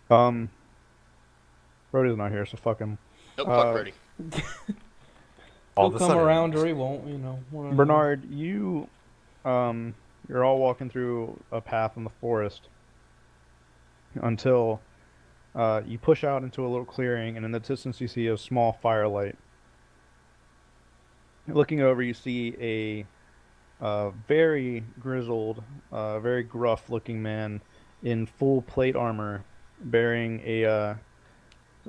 Um, Brody's not here, so fuck him. Nope, fuck Uh, Brody. All He'll of a come sudden, around or he won't, you know, one or the other. Bernard, you're all walking through a path in the forest until you push out into a little clearing, and in the distance you see a small firelight. Looking over, you see a very grizzled, very gruff-looking man in full plate armor, bearing a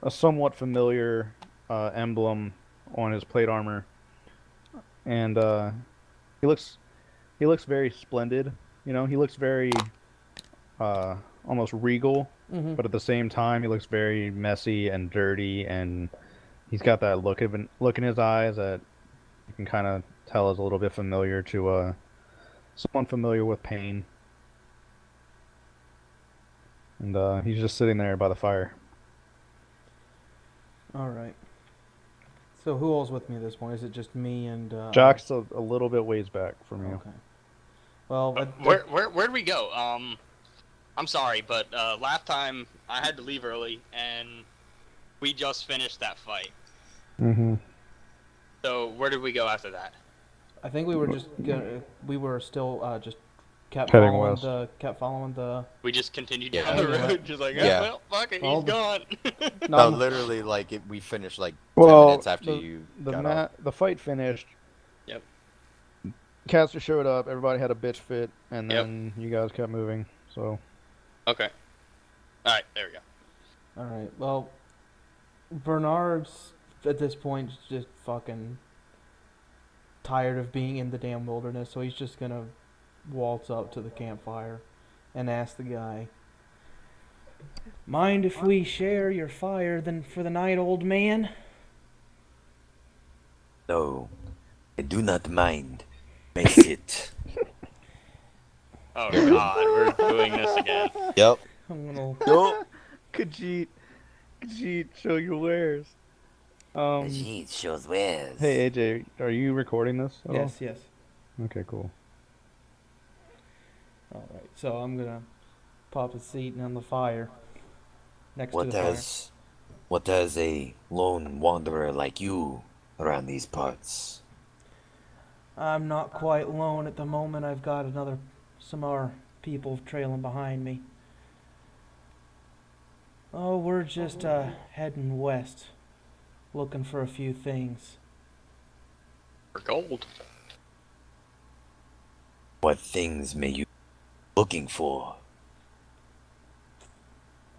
somewhat familiar emblem on his plate armor, and he looks he looks very splendid. You know, he looks very uh, almost regal, Mm-hmm. but at the same time, he looks very messy and dirty, and he's got that look in his eyes that you can kind of tell is a little bit familiar to someone familiar with pain. And he's just sitting there by the fire. All right. So who all's with me at this point? Is it just me and Jock's a little bit ways back from you. Okay. Well, Where'd we go? I'm sorry, but last time I had to leave early, and we just finished that fight. Mm-hmm. So where did we go after that? I think we were still just Heading west. kept following the. We just continued Yeah. down the Yeah. road, just like, Yeah. well, fuck it, Well, he's gone. no, Not, literally, like we finished like 10 Well, minutes after you the got up. the fight finished. Yep. Caster showed up. Everybody had a bitch fit, and Yep. then you guys kept moving. So Okay. All right, there we go. all right. Well, Bernard's at this point just fucking tired of being in the damn wilderness, so he's just gonna waltz up to the campfire and ask the guy, "Mind if we share your fire then for the night, old man?" No, I do not mind. May sit. Oh God, we're doing this again. Yep. I'm gonna. Yup. Khajiit, show your wares. Um, Jeez, shows wares. hey AJ, are you recording this at Yes, yes. all? Okay, cool. All right. So I'm gonna pop a seat on the fire next to What the fire. does a lone wanderer like you around these parts? I'm not quite lone at the moment. I've got some more people trailing behind me. Oh, we're just heading west, looking for a few things. For gold. What things may you be looking for?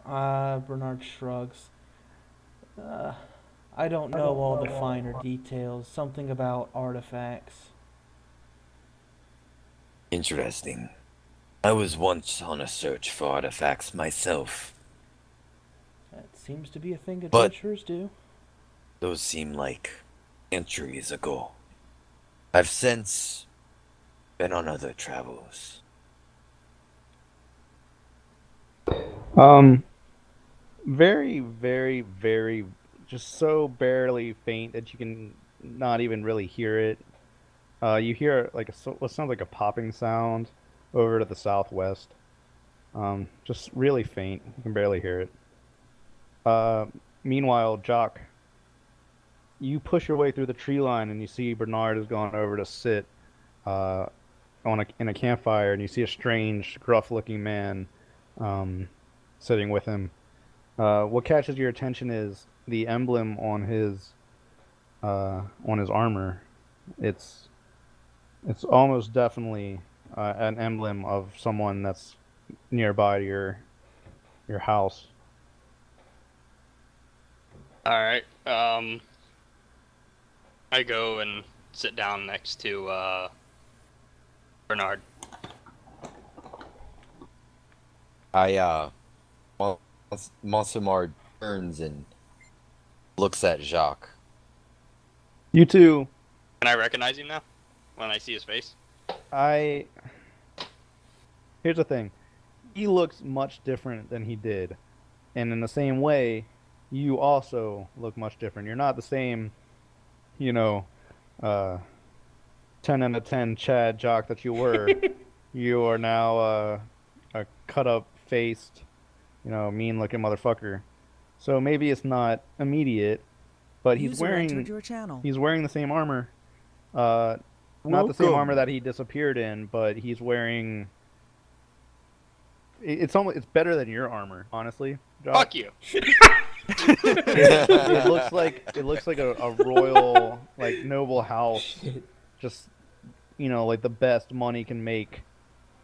Bernard shrugs. I don't know all the finer details. Something about artifacts. Interesting. I was once on a search for artifacts myself. That seems to be a thing But- adventurers do. Those seem like centuries ago. I've since been on other travels. Um, very, very, very, just so barely faint that you can not even really hear it. You hear like what sounds like a popping sound over to the southwest. Just really faint. You can barely hear it. Uh, Meanwhile, Jock, you push your way through the tree line and you see Bernard has gone over to sit uh, in a campfire, and you see a strange, gruff-looking man sitting with him. What catches your attention is the emblem on his armor. It's it's almost definitely an emblem of someone that's nearby to your house. All right. I go and sit down next to Bernard. Monsemar turns and looks at Jacques. You two, Can I recognize him now when I see his face? I here's the thing. He looks much different than he did. And in the same way, you also look much different. You're not the same, you know, uh, 10 out of 10 Chad Jock that you were. You are now a cut up faced, mean-looking motherfucker. So maybe it's not immediate, but User entered your channel. he's wearing the same armor. Not the same armor that he disappeared in, but he's wearing. It's better than your armor, honestly. Josh. Fuck you. It looks like a royal, like, noble house. Just like the best money can make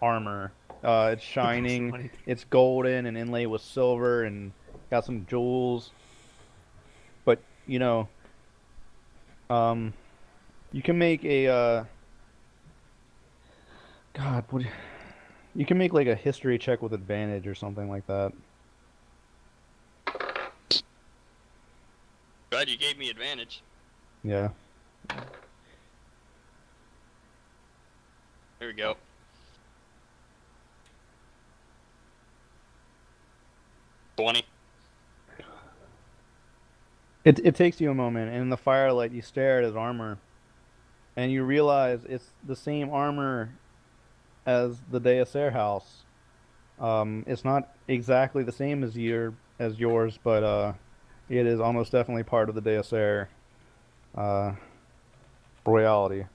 armor. It's shining. It's golden and inlaid with silver and got some jewels. But you can make a God, what? You can make like a history check with advantage or something like that. Glad you gave me advantage. Yeah. There we go. $20. It takes you a moment, and in the firelight you stare at his armor, and you realize it's the same armor as the Deus Air house. It's not exactly the same as yours, but it is almost definitely part of the Deus Air royalty.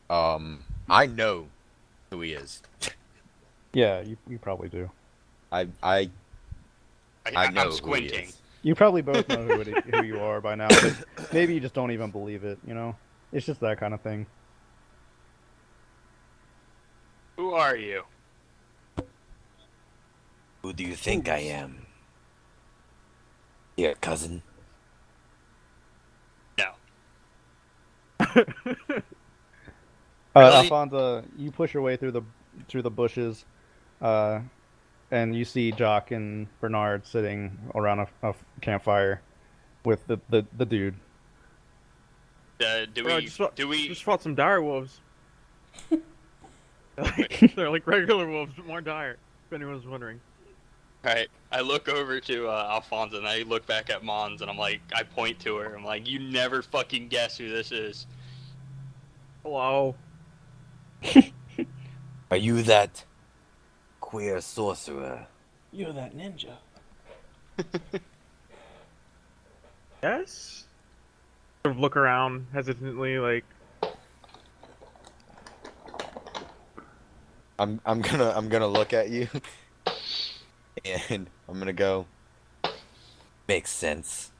I know who he is. Yeah, you probably do. I know I'm who he squinting. is. You probably both know who you are by now, but maybe you just don't even believe it, It's just that kind of thing. Who are you? Who do you think I am? Dear cousin. No. Really? Alfonso, you push your way through the bushes, and you see Jock and Bernard sitting around a campfire with the dude. Do Bro, we just fought some dire wolves. They're like regular wolves, but more dire. If anyone's wondering. Alright, I look over to Alfonso and I look back at Mons and I point to her. I'm like, you never fucking guess who this is. Hello. Are you that queer sorcerer? You're that ninja. Yes. Sort of look around hesitantly, like. I'm gonna look at you, and I'm gonna go. Makes sense.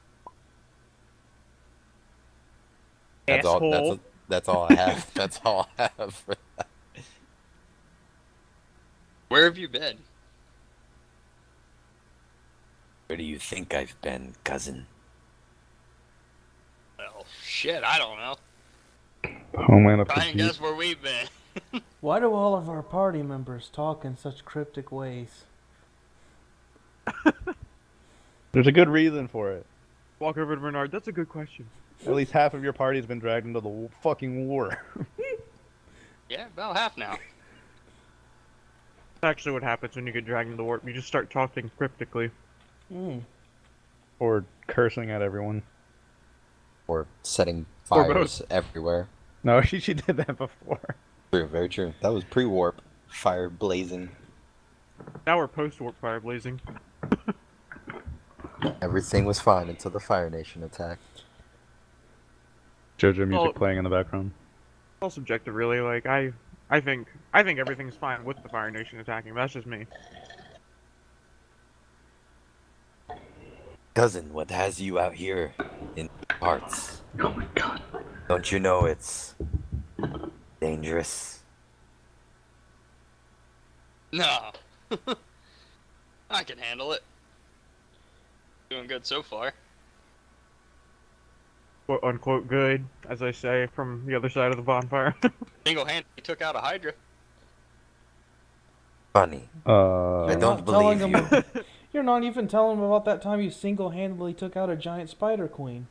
That's Asshole. all. That's all I have. That's all I have. For that. Where have you been? Where do you think I've been, cousin? Well, shit, I don't know. Homeland of Try and Petite. guess where we've been. Why do all of our party members talk in such cryptic ways? There's a good reason for it. Walk over to Bernard. That's a good question. At least half of your party's been dragged into the fucking war. Yeah, about half now. That's actually what happens when you get dragged into the warp. You just start talking cryptically. Or cursing at everyone. Or setting Or fires both. everywhere. No, she did that before. True, very true. That was pre-warp. Fire blazing. Now we're post-warp fire blazing. Everything was fine until the Fire Nation attacked. JoJo music Well- playing in the background. It's all subjective, really. Like I think everything's fine with the Fire Nation attacking. That's just me. Cousin, what has you out here in parts? Oh my god. Don't you know it's dangerous? No. I can handle it. Doing good so far. Quote unquote good, as I say, from the other side of the bonfire. Single-handedly took out a Hydra. Funny. Uh, I You're don't not telling believe you. them- You're not even telling them about that time you single-handedly took out a giant spider queen.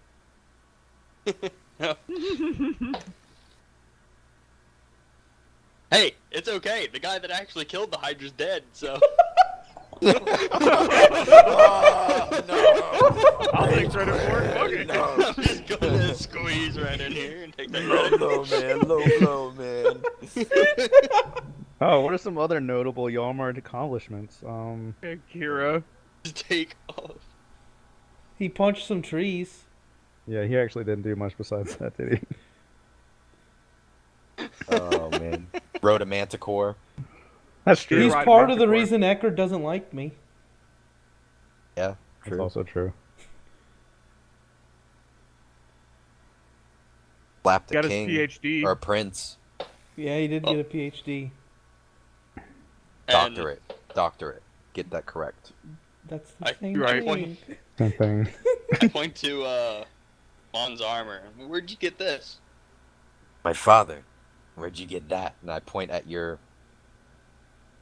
Hey, it's okay. The guy that actually killed the Hydra's dead, so. Oh, I'll take credit for it. Fuck it. I'm just gonna squeeze right in here and take that credit. Low blow, man. Low blow, man. Oh, what are some other notable Yarmard accomplishments? Yeah, Kira. Take off. He punched some trees. Yeah, he actually didn't do much besides that, did he? Oh man. Rode a manticore. That's true. He's Right, part of the Manticore. reason Eckert doesn't like me. Yeah, That's true. also true. Slapped a Got his king PhD. or a prince. Yeah, he did get a PhD. And Doctorate. Get that correct. That's the I- same right. thing. Same thing. I point to Mon's armor. Where'd you get this? My father. Where'd you get that? And I point at your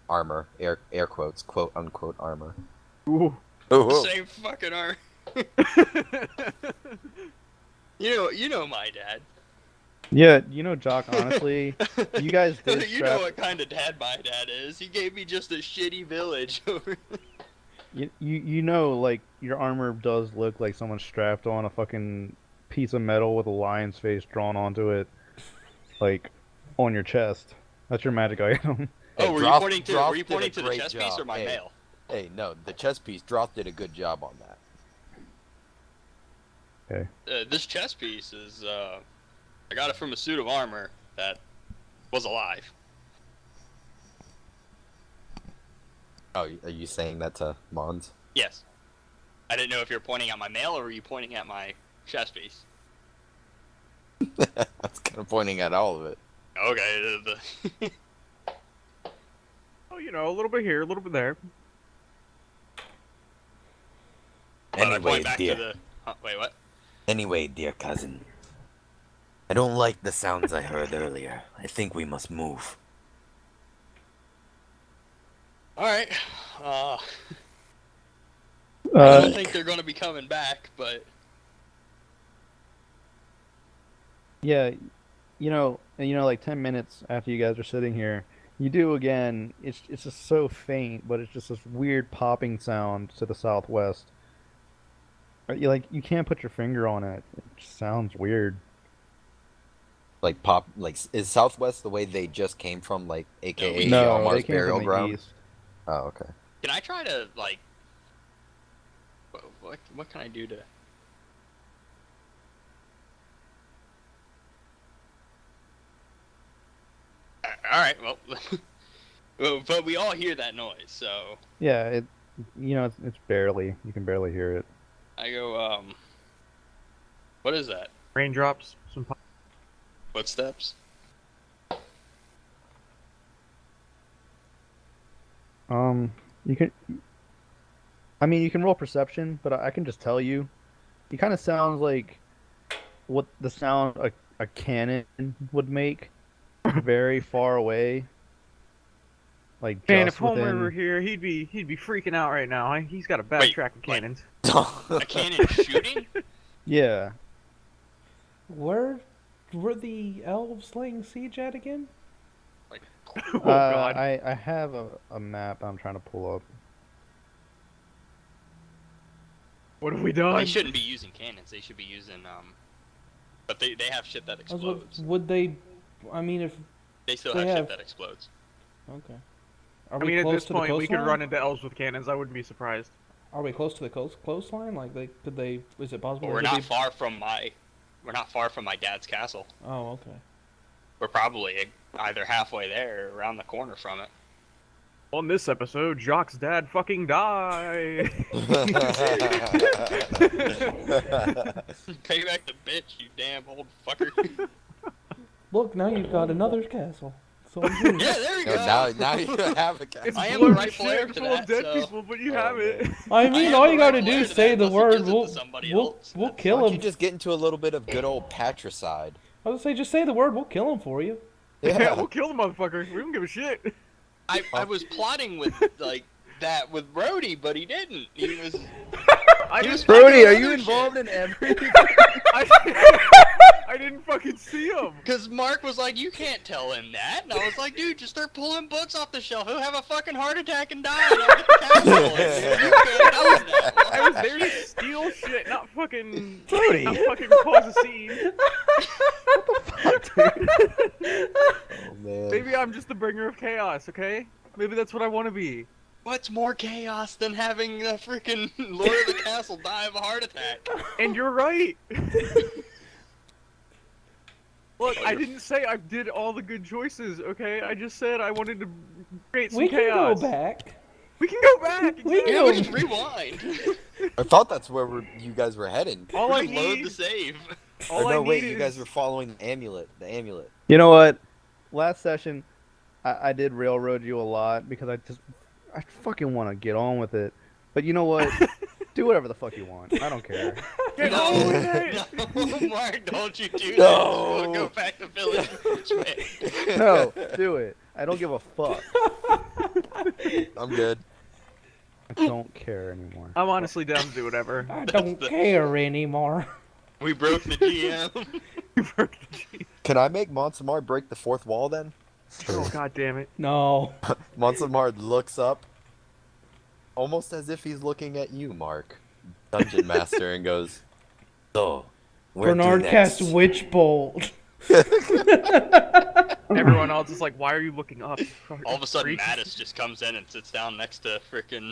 armor, air quotes, quote unquote armor. Ooh. Oh, Same fucking armor. You know my dad. Yeah, you know, Jock, honestly, you guys did You know what kind of dad my dad is. He gave me just a shitty village. you know, like, your armor does look like someone strapped on a fucking piece of metal with a lion's face drawn onto it, like, on your chest. That's your magic item. Oh, were you Droth- pointing to Droth were you did a pointing to the great chest piece job. or my Hey. mail? Hey, no, the chest piece. Droth did a good job on that. This chest piece is I got it from a suit of armor that was alive. Oh, are you saying that to Mons? Yes. I didn't know if you're pointing at my mail or were you pointing at my chest piece. I was kind of pointing at all of it. Okay. Oh, you know, a little bit here, a little bit there. But I anyway, point back dear. to the. Wait, what? Anyway, dear cousin. I don't like the sounds I heard earlier. I think we must move. All right. I don't think they're going to be coming back, but Yeah, like 10 minutes after you guys are sitting here, you do again. It's just so faint, but it's just this weird popping sound to the southwest. You can't put your finger on it. It just sounds weird. Like pop, like is Southwest the way they just came from, like AKA No, Almar's they came burial from the ground? east. Oh, okay. can I try to like? What can I do to? All right. Well, well, but we all hear that noise, so Yeah, it's barely. You can barely hear it. I go. What is that? Raindrops, some Footsteps? You can. I mean, you can roll perception, but I can just tell you. It kind of sounds like what the sound a cannon would make, very far away. Like Man, just if Homer within. were here, he'd be freaking out right now. He's got a bad Wait, track of like- cannons. A cannon shooting? Yeah. Where were the elves laying siege at again? Oh God. I have a map I'm trying to pull up. What have we Well, done? they shouldn't be using cannons. They should be using But they have shit that I was like, explodes. would they? I mean, if They still they have have- shit that explodes. okay. Are I we mean, at close this to the point, we could coastline? run into elves with cannons. I wouldn't be surprised. Are we close to the coastline? Like, could they? Is it possible? But we're they could not be- far from my dad's castle. Oh, okay. We're probably either halfway there or around the corner from it. On this episode, Jock's dad fucking died. Pay back the bitch, you damn old fucker. Look, now you've got another castle. So I'm here. Yeah, there we go. now you have a It's castle. I am blue the as right player shit, for full of that, dead so- people, but you Oh, have it. man. I I mean, am all the you right gotta do player is to say that the unless he word. gives it to somebody else. We'll That's kill Why don't him. you just get into a little bit of good old patricide? I was gonna say, just say the word. We'll kill him for you. Yeah, we'll kill the motherfucker. We don't give a shit. I was plotting with like that with Brody, but he didn't. He was I He just was Brody, Brody, are are you you involved involved in everything? I I didn't fucking see him. Because Mark was like, you can't tell him that. And I was like, dude, just start pulling books off the shelf. He'll have a fucking heart attack and die. And I'll get the castle. Dude, you can't tell him that. I was there to steal shit, not fucking... Brody. Not fucking cause a scene. Oh man. Maybe I'm just the bringer of chaos, okay? Maybe that's what I want to be. What's more chaos than having the freaking Lord of the Castle die of a heart attack? And you're right. Look, I didn't say I did all the good choices, okay? I just said I wanted to create some We can chaos. go back. We can go back. We exactly. Yeah, we can rewind. I thought that's where you guys were heading. All I Reload need. the save. All Or no, I wait, need you is... guys were following the amulet. The amulet. You know what? Last session, I did railroad you a lot because I fucking want to get on with it. But you know what? Do whatever the fuck you want. I don't care. Get on with it. No, Mark, don't you do that. No. We'll go back to village management. No, do it. I don't give a fuck. I'm good. I don't care anymore. I'm honestly down to do whatever. I don't care anymore. We broke the GM. Can I make Monsamar break the fourth wall then? Oh god damn it. No. Monsamar looks up, almost as if he's looking at you, Mark, Dungeon Master, and goes, So, where Bernard to cast next? Witch Bolt. Everyone else is like, why are you looking up? All of a sudden, Freak. Mattis just comes in and sits down next to freaking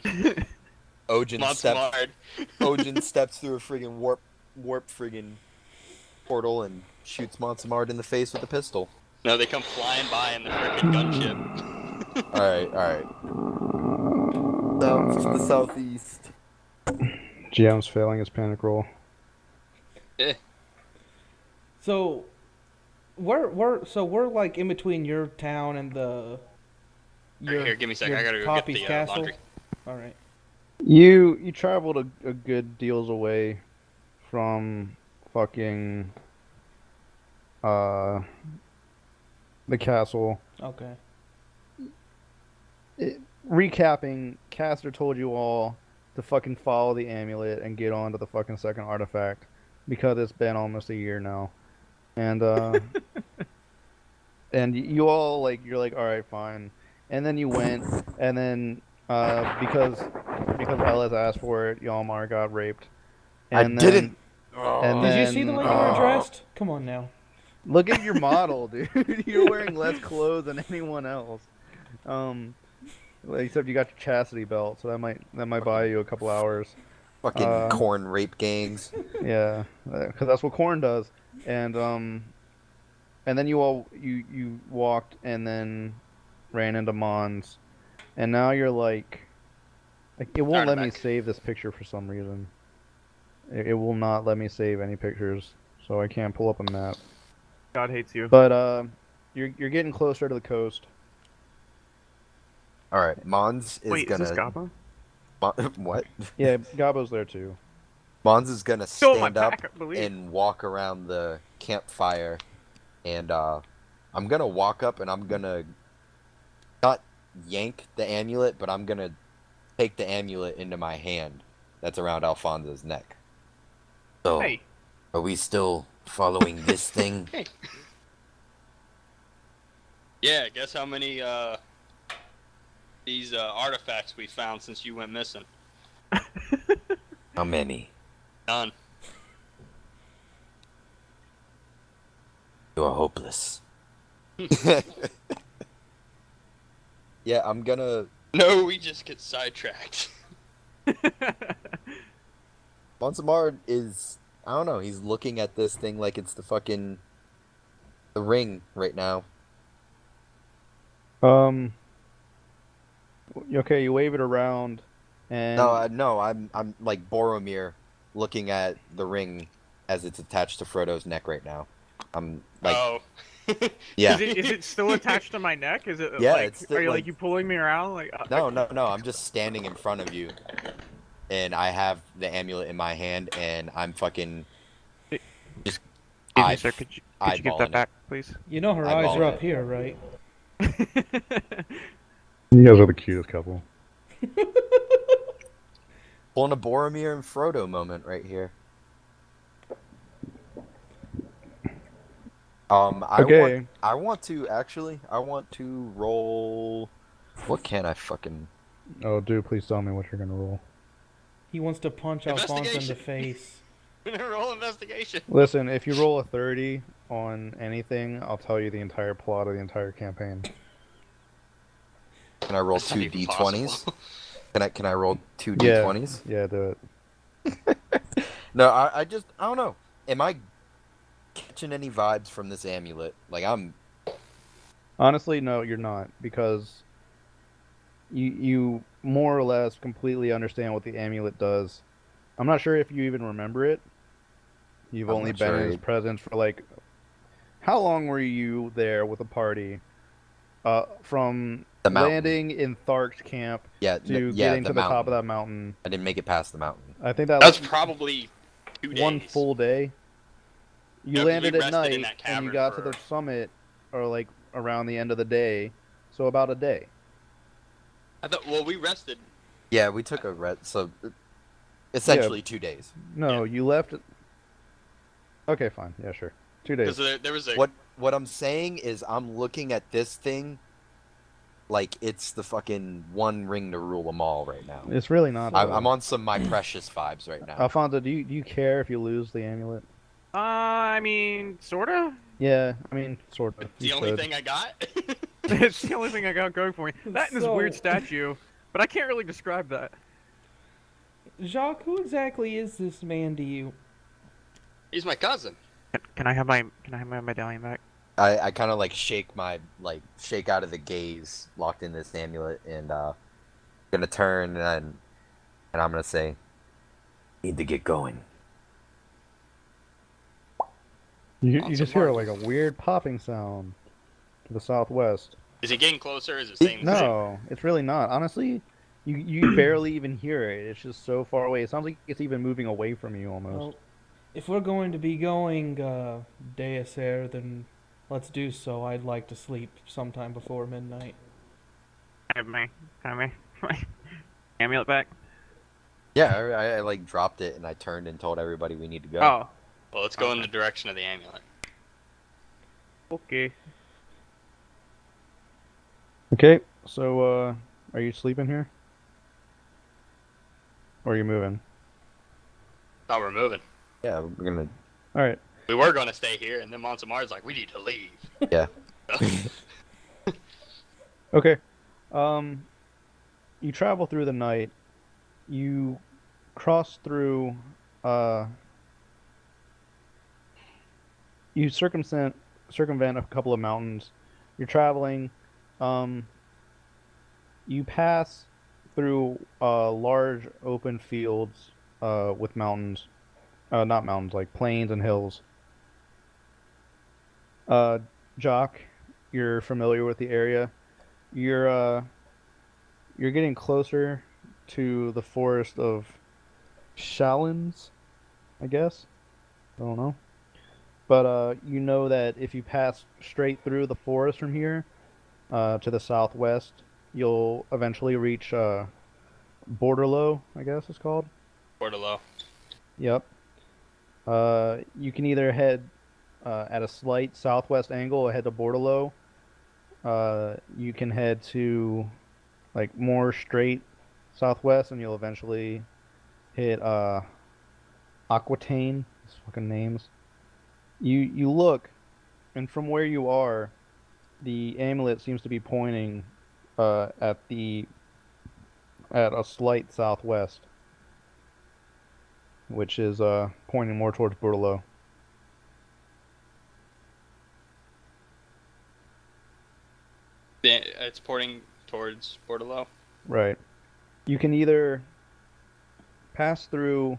Ojin Monsamard. steps through a friggin' warp friggin' portal and shoots Monsamard in the face with a pistol. No, they come flying by in the freaking gunship. Alright. South to the southeast. GM's failing his panic roll. So, we're like in between your town and the. Here, give me a second. your I gotta go Poppy's get the castle. laundry. All right. You traveled a good deals away from fucking the castle. Okay. Recapping, Caster told you all to fucking follow the amulet and get on to the fucking second artifact because it's been almost a year now. And and you all like you're like, all right, fine. And then you went, and then because Ellis asked for it, Yalmar got raped. And I didn't. And Did you then, see the way you were dressed? Come on now. Look at your model, dude. You're wearing less clothes than anyone else. Except you got your chastity belt, so that might buy you a couple hours. Fucking corn rape gangs. Yeah, because that's what corn does. And then you all you walked and then ran into Mons, and now you're like it won't let me save this picture for some reason. It will not let me save any pictures, so I can't pull up a map. God hates you. But you're getting closer to the coast. Alright, Mons is Wait, gonna. is this Gabba? What? Yeah, Gabo's there too. Mons is gonna Still in my stand up pack, I believe. and walk around the campfire, and I'm gonna walk up and I'm gonna not yank the amulet, but I'm gonna take the amulet into my hand that's around Alfonso's neck. So, Hey. are we still following this thing? Hey. Yeah, guess how many these artifacts we found since you went missing? How many? None. You are hopeless. Yeah, I'm gonna. No, we just get sidetracked. Monsamard is. I don't know. He's looking at this thing like it's the ring right now. Okay, you wave it around, and No, I'm like Boromir, looking at the ring as it's attached to Frodo's neck right now. I'm like, Oh. yeah. Is it still attached to my neck? Is it Yeah, like, it's still, are you like- you pulling me around? Like, No, I'm just standing in front of you, and I have the amulet in my hand, and I'm fucking just Excuse me, sir, could you give eyeballing that it. back, please? You know her I'm eyes all are in up it. here, right? you guys are the cutest couple. Pulling a Boromir and Frodo moment right here. Okay. I want to actually. I want to roll. What can I fucking? Oh, dude, please tell me what you're gonna roll. He wants to punch Alphonse in the Investigation. face. Roll investigation. Listen, if you roll a 30 on anything, I'll tell you the entire plot of the entire campaign. Can I roll That's not two even possible. d20s? Can I roll two Yeah, d20s? yeah, do it. No, I just I don't know. Am I catching any vibes from this amulet? Like I'm Honestly, no, you're not, because you more or less completely understand what the amulet does. I'm not sure if you even remember it. You've I'm only not been in sure. his presence for like how long were you there with a party? From The mountain. landing in Thark's camp Yeah, to yeah, getting the to the top of mountain. that mountain. I didn't make it past the mountain. I think that That's probably 2 days. one full day. You No, 'cause we landed at rested in night that and you cavern got to for. the summit, or like around the end of the day, so about a day. I thought. Well, we rested. Yeah, we took a red. So Yeah, essentially 2 days. no, you left. Okay, fine. Yeah, sure. 2 days. Because there was a. What I'm saying is I'm looking at this thing like it's the fucking one ring to rule them all right now. It's really not. I'm though. on some my precious vibes right now. Alfonso, do you care if you lose the amulet? I mean, sorta. Yeah, I mean, sort of. It's the You only should. thing I got. It's the only thing I got going for me. That and this weird So- statue, but I can't really describe that. Jacques, who exactly is this man to you? He's my cousin. Can I have my medallion back? I kind of like shake out of the gaze locked in this amulet and gonna turn and I'm gonna say, Need to get going. You Lots just of hear marks. like a weird popping sound to the southwest. Is he getting closer? Is it staying? No, it's really not. Honestly, you barely even hear it. It's just so far away. It sounds like it's even moving away from you almost. Well, if we're going to be going Deus Air, then let's do so. I'd like to sleep sometime before midnight. Can I have my amulet back? yeah, I like dropped it and I turned and told everybody we need to go. Oh, Well, let's go in the direction of the amulet. okay. Okay, so are you sleeping here? Or are you moving? Thought we're moving. Yeah, we're gonna. All right. We were gonna stay here, and then Monsamar's like, we need to leave. Yeah. Okay. You travel through the night. You cross through. You circumvent a couple of mountains. You're traveling. You pass through large open fields with mountains. Not mountains, like plains and hills. Jock, you're familiar with the area. You're getting closer to the forest of Shallons, I guess. I don't know. But you know that if you pass straight through the forest from here to the southwest, you'll eventually reach Borderlow, I guess it's called. Portalo. Yep. You can either head at a slight southwest angle, head to Bordello. You can head to like more straight southwest, and you'll eventually hit Aquitaine. These fucking names. You look, and from where you are, the amulet seems to be pointing at a slight southwest, which is pointing more towards Bordello. It's porting towards Portalo. Right. You can either pass through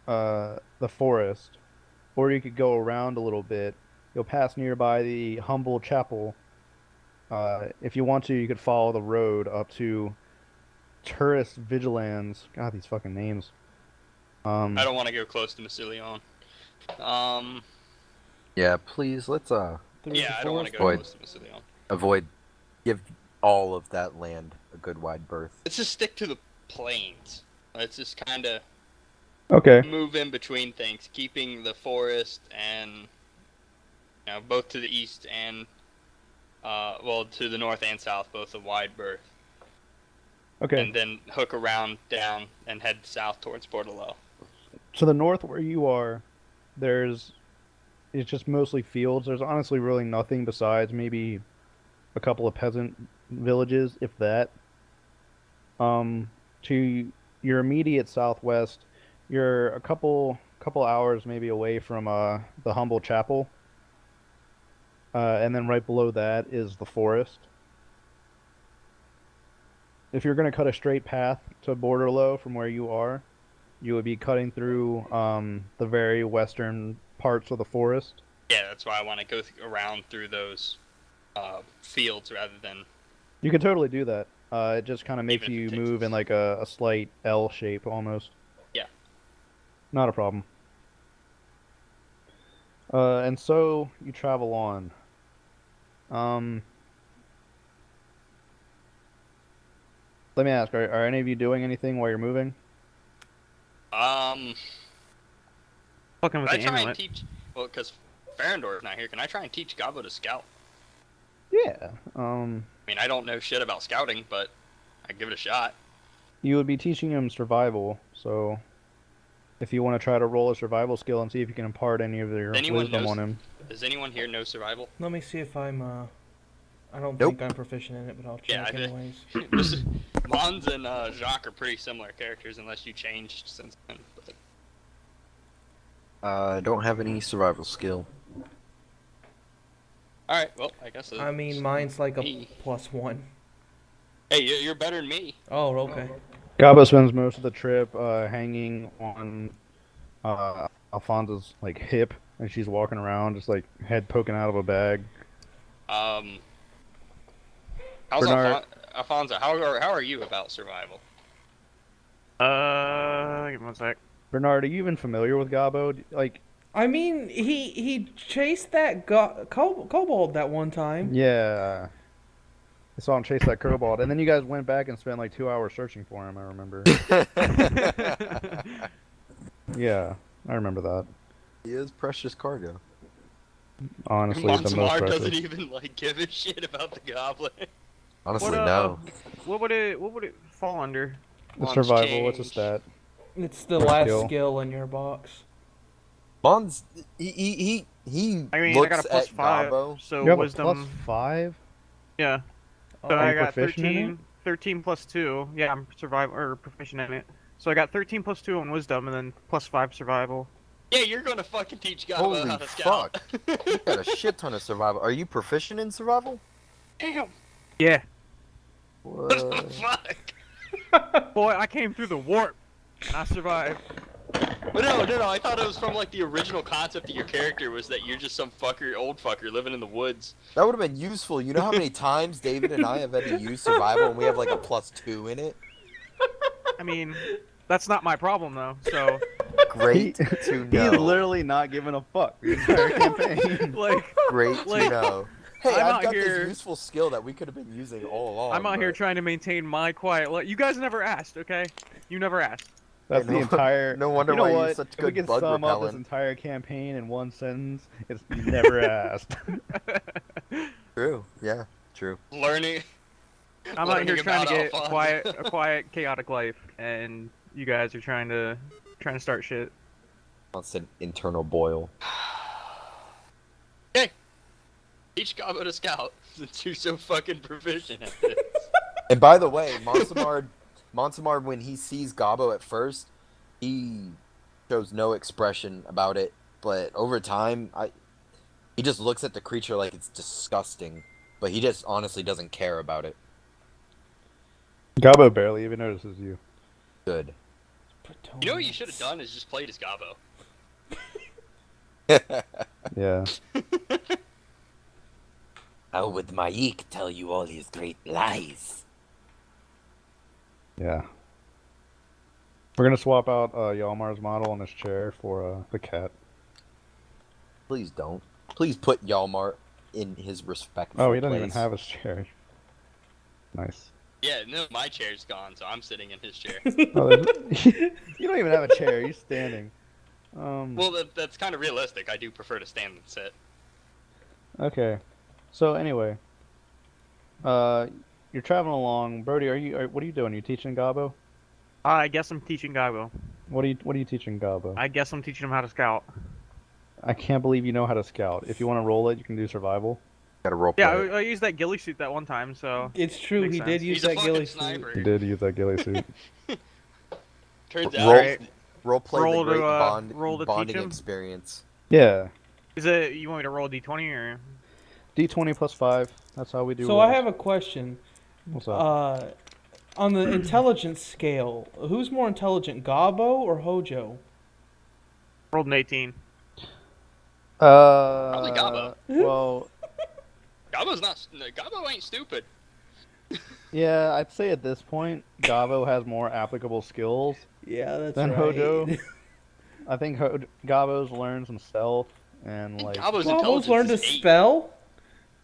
the forest, or you could go around a little bit. You'll pass nearby the humble chapel. If you want to, you could follow the road up to Turris Vigilans. God, these fucking names. I don't want to go close to Massilion. Yeah, please let's Through Yeah, the I don't want to forest? go Boy. close to Massilion. avoid give all of that land a good wide berth. Let's just stick to the plains. Let's just kind of Okay. move in between things, keeping the forest and both to the east and well, to the north and south, both a wide berth. Okay. And then hook around down and head south towards Portolo. To the north where you are, it's just mostly fields. There's honestly really nothing besides maybe a couple of peasant villages, if that. To your immediate southwest, you're a couple hours maybe away from the humble chapel. And then right below that is the forest. If you're going to cut a straight path to Borderlo from where you are, you would be cutting through the very western parts of the forest. Yeah, that's why I want to go around through those fields rather than. You can totally do that. It just kind of makes Even if you it takes move us- in like a slight L shape almost. Yeah. Not a problem. And so you travel on. Let me ask, are any of you doing anything while you're moving? Um, Fucking with can I the try and amulet. teach? Well, because Farandor's not here. Can I try and teach Gabo to scout? Yeah. I mean, I don't know shit about scouting, but I give it a shot. You would be teaching him survival, so if you want to try to roll a survival skill and see if you can impart any of your Anyone wisdom knows- on him. Does anyone here know survival? Let me see if I'm. I don't Nope. think I'm proficient in it, but I'll Yeah, check I did. anyways. Mons and Jacques are pretty similar characters, unless you changed since then. But I don't have any survival skill. all right, well, I guess. I mean, mine's like a me. +1. Hey, you're better than me. Oh, okay. Gabo spends most of the trip hanging on Alfonso's like hip, and she's walking around just like head poking out of a bag. How's Bernard- Alfonso? How are you about survival? Give me one sec. Bernard, are you even familiar with Gabo? Like, I mean, he chased that kobold that one time. yeah, I saw him chase that kobold, and then you guys went back and spent like 2 hours searching for him. I remember. Yeah, I remember that. He is precious cargo. Honestly, the most Monsamar precious. doesn't even like give a shit about the goblin. Honestly, What, no. What would it fall under? The Mons survival, what's a change. stat? It's the Or last skill. skill in your box. Mons, he I mean, I looks got a at +5, Gabo. so You have wisdom. a +5? Yeah. Oh, So Are I you got proficient in 13, 13 plus 2. Yeah, I'm proficient in it. So I got 13 plus 2 on wisdom, and then +5 survival. Yeah, you're gonna fucking teach Gabo Holy how to scout. You got a shit ton of survival. Are you proficient in survival? Damn. Yeah. What the What? fuck? Boy, I came through the warp, and I survived. But no. I thought it was from like the original concept of your character was that you're just some old fucker living in the woods. That would have been useful. You know how many times David and I have had to use survival and we have like a +2 in it? I mean, that's not my problem, though, so... Great to know. He's literally not giving a fuck the entire campaign. Like, Great to like, know. Hey, I'm I've out got here- this useful skill that we could have been using all along. I'm out here but- trying to maintain my quiet life. You guys never asked, okay? You never asked. That's Hey, the no- entire. no wonder you know why you're what? such If we good could bug sum up this repellent. entire campaign in one sentence, it's you never asked. True. Yeah. True. Learning. I'm out here Learning trying to about get Alfonso. a quiet, chaotic life, and you guys are trying to start shit. Constant internal boil. Teach Gabo to scout since you're so fucking proficient at this. And by the way, Monsamar, when he sees Gabo at first, he shows no expression about it. But over time, he just looks at the creature like it's disgusting. But he just honestly doesn't care about it. Gabo barely even notices you. Good. You know what you should have done is just played as Gabo. Yeah. How would Maik tell you all his great lies? Yeah. We're gonna swap out Yalmar's model on this chair for the cat. Please don't. Please put Yalmar in his respectful Oh, he doesn't even place. have his chair. Nice. Yeah, no, my chair's gone, so I'm sitting in his chair. Oh, you don't even have a chair. You're standing. Well, that's kind of realistic. I do prefer to stand and sit. Okay. So anyway, uh, you're traveling along. Brody, what are you doing? You teaching Gabo? I guess I'm teaching Gabo. What are you teaching Gabo? I guess I'm teaching him how to scout. I can't believe you know how to scout. If you want to roll it, you can do survival. Gotta role Yeah, play it. I used that ghillie suit that one time, so It's true. makes He did sense. use He's a that fucking ghillie suit. sniper. You did use that ghillie suit. Turns Roll, out. Alright. role play Roll the to, great roll to teach bonding him? experience. Yeah. Is it you want me to roll a d20 or? D20 plus 5. That's how we do So rolls. I have a question. What's up? On the intelligence scale, who's more intelligent, Gabo or Hojo? Rolled an 18. Probably Gabo. Well, Gabo ain't stupid. yeah, I'd say at this point, Gabo has more applicable skills Yeah, that's than right. Hojo. I think Gabo's learned some stealth and like. Gabo's Gabo's intelligence learned to is 8. spell?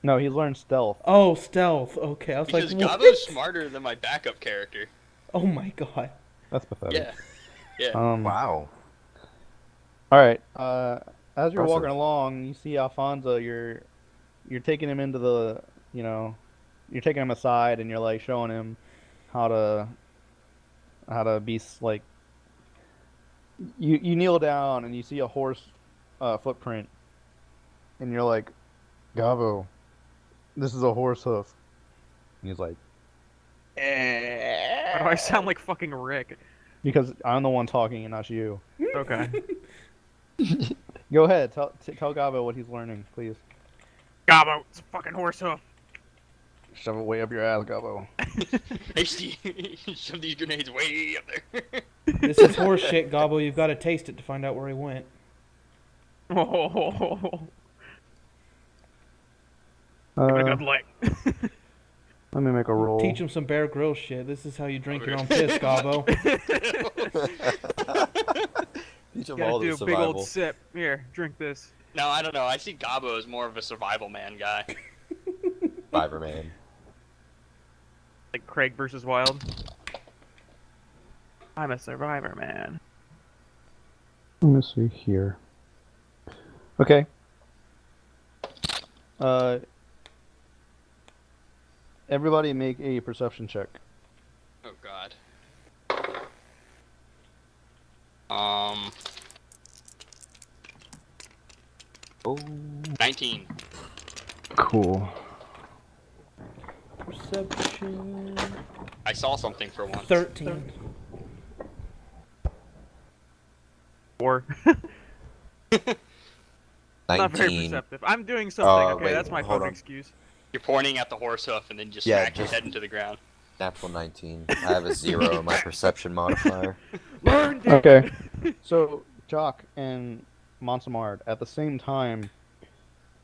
No, he's learned stealth. Oh, stealth. Okay, I was Because like, what? Gabo's smarter than my backup character. Oh my god. That's pathetic. Yeah. Yeah. Wow. All right. As you're Impressive. walking along, you see Alfonso. You're taking him into the, you're taking him aside and you're like showing him how to be like. You kneel down and you see a horse footprint, and you're like, Gabo, this is a horse hoof. And he's like, Why do I sound like fucking Rick? because I'm the one talking and not you. Okay. Go ahead, tell Gabo what he's learning, please. Gabo, it's a fucking horse hoof. Shove it way up your ass, Gabo. Hey, Steve, shove these grenades way up there. This is horse shit, Gabo. You've got to taste it to find out where he went. Oh, give it a good lick. Let me make a roll. Teach him some Bear Grylls shit. This is how you drink your own piss, Gabo. Teach them Gotta all do the a big old survival. sip. Here, drink this. No, I don't know. I see Gabo as more of a survival man guy. Survivor man. Like Craig versus Wild. I'm a survivor, man. Let me see here. Okay. Everybody make a perception check. Oh God. 19. Cool. Perception. I saw something for once. 13. 4. Not very 19. perceptive. I'm doing something. Okay, wait, that's my hold fucking on. excuse. You're pointing at the horse hoof and then just Yeah, smack your just- head into the ground. Natural 19. I have a 0 in my perception modifier. Learned it. Okay. So, Jock and Monsamard, at the same time,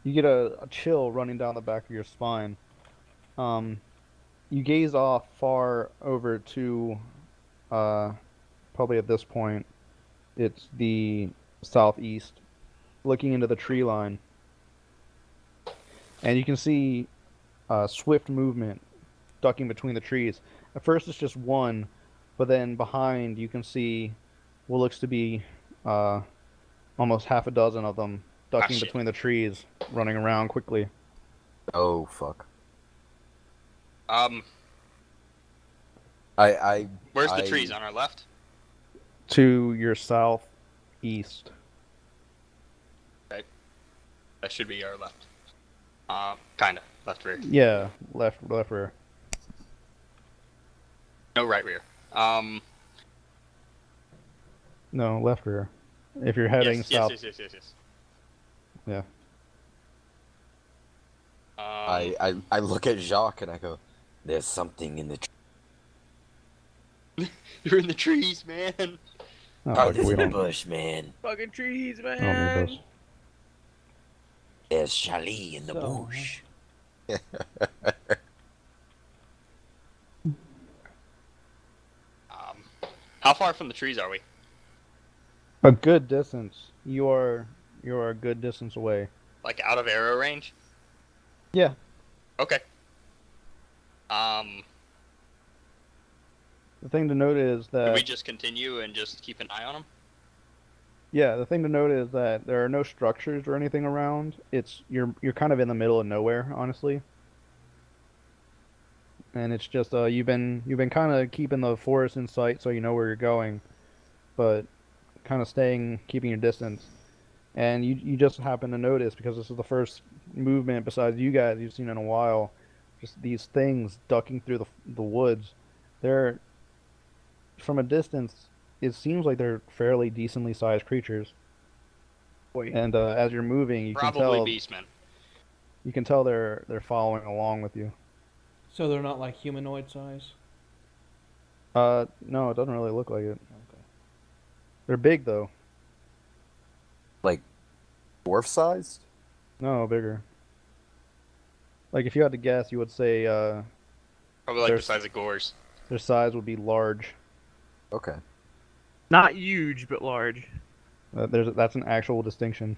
you get a chill running down the back of your spine. You gaze off far over to, probably at this point, it's the southeast, looking into the tree line. And you can see swift movement ducking between the trees. At first it's just one, but then behind you can see what looks to be almost half a dozen of them ducking shit. between the trees, running around quickly. Oh, fuck. Um, I where's the I- trees on our left? To your southeast. That should be our left. Kinda left rear. Yeah, left rear. No, right rear. No, left rear. If you're heading yes, south. yes. Yeah. I look at Jacques and I go, there's something in the You're in the trees, man. Oh, Oh, fuck, there's we in the don't, bush, man. Fucking trees, I don't man. need those. There's Charlie in the So- bush. How far from the trees are we? A good distance. You are a good distance away. Like out of arrow range? Yeah. Okay. The thing to note is Do we that just continue and just keep an eye on them? Yeah, the thing to note is that there are no structures or anything around. You're kind of in the middle of nowhere, honestly. And it's just you've been kind of keeping the forest in sight so you know where you're going, but kind of keeping your distance. And you just happen to notice because this is the first movement besides you guys you've seen in a while. Just these things ducking through the woods. They're from a distance. It seems like they're fairly decently sized creatures. Boy. And as you're moving, Probably beastmen. you can tell they're following along with you. So they're not like humanoid size. No, it doesn't really look like it. Okay. They're big though. Like dwarf sized? No, bigger. Like if you had to guess, you would say Probably like their the size of gores. their size would be large. Okay. Not huge, but large. That's an actual distinction.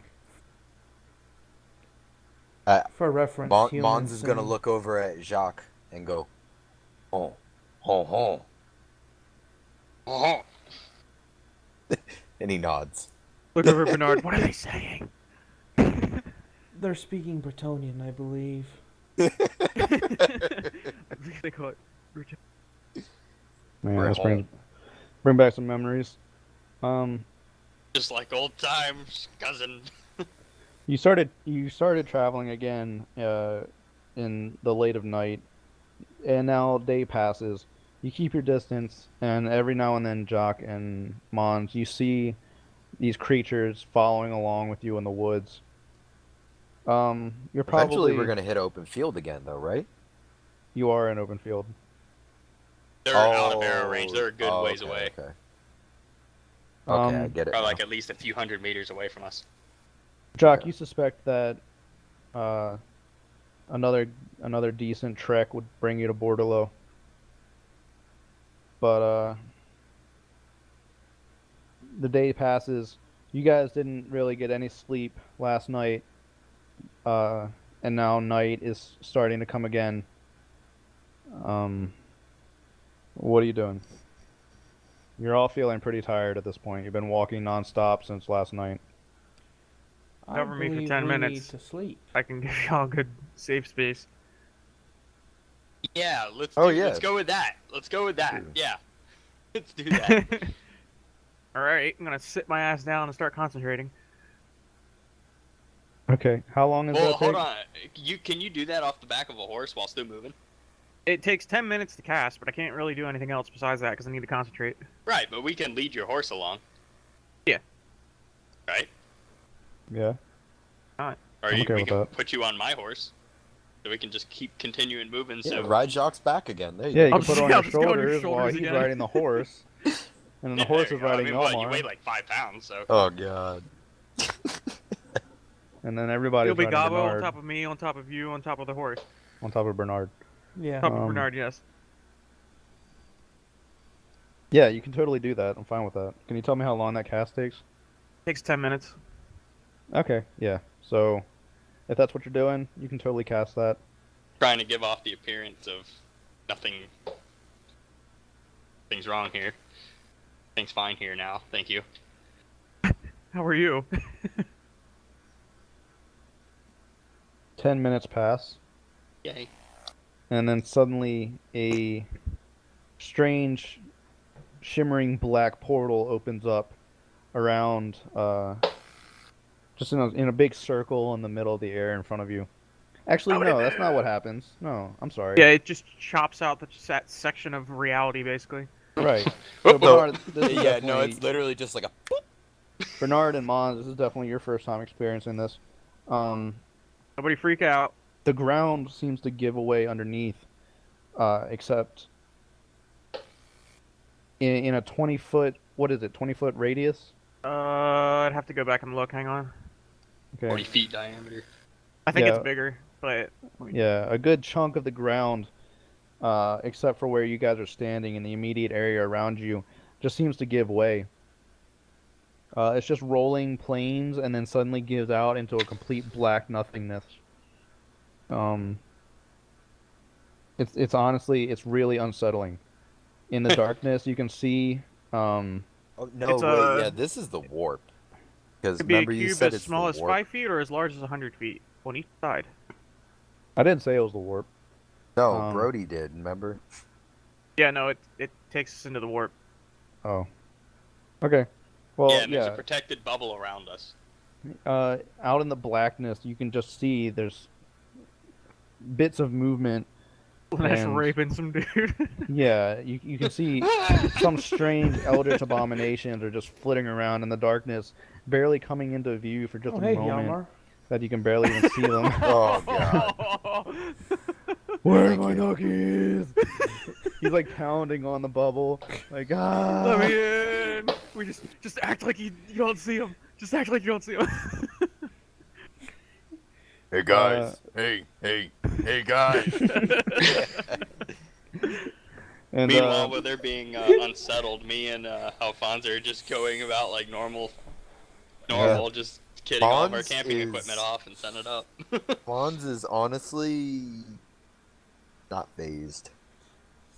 For reference, Mons humans is gonna and- look over at Jacques and go, "Oh, ho, ho," Oh, and he nods. Look over at Bernard. What are they saying? They're speaking Bretonian, I believe. I think they call it. Man, We're this home. bring back some memories. Um, just like old times, cousin. you started traveling again in the late of night, and now day passes. You keep your distance, and every now and then, Jock and Mons, you see these creatures following along with you in the woods. You're Eventually, probably we're gonna hit open field again, though, right? you are in open field. They're out of arrow range. They're a good Oh, ways okay, away. Okay. Okay, I Um, get it. Probably now. like at least a few hundred meters away from us. Jock, Yeah. you suspect that uh, another decent trek would bring you to Bordello, but the day passes. You guys didn't really get any sleep last night, uh, and now night is starting to come again. Um, what are you doing? You're all feeling pretty tired at this point. You've been walking nonstop since last night. I Cover me for believe 10 we minutes. need to sleep. I can give y'all a good safe space. Yeah, let's Yeah. let's go with that. Let's go with that. Sure. Yeah. Let's do that. Alright, I'm gonna sit my ass down and start concentrating. Okay, how long is Well, that hold take? on. Can you do that off the back of a horse while still moving? It takes 10 minutes to cast, but I can't really do anything else besides that because I need to concentrate. Right, but we can lead your horse along. Yeah. Right? Yeah. Or I'm okay we with can that. put you on my horse. So we can just keep continuing moving. Yeah, So ride Jacques back again. There you Yeah, you go. can put it on I'll your just go on your shoulders while shoulders he's again. riding the horse, and then the Yeah, horse there is you go. riding I mean, what, you Omar, weigh like 5 pounds, so. Oh god. and then everybody's You'll be riding Gabo on Bernard top of me, on top of you, on top of the horse. on top of Bernard. Yeah. Top of Um, Bernard, yes. Yeah, you can totally do that. I'm fine with that. Can you tell me how long that cast takes? Takes 10 minutes. Okay, yeah. So, if that's what you're doing, you can totally cast that. Trying to give off the appearance of nothing's wrong here. Things fine here now. Thank you. How are you? 10 minutes pass, Yay. and then suddenly a strange, shimmering black portal opens up around, just in a big circle in the middle of the air in front of you. Actually, no, that's not what happens. No, I'm sorry. Yeah, it just chops out that section of reality, basically. Right. Whoop, So Bernard, this is Yeah, no, definitely- it's literally just like a. Bernard and Mons, this is definitely your first time experiencing this. Nobody freak out. The ground seems to give away underneath, except in a 20-foot, what is it, 20-foot radius? I'd have to go back and look. Hang on. 40 Okay. feet diameter. I think Yeah. it's bigger, but Yeah, a good chunk of the ground, except for where you guys are standing in the immediate area around you, just seems to give way. It's just rolling plains and then suddenly gives out into a complete black nothingness. It's honestly, it's really unsettling. In the darkness, you can see, Oh, no, It's wait, a- yeah, this is the warp. Because Could be a remember you cube said as it's the small as warp? 5 feet or as large as 100 feet on each side. I didn't say it was the warp. No, Brody did. Remember? Yeah, no, it takes us into the warp. Oh. Okay. Well, Yeah, and there's a yeah. protected bubble around us. Out in the blackness, you can just see there's bits of movement, That's and raping some dude. yeah, you can see some strange eldritch abominations are just flitting around in the darkness, barely coming into view for just Oh, a hey, moment Yalmar. that you can barely even see them. Oh, God. Where are Thank my you. nookies? He's like pounding on the bubble, like ah. Let me in. We just act like you don't see him. Just act like you don't see him. Hey, guys. Hey, guys. And Meanwhile, while they're being unsettled, me and Alfonso are just going about like normal, just getting all of our Bonds camping is- equipment off and setting it up. Mons is honestly not phased.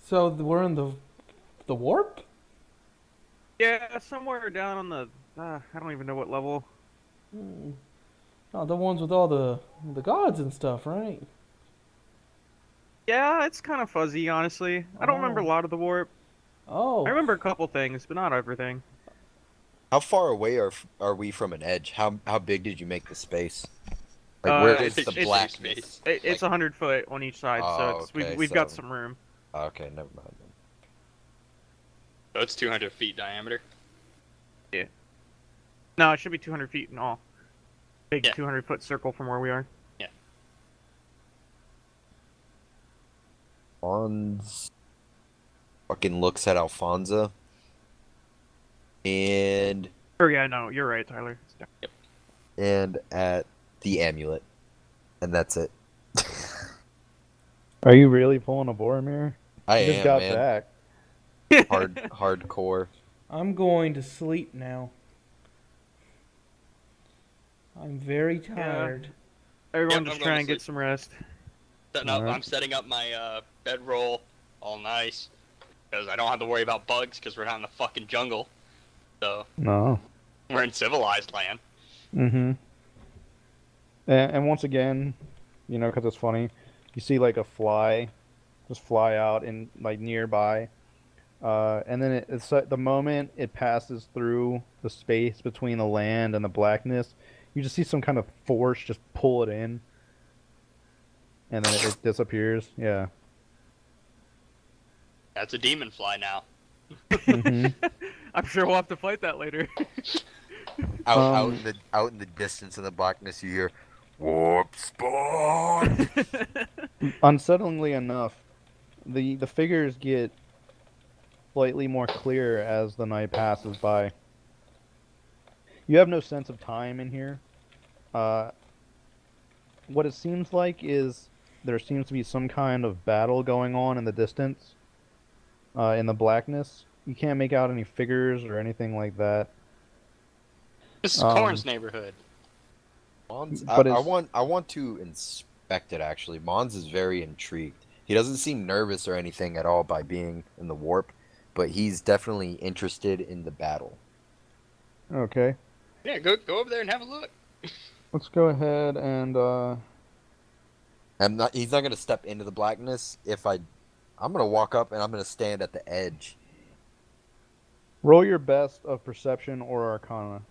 So we're in the warp? Yeah, somewhere down on the. I don't even know what level. Hmm. Oh, the ones with all the gods and stuff, right? Yeah, it's kind of fuzzy, honestly. I don't remember a Oh. lot of the warp. Oh. I remember a couple things, but not everything. How far away are we from an edge? How big did you make the space? Like Uh, where it's- is the it's- blackness? It's 100 foot on each side, so Oh, it's okay, we've got so- some room. Okay, never mind. So it's 200 feet diameter. No, it should be 200 feet in all. Big Yeah. 200-foot circle from where we are. Mons fucking looks at Alfonso and Oh yeah, no, you're right, Tyler. at the amulet, and that's it. are you really pulling a Boromir? I You just am, got man. back. Hardcore. I'm going to sleep now. I'm very tired. Everyone Yep, just I'm try going and to get some rest. Alright. I'm setting up my bedroll all nice because I don't have to worry about bugs because we're not in the fucking jungle. So No. we're in civilized land. Mm-hmm. And once again, you know, because it's funny, you see like a fly just fly out in like nearby, and then it's the moment it passes through the space between the land and the blackness, you just see some kind of force just pull it in, and then it disappears. Yeah. That's a demon fly now. Mm-hmm. I'm sure we'll have to fight that later. Out in the distance in the blackness, you hear warp spawn. Unsettlingly enough, the figures get slightly more clear as the night passes by. You have no sense of time in here. What it seems like is there seems to be some kind of battle going on in the distance, in the blackness. You can't make out any figures or anything like that. This is Um, Corn's neighborhood. Mons, But I it's- want to inspect it actually. Mons is very intrigued. He doesn't seem nervous or anything at all by being in the warp, but he's definitely interested in the battle. Okay. Yeah, go over there and have a look. Let's go ahead and He's not gonna step into the blackness. I'm gonna walk up and I'm gonna stand at the edge. roll your best of perception or arcana.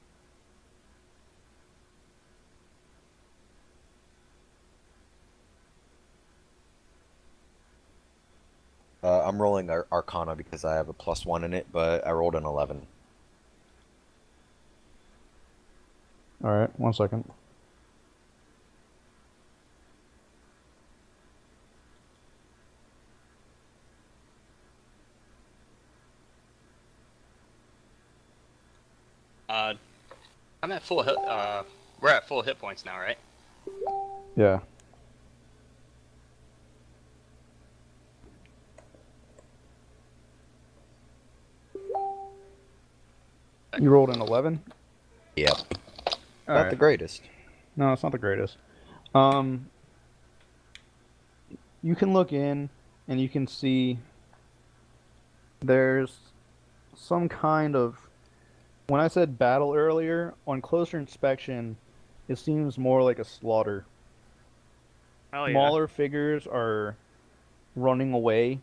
I'm rolling Arcana because I have a +1 in it, but I rolled an 11. All right, 1 second. I'm at full hit. We're at full hit points now, right? Yeah. You rolled an 11? Yep. All Not right. the greatest. No, it's not the greatest. You can look in and you can see there's some kind of When I said battle earlier, on closer inspection, it seems more like a slaughter. Hell yeah. Smaller figures are running away,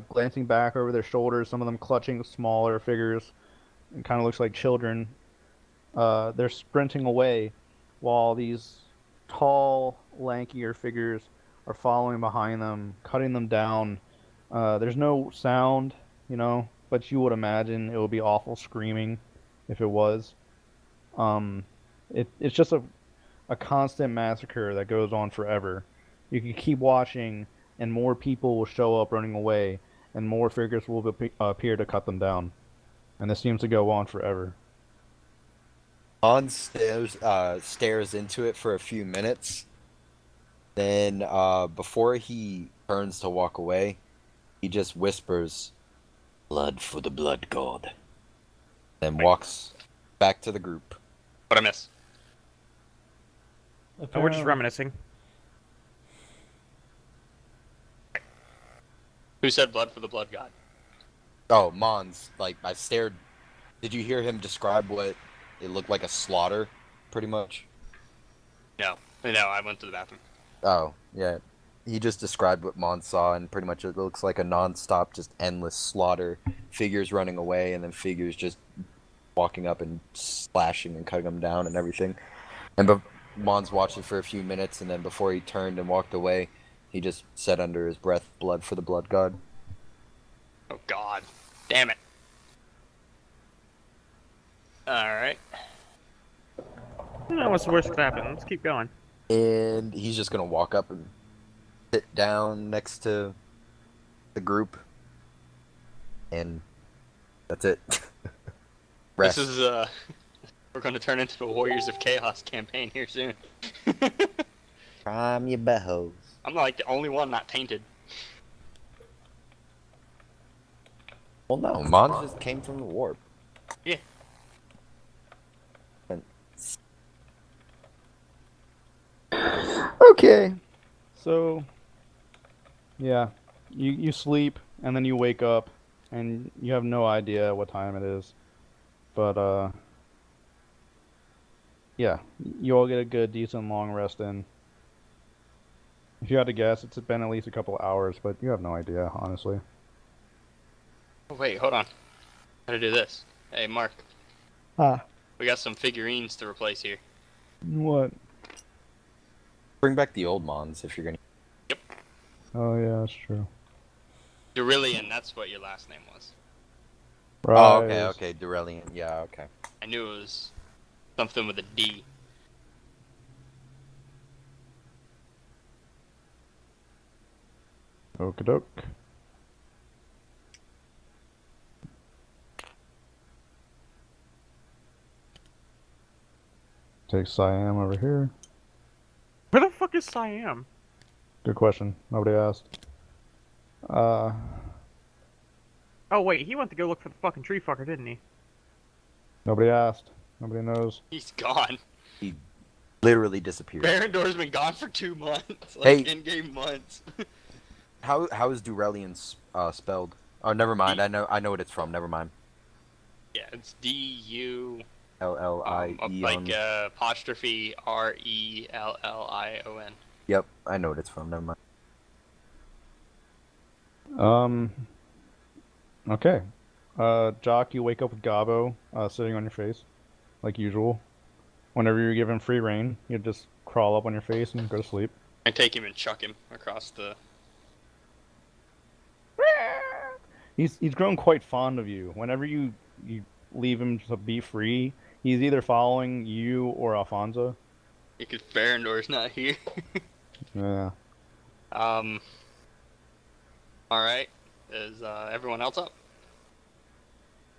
glancing back over their shoulders, some of them clutching smaller figures. It kind of looks like children. They're sprinting away while these tall, lankier figures are following behind them, cutting them down. There's no sound, but you would imagine it would be awful screaming if it was. Um, it's just a constant massacre that goes on forever. You can keep watching, and more people will show up running away, and more figures will appear to cut them down. And this seems to go on forever. On stares into it for a few minutes. Then, before he turns to walk away, he just whispers, "Blood for the blood god." Then walks back to the group. What I miss? And we're just Apparently- reminiscing. Who said blood for the blood god? Oh, Mons, like, I stared. Did you hear him describe what it looked like a slaughter, pretty much? No, I went to the bathroom. Oh, yeah. He just described what Mons saw, and pretty much it looks like a non-stop, just endless slaughter. Figures running away, and then figures just walking up and slashing and cutting them down and everything. And Mons watched it for a few minutes, and then before he turned and walked away, he just said under his breath, "Blood for the blood god." Oh God, damn it! All right. No, what's the worst that could happen? Let's keep going. And he's just gonna walk up and sit down next to the group, and that's it. Rest. This is we're going to turn into the Warriors of Chaos campaign here soon. Prime your behoes. I'm like the only one not tainted. Well, no, Mons just came from the warp. Yeah. And Okay. So, yeah, you sleep and then you wake up and you have no idea what time it is. But yeah, you all get a good, decent, long rest in. If you had to guess, it's been at least a couple hours, but you have no idea, honestly. Oh, wait, hold on. How to do this? Hey, Mark, Ah, we got some figurines to replace here. what? bring back the old Mons if you're gonna. Oh yeah, that's true. Durillion, that's what your last name was. Right. Oh, okay, Durellian. Yeah, okay. I knew it was something with a D. Okey-doke. Take Siam over here. Where the fuck is Siam? Good question. Nobody asked. Oh wait, he went to go look for the fucking tree fucker, didn't he? Nobody asked. Nobody knows. He's gone. Literally disappeared. Barandor's been gone for 2 months. Hey. In-game months. How is Durellian spelled? Oh, never mind. I know what it's from. Never mind. Yeah, it's D-U... L-L-I-E-N. like apostrophe R-E-L-L-I-O-N. Yep, I know what it's from. Never mind. Okay. Jock, you wake up with Gabo sitting on your face, like usual. Whenever you're given free reign, you just crawl up on your face and go to sleep. I take him and chuck him across the... He's grown quite fond of you. Whenever you leave him to be free, he's either following you or Alfonso. Because Barandor's not here. Yeah. Alright. Is everyone else up?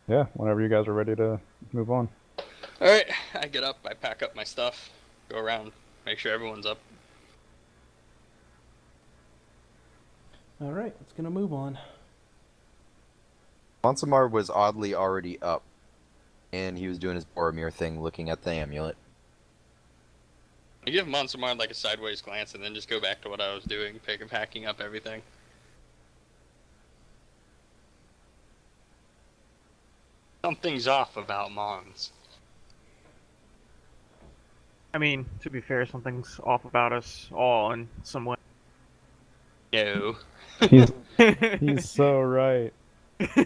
Yeah, whenever you guys are ready to move on. Alright, I get up, I pack up my stuff, go around, make sure everyone's up. Alright, it's gonna move on. Monsamar was oddly already up, and he was doing his Boromir thing, looking at the amulet. I give Monsamar like a sideways glance and then just go back to what I was doing, packing up everything. Something's off about Mons. I mean, to be fair, something's off about us all in some way. No. He's he's so right. What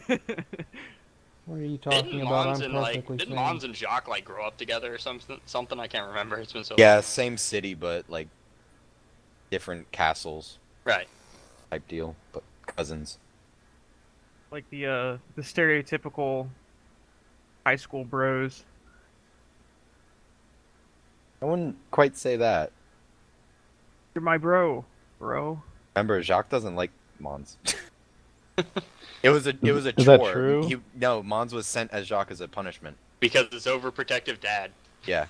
are you talking about? I'm perfectly Didn't sane. Mons and Jacques like grow up together or something? Something I can't remember. It's been so Yeah, long. same city, but like different castles Right. type deal, but cousins. Like the stereotypical high school bros. I wouldn't quite say that. You're my bro. Remember, Jacques doesn't like Mons. It was a Is that chore. true? No, Mons was sent as Jacques as a punishment. Because it's overprotective dad. Yeah.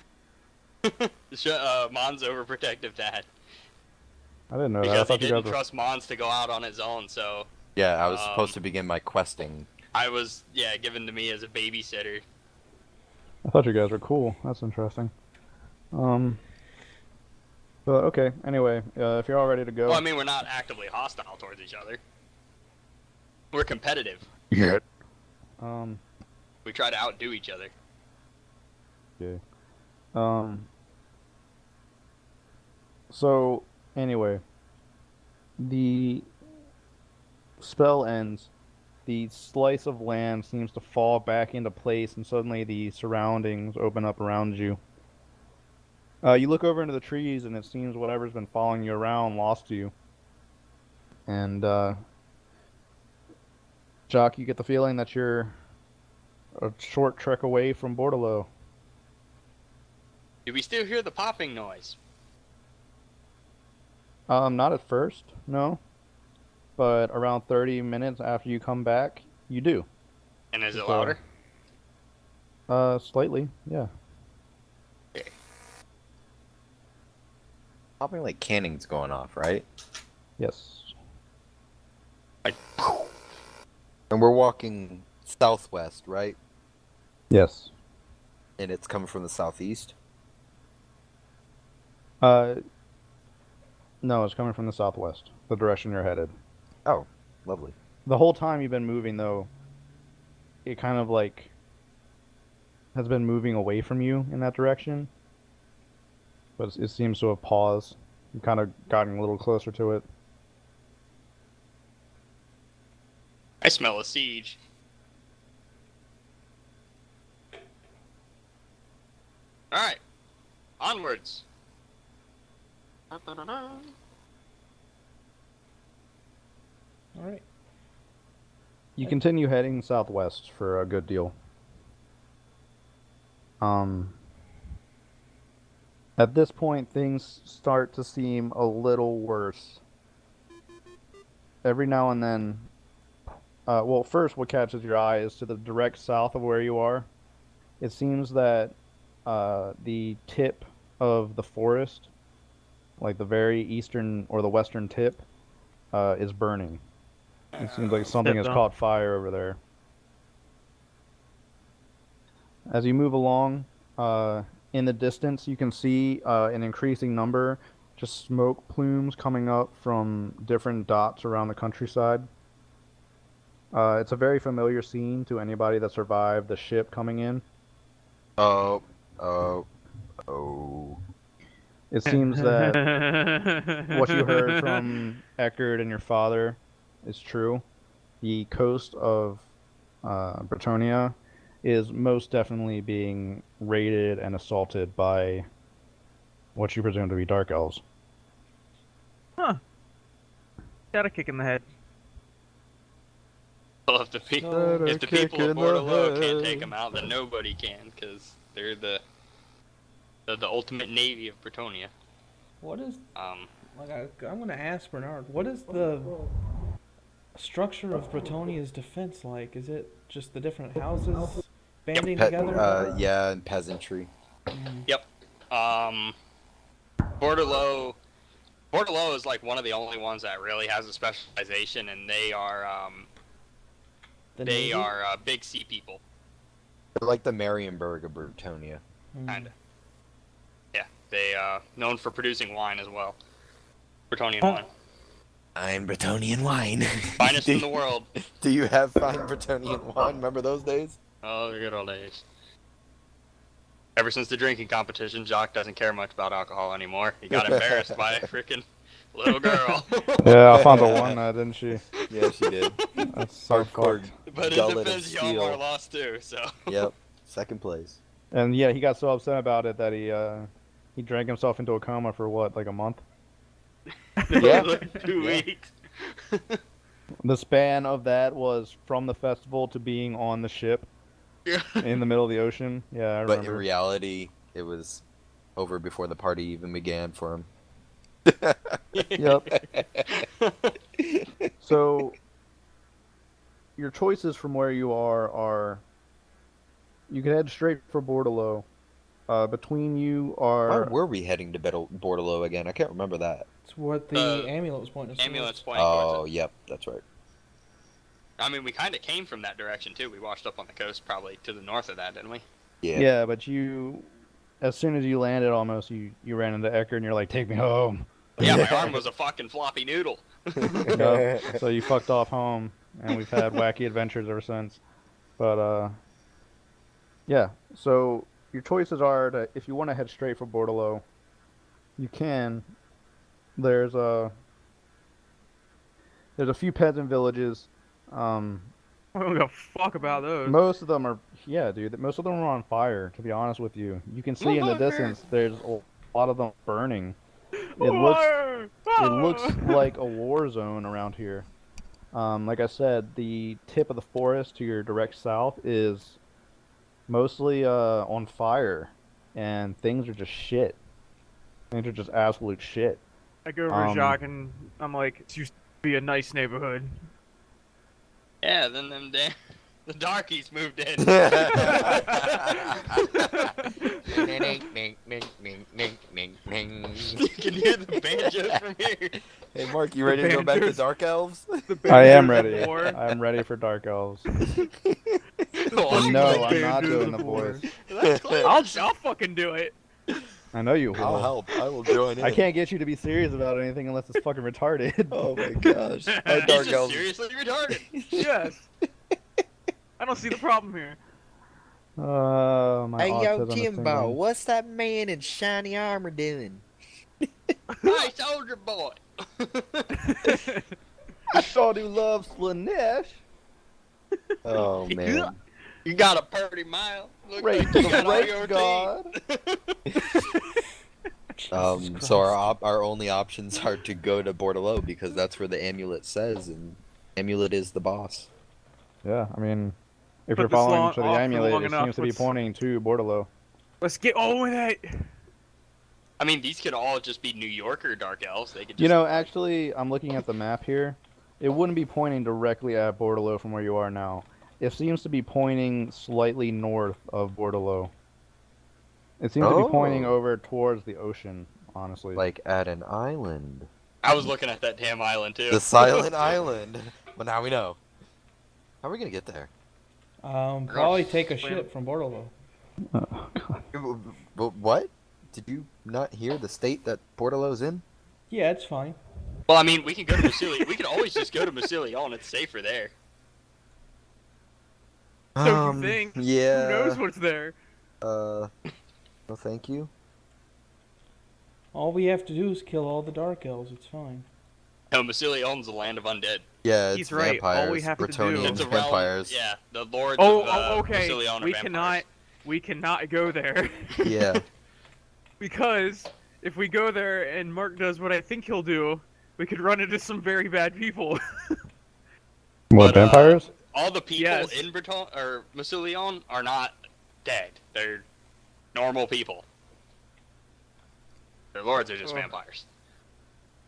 Mons overprotective dad. I didn't know that. I Because he thought you didn't guys were. trust Mons to go out on his own, so Yeah, I was Um, supposed to begin my questing. I was, given to me as a babysitter. I thought you guys were cool. That's interesting. But okay. Anyway, if you're all ready to go. Well, I mean, we're not actively hostile towards each other. We're competitive. Yeah. Um. We try to outdo each other. Okay. So anyway, the spell ends. The slice of land seems to fall back into place, and suddenly the surroundings open up around you. You look over into the trees, and it seems whatever's been following you around lost you. And Jock, you get the feeling that you're a short trek away from Bordello. Do we still hear the popping noise? Not at first, no. But around 30 minutes after you come back, you do. And is it So- louder? Slightly, yeah. Something like cannon's going off, right? Yes. And we're walking southwest, right? Yes. And it's coming from the southeast. No, it's coming from the southwest, the direction you're headed. Oh, lovely. The whole time you've been moving, though, it kind of like has been moving away from you in that direction. But it seems to have paused and kind of gotten a little closer to it. I smell a siege. Alright. Onwards. All right. You continue heading southwest for a good deal. At this point, things start to seem a little worse. Every now and then, well, first, what catches your eye is to the direct south of where you are. It seems that the tip of the forest, like the very eastern or the western tip, is burning. It seems like something has Tip, though. caught fire over there. As you move along, in the distance, you can see an increasing number, just smoke plumes coming up from different dots around the countryside. It's a very familiar scene to anybody that survived the ship coming in. Oh. It seems that what you heard from Eckerd and your father is true. The coast of Bretonia is most definitely being raided and assaulted by what you presume to be dark elves. Huh. Got a kick in the head. Well, if the people of Bordello can't take them out, then nobody can, because they're the ultimate navy of Bretonia. What is Um, I'm gonna ask Bernard. What is the structure of Bretonia's defense like? Is it just the different houses banding together? Yeah, and peasantry. Bordello is like one of the only ones that really has a specialization, and they are The Navy? big sea people, They're like the Marienburg of Bretonia. kinda. Yeah, they known for producing wine as well, Bretonian Oh. wine. I'm Bretonian wine. Finest in the world. Do you have fine Bretonian wine? Remember those days? Oh, the good old days. Ever since the drinking competition, Jock doesn't care much about alcohol anymore. He got embarrassed by a freaking little girl. Yeah, Alfonso won that, didn't she? Yeah, she did. That's so Hardcore. fucked. But in Gullet of defense, steel. Yomar lost too, so. Yep, second place. And yeah, he got so upset about it that he drank himself into a coma for what, like a month? Yeah. 2 Yeah. weeks. The span of that was from the festival to being on the ship Yeah. in the middle of the ocean. Yeah, I But in remember. reality, it was over before the party even began for him. Yep. So your choices from where you are you can head straight for Bordello. Between you Why are were we heading to Bordello again? I can't remember that. It's what the amulet was pointing us Ambulance towards. pointing Oh, towards it. yep, that's right. I mean, we kind of came from that direction too. We washed up on the coast, probably to the north of that, didn't we? Yeah. yeah, but you as soon as you landed almost you ran into Ecker and you're like, take me home. Yeah, my arm was a fucking floppy noodle. Yep. So you fucked off home and we've had wacky adventures ever since. But yeah, so your choices are to, if you want to head straight for Bordello, you can. There's a few peasant villages. I don't give a fuck about those. Most of them are, yeah, dude. Most of them are on fire. To be honest with you, you can see in the distance. There's a lot of them burning. It looks like a war zone around here. Like I said, the tip of the forest to your direct south is mostly on fire, and things are just shit. Things are just absolute shit. I go over to Jacques and I'm like, it used to be a nice neighborhood. Yeah, then the darkies moved in. You can hear the banjos from here. Hey, Mark, you ready to go back to Banjos. Dark Elves? I am Banjos ready. of war. I am ready for Dark Elves. Oh, And no, like I'm not Banjos doing of the war. voice. that's close. I'll fucking do it. I know you I'll will. help. I will join in. I can't get you to be serious about anything unless it's fucking retarded. Oh my gosh. Our He's Dark just Elves. seriously retarded. Yes. I don't see the problem here. My Hey, yo, autism is Jimbo, tingling. what's that man in shiny armor doing? Hi, soldier boy. I thought you loved Slanesh. Oh, man. You got a pretty mile. Look Race like you the got all race your god. So our only options are to go to Bordello because that's where the amulet says, and amulet is the boss. Yeah, I mean, if Put you're this following long- to the off for amulet, long it enough, seems to be let's- pointing to Bordello. Let's get on with it. I mean, these could all just be New Yorker dark elves. They could just You know, actually, I'm looking at the map here. It wouldn't be pointing directly at Bordello from where you are now. It seems to be pointing slightly north of Bordello. It seems to be pointing Oh. over towards the ocean, honestly. Like at an island. I was looking at that damn island too. The Silent Island. But now we know. How are we gonna get there? Probably take a ship from Bordello. Oh, God. But what? Did you not hear the state that Bordello's in? Yeah, it's fine. Well, I mean, we can go to Massilia. We can always just go to Massilia, and it's safer there. Don't you think? Yeah. Who knows what's there? No, thank you. All we have to do is kill all the dark elves. It's fine. No, Massilia owns the land of undead. Yeah, it's He's right. All vampires. we have to do- Bretonian It's a realm. vampires. Yeah, the lords Oh, of okay. Massilia own We vampires. cannot go there. Yeah. Because if we go there and Mark does what I think he'll do, we could run into some very bad people. What, But, vampires? All the people Yes. in Breton or Massilion are not dead. They're normal people. Their lords are just Oh. vampires.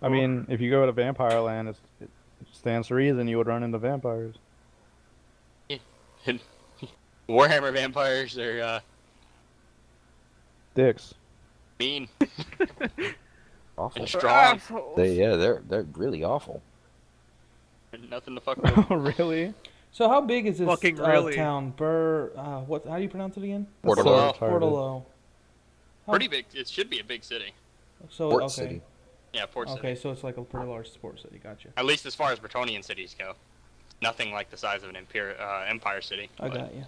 I mean, if you go to Vampire Land, it stands to reason you would run into vampires. Warhammer vampires are Dicks. mean Awful. and strong. Assholes. They're really awful. And nothing to fuck with. Oh, really? So how big is this Fucking really. town? What? How do you pronounce it again? Bordello. So retarded. Bordello. How- Pretty big. It should be a big city. So Port okay. City. Yeah, port city. Okay, so it's like a pretty large port city. Gotcha. At least as far as Bretonian cities go. Nothing like the size of an empire city. I but- got you.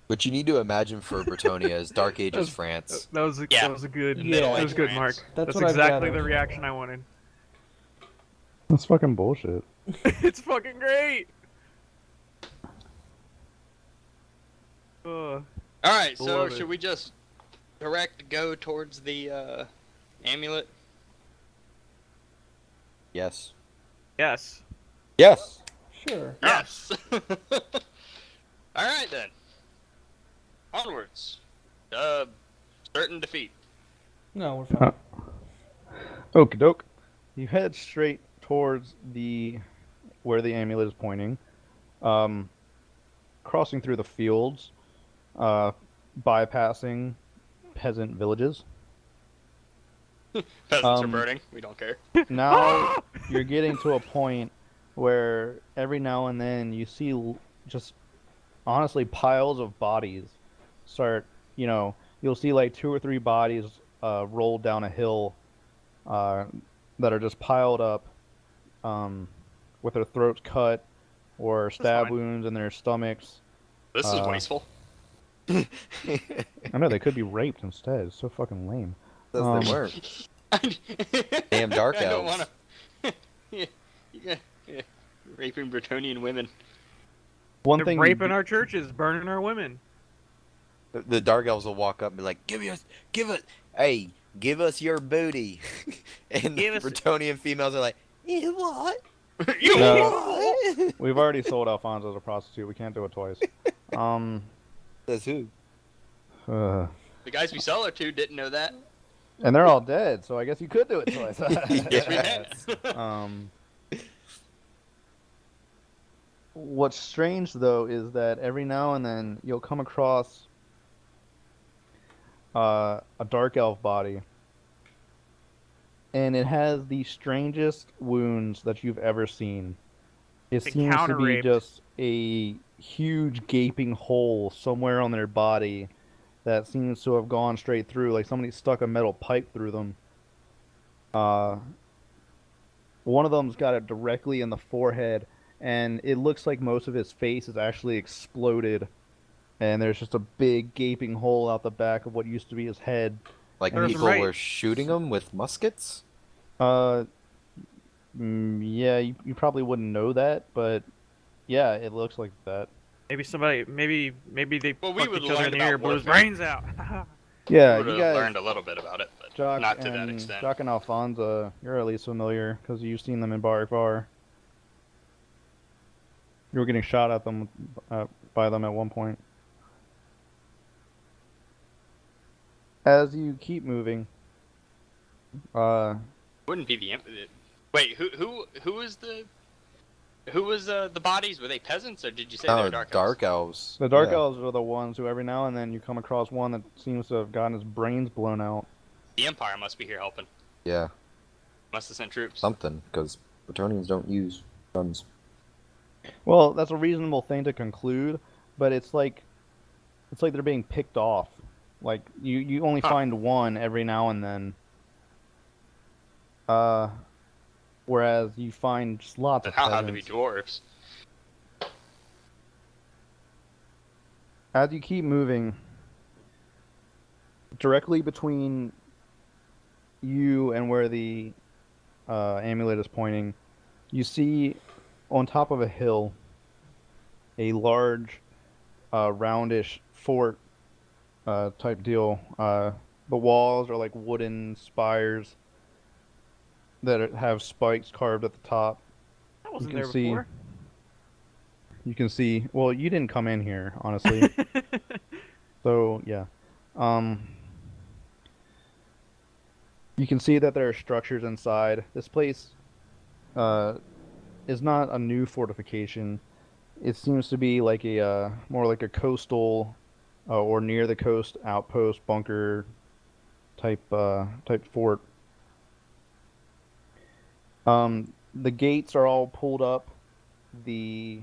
What you need to imagine for Bretonia is Dark Ages That's- France. That was a, Yeah. that was a good. Yeah. That was good, Mark. France. That's That's what I've exactly gathered. the reaction I wanted. That's fucking bullshit. It's fucking great. Uh, Alright, so Love it. should we just direct go towards the amulet? Yes. yes. Yes. Sure. Yes! Alright then. Onwards. Certain defeat. No, we're fine. Okie doke. You head straight towards where the amulet is pointing, crossing through the fields, bypassing peasant villages. Peasants are burning. We don't care. Now you're getting to a point where every now and then you see just honestly piles of bodies start. You'll see like 2 or 3 bodies rolled down a hill that are just piled up with their throats cut or stab fine. wounds in their stomachs. This is wasteful. I know they could be raped instead. It's so fucking lame. Says they weren't. Damn dark I don't elves. wanna. yeah. Raping Bretonian women. One They're thing raping our churches, burning our women. The dark elves will walk up and be like, give us your booty. And Give the us- Bretonian females are like, you what? You No. What? we've already sold Alfonso as a prostitute. We can't do it twice. Says who? Uh, The guys we sell her to didn't know that. and they're all dead, so I guess you could do it twice. Yes, we can. What's strange though is that every now and then you'll come across a dark elf body, and it has the strangest wounds that you've ever seen. It Been seems to be counter-raped. just a huge gaping hole somewhere on their body that seems to have gone straight through, like somebody stuck a metal pipe through them. One of them's got it directly in the forehead, and it looks like most of his face is actually exploded, and there's just a big gaping hole out the back of what used to be his head. Like And people right. were shooting them with muskets? Yeah, you probably wouldn't know that, but yeah, it looks like that. Maybe somebody, maybe they Well, we fucked would each other in learn the ear, about blew his warfare. brains out. Yeah, Would you have guys, learned a little bit about it, but Jock not to that and extent. Jock and Alfonso, you're at least familiar because you've seen them in Bar Bar. You were getting shot at them by them at one point. As you keep moving, Wouldn't be the wait. Who was the bodies? Were they peasants or did you say they Oh, were dark elves? dark elves. the Dark Yeah. Elves are the ones who every now and then you come across one that seems to have gotten his brains blown out. The Empire must be here helping. Yeah, Must have sent troops. something, because Bretonians don't use guns. Well, that's a reasonable thing to conclude, but it's like they're being picked off. Like you only Huh. find one every now and then. Whereas you find just lots of How had to be peasants. dwarves? As you keep moving, directly between you and where the amulet is pointing, you see on top of a hill a large, roundish fort type deal. The walls are like wooden spires that have spikes carved at the top. That wasn't can there see- before. You can see. Well, you didn't come in here, honestly. So yeah, you can see that there are structures inside. This place is not a new fortification. It seems to be like a more like a coastal or near the coast outpost bunker type fort. The gates are all pulled up. The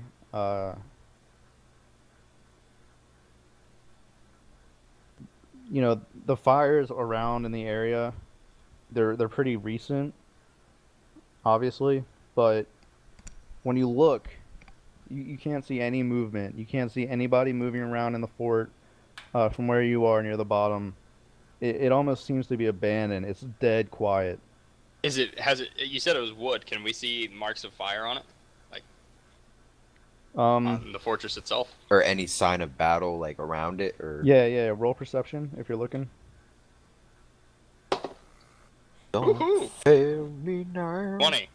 the fires around in the area they're pretty recent, obviously, but when you look, you can't see any movement. You can't see anybody moving around in the fort from where you are near the bottom. It almost seems to be abandoned. It's dead quiet. Has it, you said it was wood. Can we see marks of fire on it? Like, Um, on the fortress itself? Or any sign of battle like around it, or yeah. Roll perception if you're looking. don't Woohoo! fail me now. 20.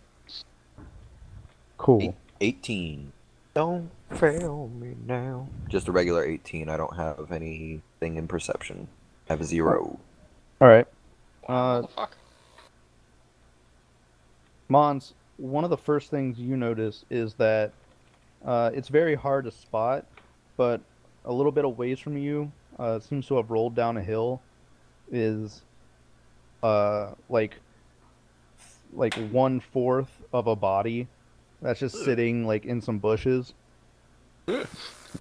Cool. 18. Don't fail me now. Just a regular 18. I don't have anything in perception. I have a 0. All right. Wow, motherfucker. Mons, one of the first things you notice is that it's very hard to spot, but a little bit away from you, it seems to have rolled down a hill, is like 1/4 of a body that's just sitting like in some bushes.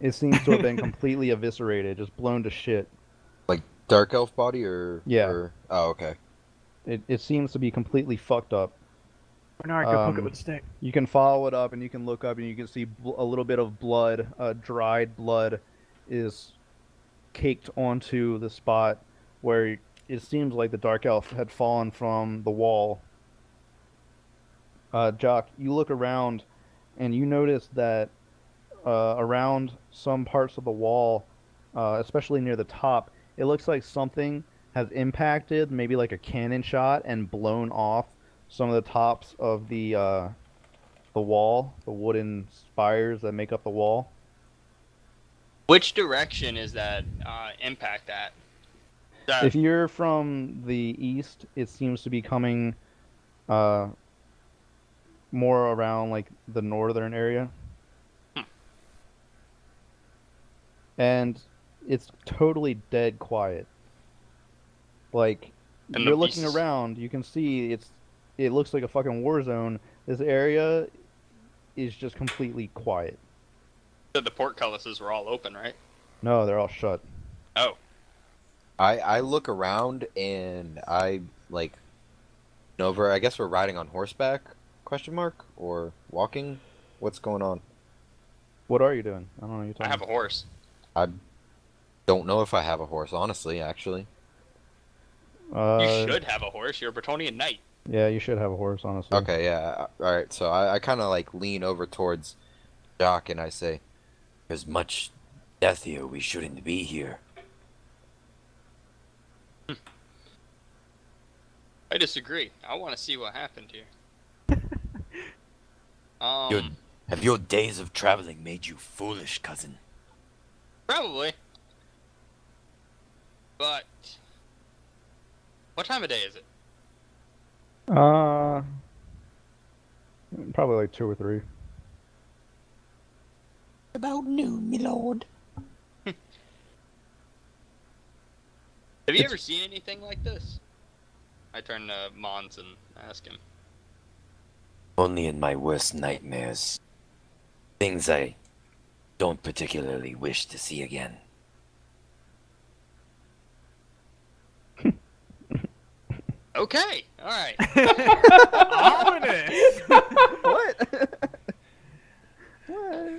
It seems to have been completely eviscerated, just blown to shit. Like dark elf body, or Yeah. Oh, okay. It seems to be completely fucked up. Bernard, go poke it with a stick. You can follow it up, and you can look up, and you can see a little bit of blood, dried blood, is caked onto the spot where it seems like the dark elf had fallen from the wall. Jock, you look around, and you notice that around some parts of the wall, especially near the top, it looks like something has impacted, maybe like a cannon shot, and blown off some of the tops of the wall, the wooden spires that make up the wall. Which direction is that impact at? If you're from the east, it seems to be coming more around like the northern area. And it's totally dead quiet. Like, And you're the looking beasts- around, you can see it looks like a fucking war zone. This area is just completely quiet. The portcullises were all open, right? No, they're all shut. Oh. I look around and I like over. I guess we're riding on horseback? Question mark, or walking? What's going on? What are you doing? I don't know what you're I talking have a horse. I don't know if I have a horse, honestly. Actually, about. You should have a horse. You're a Bretonian knight. Yeah, you should have a horse, honestly. okay, yeah. All right, so I kind of like lean over towards Jock and I say, There's much death here. We shouldn't be here. I disagree. I want to see what happened here. Your, have your days of traveling made you foolish, cousin? Probably. But what time of day is it? Probably like 2 or 3. About noon, my lord. Have you ever seen anything like this? I turn to Mons and ask him. Only in my worst nightmares. Things I don't particularly wish to see again. Okay, all right. Ominous. What? What?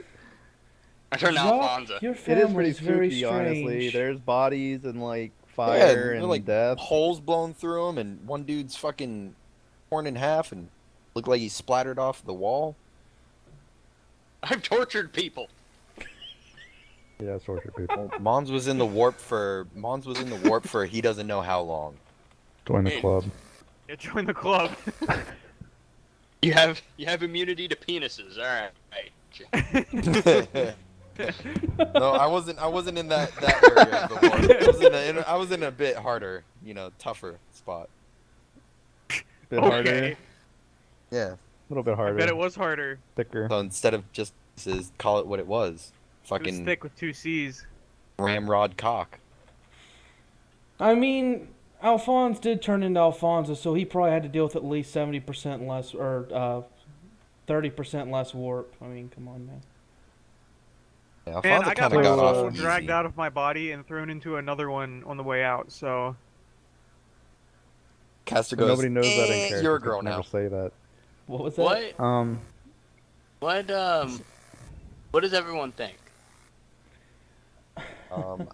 I turn to Jock, Alfonso. your It is pretty family's very spooky, honestly. strange. There's bodies and like yeah, fire they're and like death. holes blown through him, and one dude's fucking torn in half and looked like he splattered off the wall. I've tortured people. Yeah, it's torture people. Well, Mons was in the warp for he doesn't know how long. Join the Hey. club. Yeah, join the club. You have immunity to penises. All right. No, I wasn't in that area of the warp. I was in a bit harder, tougher spot. Bit harder. Okay. Yeah. A little bit I harder. bet it was harder. Thicker. So instead of just call it what it was. It was Fucking thick with 2 C's. ramrod cock. I mean, Alphonse did turn into Alfonso, so he probably had to deal with at least 70% less or 30% less warp. I mean, come on, man. Yeah, Man, Alfonso I got kind my of got soul off dragged easy. out of my body and thrown into another one on the way out, so... Caster But goes, nobody knows that in character. you're a so girl you can never now. say that. What was that? What? What? What does everyone think?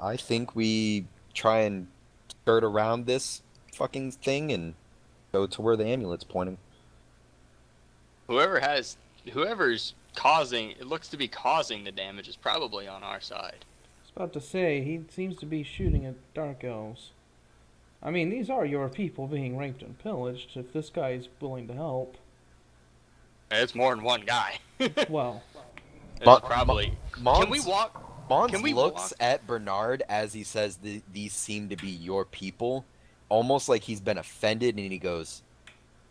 I think we try and skirt around this fucking thing and go to where the amulet's pointing. Whoever's causing, it looks to be causing the damage is probably on our side. I was about to say, he seems to be shooting at dark elves. I mean, these are your people being raped and pillaged. If this guy is willing to help, It's more than one guy. well, It's probably. Mons, Can we walk? Mons Can we looks walk? at Bernard as he says these seem to be your people, almost like he's been offended, and he goes,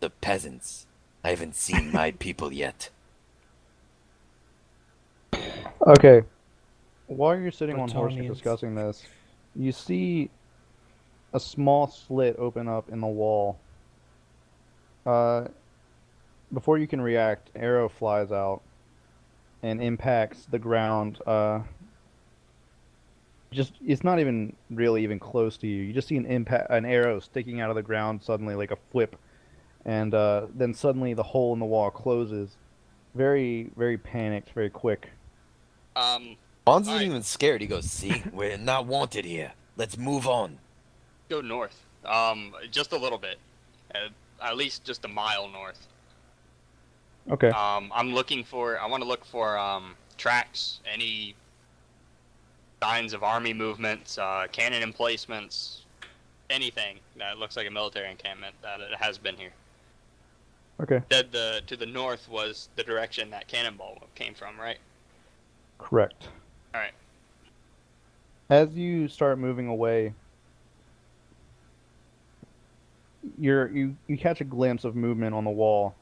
The peasants. I haven't seen my people yet. Okay. While you're sitting on horseback Bretonians. discussing this, you see a small slit open up in the wall. Before you can react, arrow flies out and impacts the ground. Just it's not even really even close to you. You just see an arrow sticking out of the ground suddenly like a whip, and then suddenly the hole in the wall closes. Very, very panicked, very quick. Mons isn't Alright. even scared. He goes, See, we're not wanted here. Let's move on. Go north. Just a little bit. At least just a mile north. Okay. I want to look for tracks, any signs of army movements, cannon emplacements, anything that looks like a military encampment that it has been here. Okay. Said to the north was the direction that cannonball came from, right? Correct. All right. As you start moving away, you catch a glimpse of movement on the wall.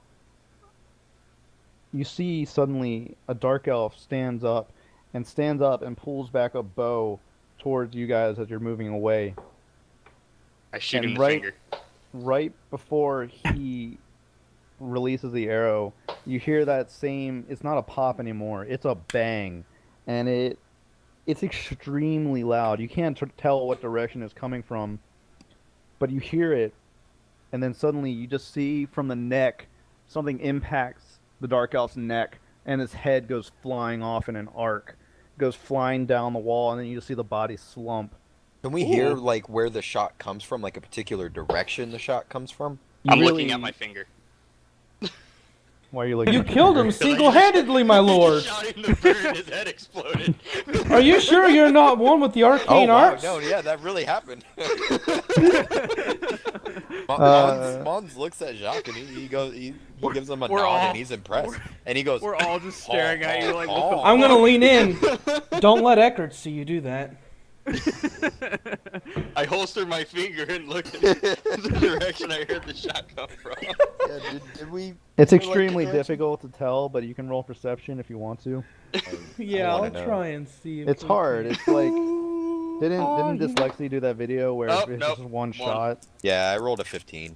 You see suddenly a dark elf stands up and pulls back a bow towards you guys as you're moving away. I shoot And him the right- finger. Right before he releases the arrow, you hear that same, it's not a pop anymore, it's a bang. And it's extremely loud. You can't tell what direction it's coming from, but you hear it, and then suddenly you just see from the neck something impacts the dark elf's neck, and his head goes flying off in an arc, goes flying down the wall, and then you just see the body slump. can we hear like where the shot comes from, like a particular direction the shot comes from? I'm really- looking at my finger. Why are you looking? you at your killed finger? him single-handedly, my lord. Shot him the bird and his head exploded. Are you sure you're not one with the arcane arts? No, yeah, that really happened. Mons looks at Jacques and he gives him a we're nod all- and he's impressed. And he goes, We're all just staring at you like, what the I'm gonna lean in. Don't let Eckert see you do that. I holstered my finger and looked in the direction I heard the shot come from. yeah, did we? It's Or, like, extremely the direction? difficult to tell, but you can roll perception if you want to. Yeah, wanna I'll know. try and see. If It's we hard. can- It's like didn't Oh, didn't Dyslexy do that video where Oh, it's nope. just one One. shot? Yeah, I rolled a 15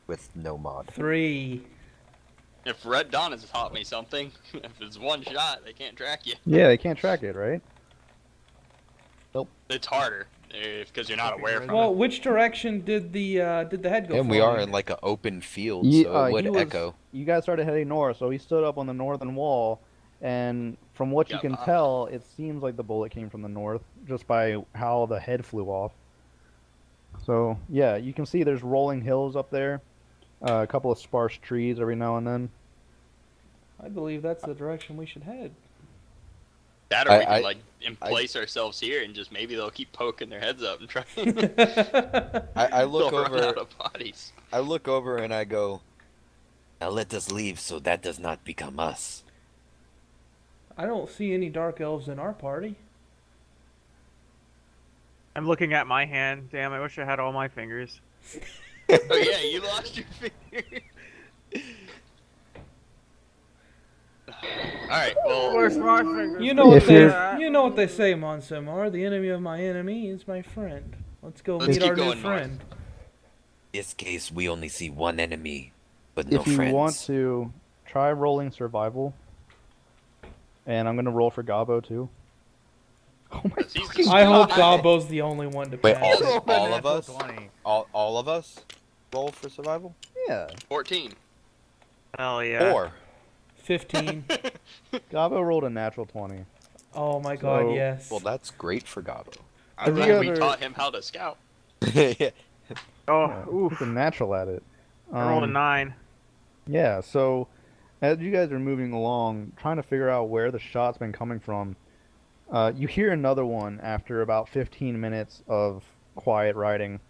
with no mod. 3. If Red Dawn has taught me something, if it's one shot, they can't track you. Yeah, they can't track it, right? It's harder because you're not aware from Well, it. which direction did the head go? And we are flying? in like an open field, Ye- so it would he was- echo. You guys started heading north, so he stood up on the northern wall, and from what you Yeah, can tell, it seems like the bullet came from the north, just by how the head flew off. So yeah, you can see there's rolling hills up there, a couple of sparse trees every now and then. I believe that's the direction we should head. That or we I- can like place ourselves here and just maybe they'll keep poking their heads up and try. I look They'll run out over. of bodies. I look over and I go, Now let us leave so that does not become us. I don't see any dark elves in our party. I'm looking at my hand. Damn, I wish I had all my fingers. Oh yeah, you lost your finger. All right, well, Where's my fingers? You know what If they you're- you know what they say, Monsemar. The enemy of my enemy is my friend. Let's go Let's meet keep our new going north. friend. In this case, we only see one enemy, but no If you friends. want to, try rolling survival. And I'm gonna roll for Gabo too. Oh my 'Cause he's fucking just I hope not- Gobbo's the only one to Wait, pass. Rolled a all of natural us? 20. All of us roll for survival? Yeah. 14. Hell yeah. 4. 15. Gabo rolled a natural 20. Oh my god, So- yes. Well, that's great for Gabo. I Have you thought we ever- taught him how to scout. Yeah. Oh, Yeah, oof. he's a natural at it. I rolled a Um, 9. Yeah, so as you guys are moving along, trying to figure out where the shot's been coming from, you hear another one after about 15 minutes of quiet riding.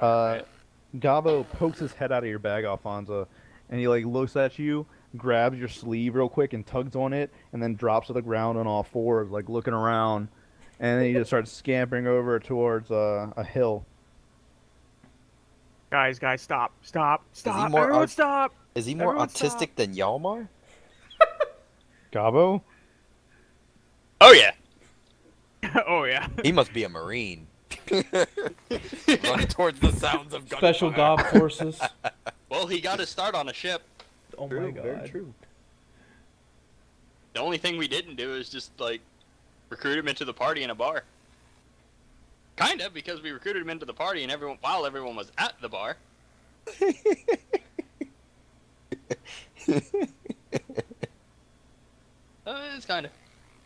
Gabo pokes his head out of your bag, Alfonso, and he like looks at you, grabs your sleeve real quick and tugs on it, and then drops to the ground on all fours, like looking around, and then he just starts scampering over towards a hill. Guys, stop. Stop. more Everyone art- stop. Is he more Everyone autistic stop. than Yalmar? Gabo? Oh yeah. Oh, yeah. He must be a Marine. Run towards the sounds of Special gunfire. Gob forces. Well, he got his start on a ship. Oh my god. true. The only thing we didn't do is just like recruit him into the party in a bar. Kinda, because we recruited him into the party and while everyone was at the bar. It's kinda.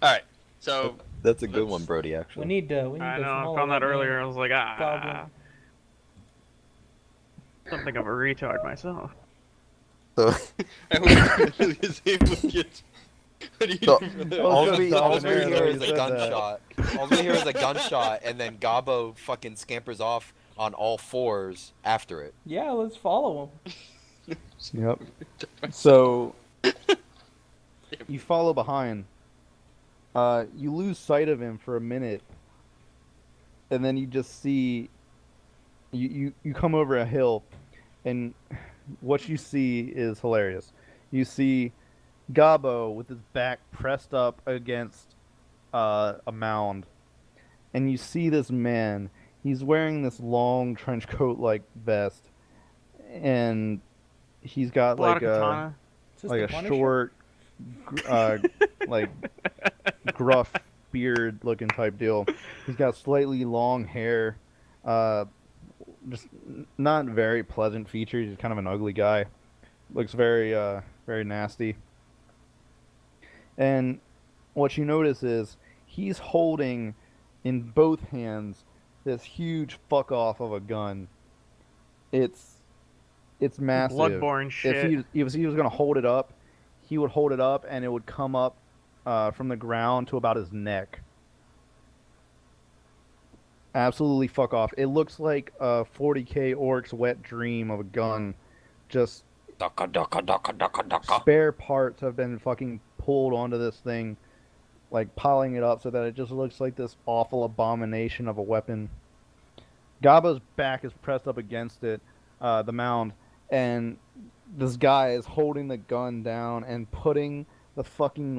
Alright, so That's a good Let's- one, Brody, We actually. need to. We need I to know, I follow found that man. earlier. I was like, Goblin. something of a retard myself. So, his name was Git. What do you so do for that? all just we dominating hear when is you a said that. gunshot. All we hear is a gunshot, and then Gabo fucking scampers off on all fours after it. Yeah, let's follow him. Yep. So you follow behind. You lose sight of him for a minute, and then you just see you come over a hill, and what you see is hilarious. You see Gabo with his back pressed up against a mound, and you see this man. He's wearing this long trench coat like vest, and he's got Pull out like a a katana. Is this like the a Punisher? short, like gruff beard looking type deal. He's got slightly long hair, just not very pleasant features. He's kind of an ugly guy. Looks very very nasty. And what you notice is he's holding in both hands this huge fuck off of a gun. It's massive. Bloodborne shit. If he was gonna hold it up, he would hold it up and it would come up from the ground to about his neck. Absolutely fuck off. It looks like a 40k orc's wet dream of a gun. Just Ducka, ducka, ducka, ducka, ducka. spare parts have been fucking pulled onto this thing, like piling it up so that it just looks like this awful abomination of a weapon. Gabo's back is pressed up against it, the mound, and this guy is holding the gun down and putting the fucking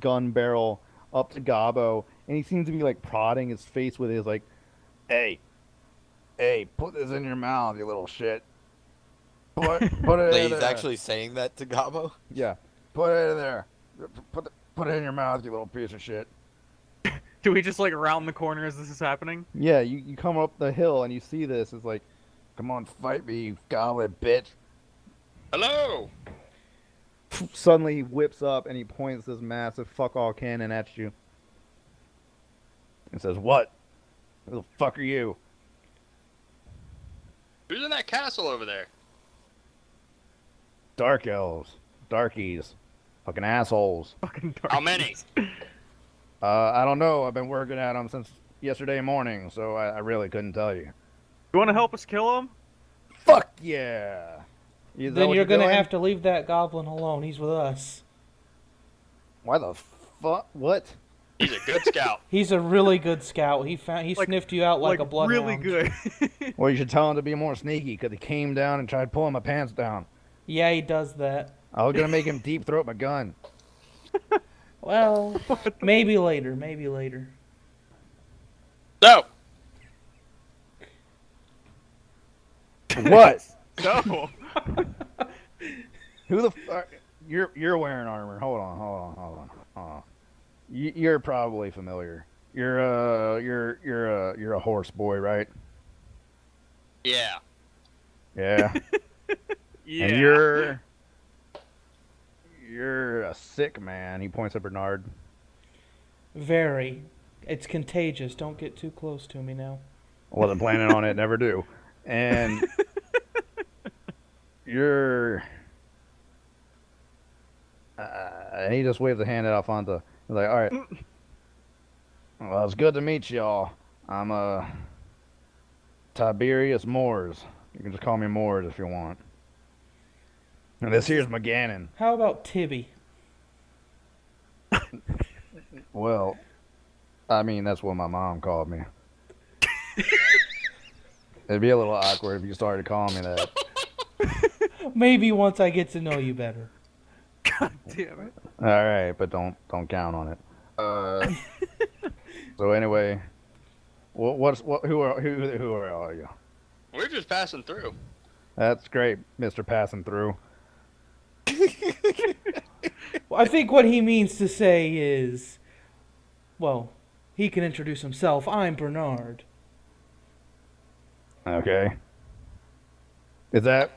gun barrel up to Gabo, and he seems to be like prodding his face with his like, hey, put this in your mouth, you little shit. Put it Like, in he's there. actually saying that to Gabo? Yeah, put it in there. Put it in your mouth, you little piece of shit. Do we just like round the corner as this is happening? Yeah, you come up the hill and you see this. It's like, come on, fight me, you goblin bitch. Hello! Suddenly he whips up and he points this massive fuck all cannon at you. And says, what? Who the fuck are you? Who's in that castle over there? Dark elves. Darkies. Fucking assholes. Fucking How many? I don't know. I've been working at them since yesterday morning, so I really couldn't tell you. You want to help us kill him? Fuck yeah! Is that Then what you're gonna doing? have to leave that goblin alone. He's with us. Why the fuck? What? He's a good scout. He's a really good scout. He Like- sniffed you out like a bloodhound. really good. Well, you should tell him to be more sneaky, because he came down and tried pulling my pants down. Yeah, he does that. I was gonna make him deep throat my gun. Well, maybe later. Maybe later. So, What? No. Who the fuck? You're wearing armor. Hold on. You're probably familiar. You're a horse boy, right? Yeah. Yeah. Yeah. And you're a sick man. He points at Bernard. Very. It's contagious. Don't get too close to me now. Wasn't planning on it. Never do. And you're. He just waves a hand at Alfonso. He's like, "All right. Well, it's good to meet y'all. I'm Tiberius Moores. You can just call me Moores if you want. And this here's McGannon. How about Tibby? Well, I mean, that's what my mom called me. It'd be a little awkward if you started calling me that. Maybe once I get to know you better. God damn it. All right, but don't count on it. So anyway, who are all you? We're just passing through. That's great, Mr. Passing Through. Well, I think what he means to say is, well, he can introduce himself. I'm Bernard. Okay. Is that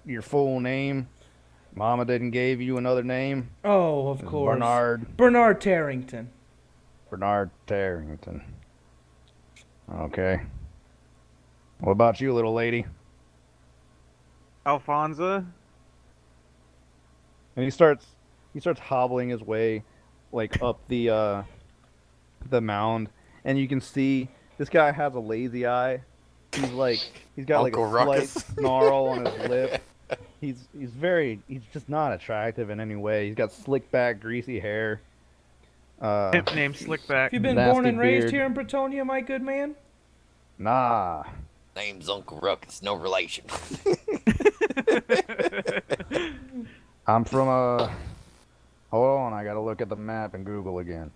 your full name? Mama didn't give you another name? Oh, of It's course. Bernard Bernard Tarrington. Tarrington. Okay. What about you, little lady? Alfonso. And he starts hobbling his way like up the mound, and you can see this guy has a lazy eye. He's got like Uncle a slight Ruckus. snarl on his lip. He's just not attractive in any way. He's got slick back, greasy hair. Pimp named Slickback. Have you been Nasty born and raised beard. here in Bretonia, my good man? Nah. Name's Uncle Ruckus, no relation. I'm from hold on, I gotta look at the map and Google again.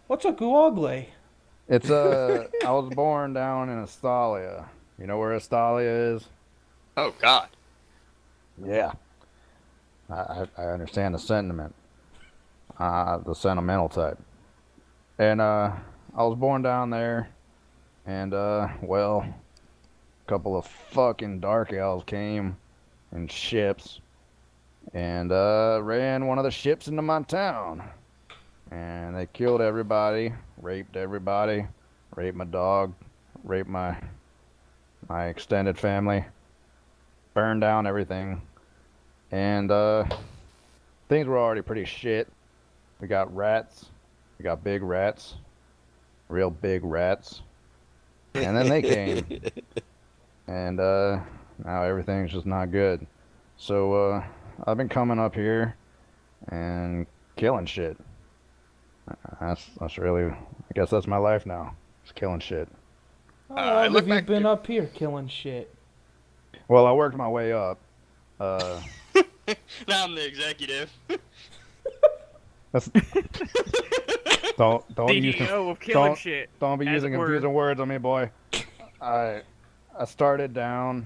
What's a guagle? It's I was born down in Astalia. You know where Astalia is? Oh God. Yeah. I understand the sentiment. The sentimental type. And I was born down there, and well, a couple of fucking dark elves came in ships and ran one of the ships into my town. And they killed everybody, raped my dog, raped my extended family, burned down everything. And things were already pretty shit. We got rats. We got big rats. Real big rats. And then they came. And now everything's just not good. So I've been coming up here and killing shit. That's really, I guess that's my life now. Just killing shit. How I long look have you back been to- up here killing shit? Well, I worked my way up. Now I'm the executive. That's don't use DDO of killing don't shit. don't be as using it were. confusing words on me, boy. I started down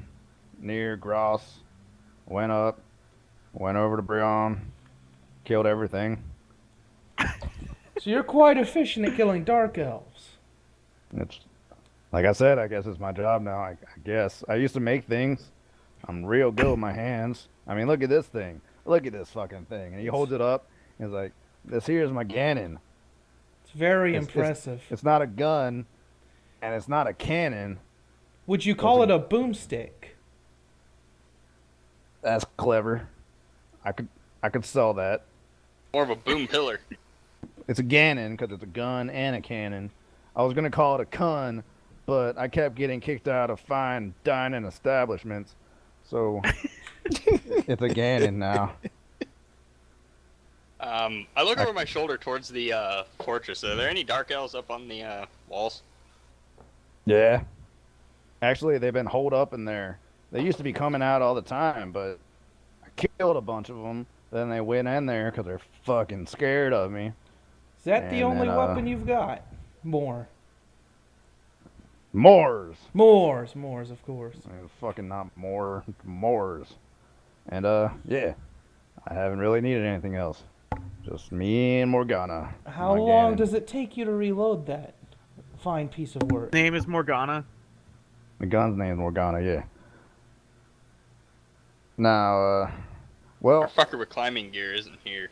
near Gross, went up, went over to Brion, killed everything. So you're quite efficient at killing dark elves. It's like I said, I guess it's my job now. I guess I used to make things. I'm real good with my hands. I mean, look at this thing. Look at this fucking thing. And he holds it up. And he's like, "This here's my cannon. It's very It's- impressive. It's not a gun, and it's not a cannon. Would you call it a boomstick? That's clever. I could sell that. More of a boom pillar. It's a Ganon because it's a gun and a cannon. I was gonna call it a cun, but I kept getting kicked out of fine dining establishments, so it's a Ganon now. I look over my shoulder towards the fortress. Are there any dark elves up on the walls? Yeah. Actually, they've been holed up in there. They used to be coming out all the time, but I killed a bunch of them. Then they went in there because they're fucking scared of me. Is that the And only then, weapon you've got? More. Moors! Moors, of course. Fucking not more. Moors. And, yeah. I haven't really needed anything else. Just me and Morgana. How long does it take you to reload that fine piece of work? Name is Morgana. The gun's name is Morgana, yeah. Now, Our well, fucker with climbing gear isn't here.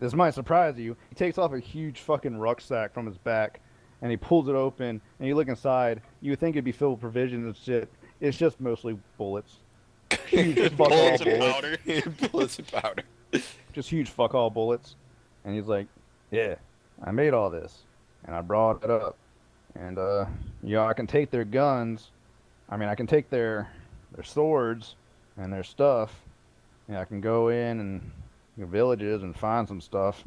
this might surprise you. He takes off a huge fucking rucksack from his back, and he pulls it open, and you look inside. You would think it'd be filled with provisions and shit. It's just mostly bullets. Huge fuck all Bullets and bullets. powder. Bullets and powder. Just huge fuck all bullets. And he's like, yeah, I made all this, and I brought it up. And, I can take their guns. I mean, I can take their swords and their stuff. And I can go in and villages and find some stuff.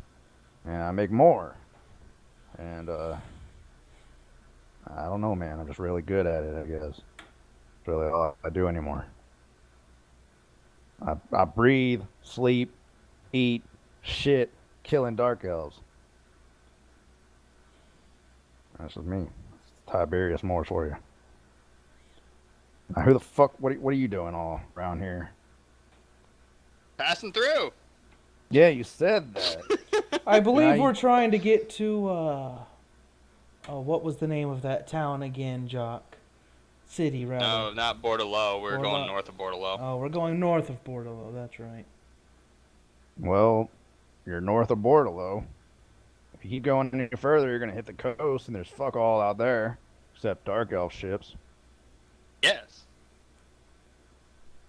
And I make more. And, I don't know, man. I'm just really good at it, I guess. It's really all I do anymore. I breathe, sleep, eat, shit, killing dark elves. That's just me. Tiberius Moore for you. Now, who the fuck? What are you doing all around here? Passing through. Yeah, you said that. I believe Now we're trying to get to, what was the name of that town again, Jock? City, rather. No, not Bordelot. We're Bordelot. going north of Bordelot. Oh, we're going north of Bordelot, that's right. Well, you're north of Bordelot. If you keep going any further, you're gonna hit the coast, and there's fuck all out there, except dark elf ships. Yes.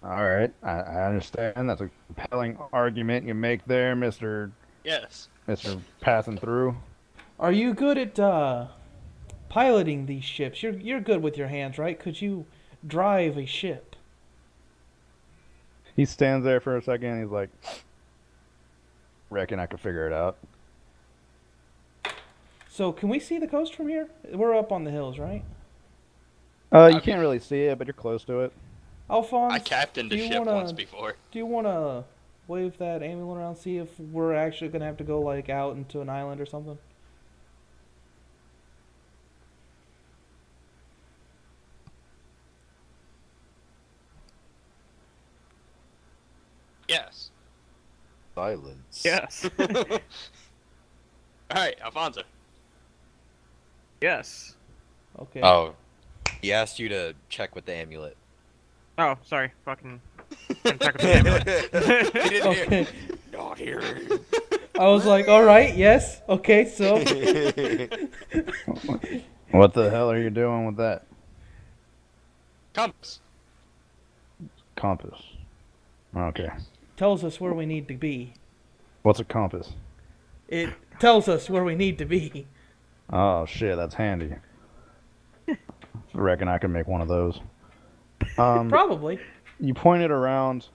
All right, I understand. That's a compelling argument you make there, Mister Yes. Passing Through. Are you good at, piloting these ships? You're good with your hands, right? Could you drive a ship? He stands there for a second, and he's like, reckon I could figure it out. So, can we see the coast from here? We're up on the hills, right? You can't really see it, but you're close to it. Alphonse, I captained a do you ship wanna- once before. Do you want to wave that amulet around, see if we're actually going to have to go, like, out into an island or something? Yes. Silence. Yes. Alright, Alfonso. Yes. Okay. Oh, he asked you to check with the amulet. Oh, sorry. Fucking. Couldn't check with the amulet. He didn't hear. Okay. Not hearing. I was like, all right, yes. Okay, so What the hell are you doing with that Compass. compass? Okay. tells us where we need to be. What's a compass? It tells us where we need to be. Oh shit, that's handy. I reckon I can make one of those. Probably. You point it around,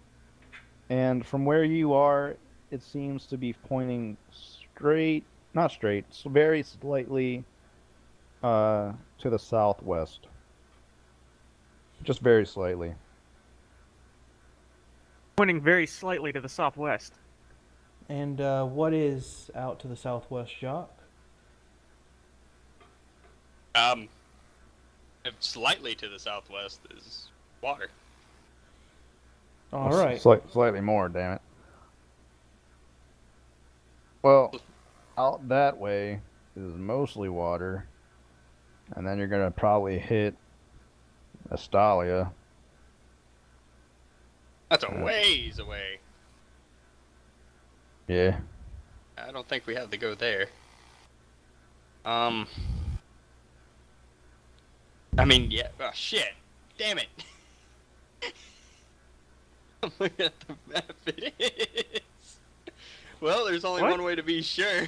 and from where you are, it seems to be pointing straight, not straight, so very slightly to the southwest. Just very slightly. Pointing very slightly to the southwest. And what is out to the southwest, Jock? Slightly to the southwest is water. All right. Slightly more, damn it. Well, out that way is mostly water, and then you're gonna probably hit Astalia. That's a ways away. Yeah. I don't think we have to go there. I mean, yeah. Oh, shit. Damn it. I'm looking at the map. It is. Well, there's only What? one way to be sure.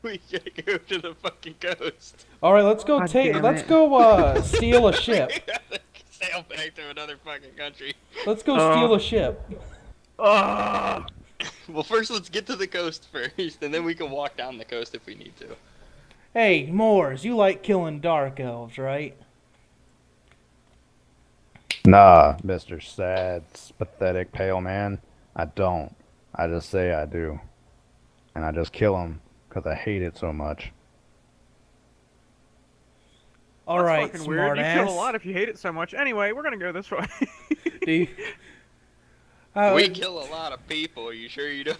We gotta go to the fucking coast. All right, let's go God damn let's it. go steal a ship. We gotta sail back to another fucking country. Let's go steal a ship. Oh! Well, first let's get to the coast first, and then we can walk down the coast if we need to. Hey, Moors, you like killing dark elves, right? Nah, Mr. Sad, pathetic, pale man. I don't. I just say I do. And I just kill him because I hate it so much. All That's right, fucking weird. You smartass. kill a lot if you hate it so much. Anyway, we're gonna go this way. Do you, We kill a lot of people. Are you sure you don't?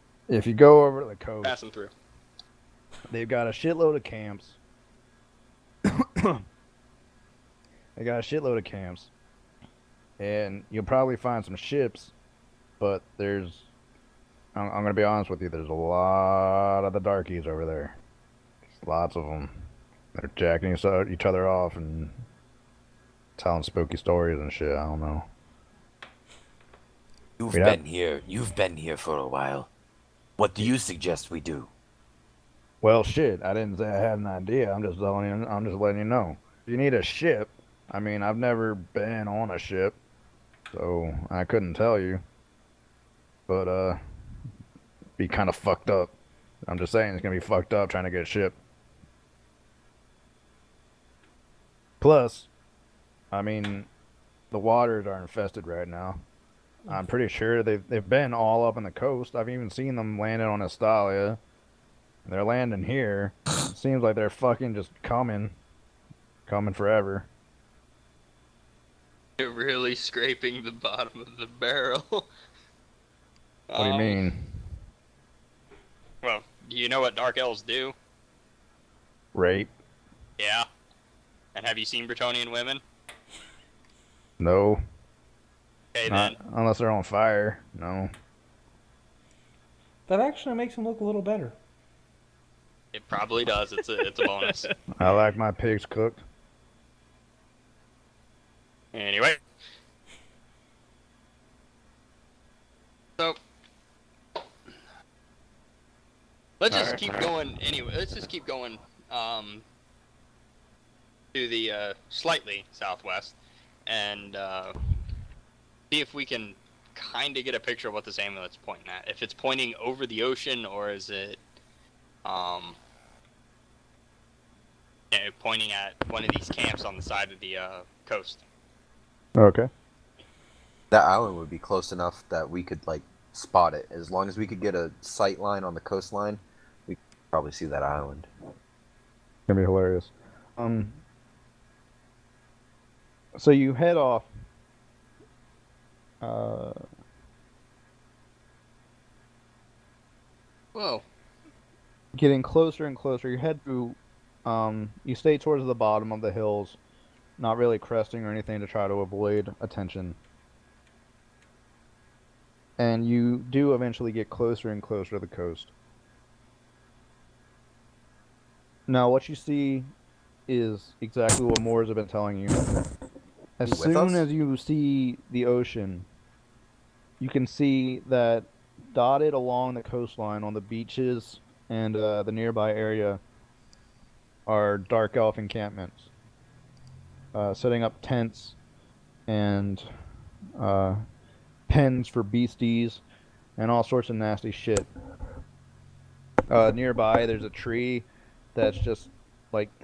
If you go over to the coast, Passing through. they've got a shitload of camps. They got a shitload of camps. And you'll probably find some ships, but I'm going to be honest with you, there's a lot of the darkies over there. Lots of them. They're jacking each other off and telling spooky stories and shit. I don't know. You've been here for a while. What do you suggest we do? Well, shit, I didn't say I had an idea. I'm just letting you know. If you need a ship, I mean, I've never been on a ship, so I couldn't tell you. But, be kind of fucked up. I'm just saying it's gonna be fucked up trying to get a ship. Plus, I mean, the waters are infested right now. I'm pretty sure they've been all up on the coast. I've even seen them landing on Estalia. They're landing here. It seems like they're fucking just coming forever. You're really scraping the bottom of the barrel. What do you mean? Well, do you know what dark elves do? Rape? Yeah. And have you seen Bretonian women? No. Okay, Not then. unless they're on fire. No. That actually makes him look a little better. It probably does. It's a bonus. I like my pigs cooked. Anyway. So. Let's just keep going. Anyway, let's just keep going. To the slightly southwest, and see if we can kind of get a picture of what this amulet's pointing at. If it's pointing over the ocean, or is it pointing at one of these camps on the side of the coast. Okay. That island would be close enough that we could like spot it. As long as we could get a sight line on the coastline, we could probably see that island. It's gonna be hilarious. So you head off. Whoa. Getting closer and closer. You head through. You stay towards the bottom of the hills, not really cresting or anything to try to avoid attention. And you do eventually get closer and closer to the coast. Now, what you see is exactly what Moors have been telling you. As With soon us? as you see the ocean, you can see that dotted along the coastline on the beaches and the nearby area are dark elf encampments, setting up tents and pens for beasties and all sorts of nasty shit. Nearby, there's a tree that's just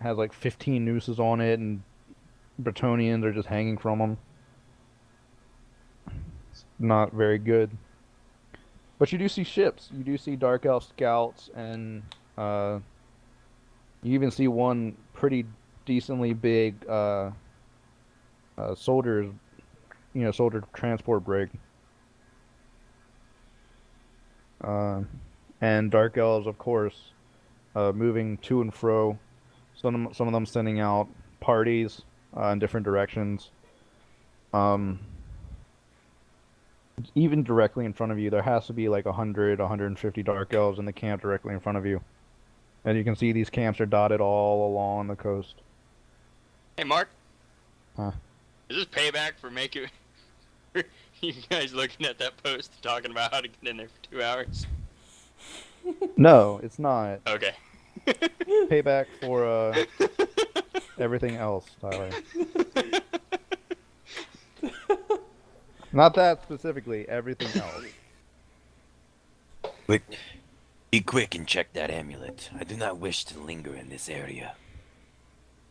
has 15 nooses on it, and Bretonians are just hanging from them. It's not very good. But you do see ships. You do see dark elf scouts, and you even see one pretty decently big soldier transport brig. And dark elves, of course, moving to and fro. Some of them sending out parties in different directions. Even directly in front of you, there has to be 100, 150 dark elves in the camp directly in front of you. And you can see these camps are dotted all along the coast. Hey, Mark. Huh? Is this payback for making you guys looking at that post and talking about how to get in there for 2 hours? No, it's not. Okay. Payback for everything else, Tyler. Not that specifically, everything else. Be quick and check that amulet. I do not wish to linger in this area.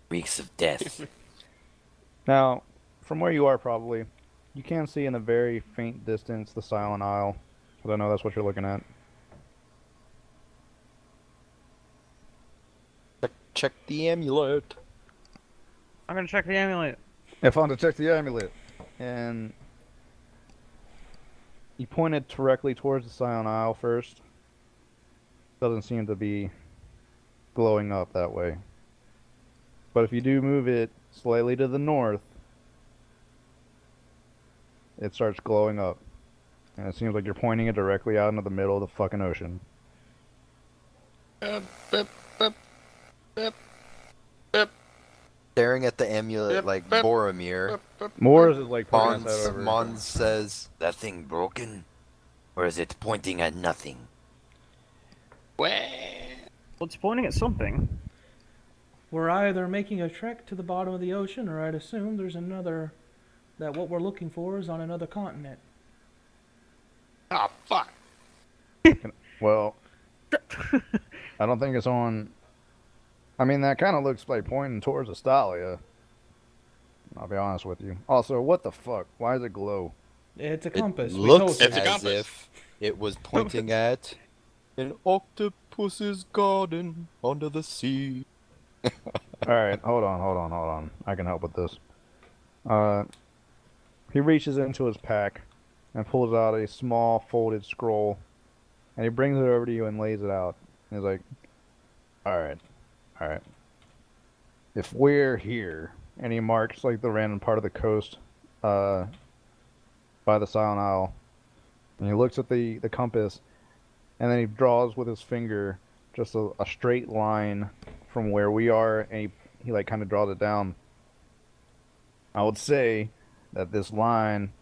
Reeks of death. Now, from where you are probably, you can see in the very faint distance the Silent Isle. Because I know that's what you're looking at. Check the amulet. I'm gonna check the amulet. I found to check the amulet. And you pointed directly towards the Silent Isle first. Doesn't seem to be glowing up that way. But if you do move it slightly to the north, it starts glowing up. And it seems like you're pointing it directly out into the middle of the fucking ocean. Bip, bip, bip, bip, Staring at the amulet bip, like bip, Boromir, bip, bip, Mors is like poking his head Mons, over. Mons says, That thing broken? Or is it pointing at nothing? Well, Well, it's pointing at something. We're either making a trek to the bottom of the ocean, or I'd assume there's another. That what we're looking for is on another continent. oh fuck. Well, I don't think it's on. I mean, that kind of looks like pointing towards Astalia. I'll be honest with you. Also, what the fuck? Why does it glow? It's a it compass. We looks told you. It's a as compass. if it was pointing at an octopus's garden under the sea. All right, hold on. I can help with this. Uh, he reaches into his pack and pulls out a small folded scroll, and he brings it over to you and lays it out. He's like, "All right, all right. If we're here," and he marks like the random part of the coast, uh, by the Silent Isle, and he looks at the compass, and then he draws with his finger just a straight line from where we are, and he like kind of draws it down. I would say that this line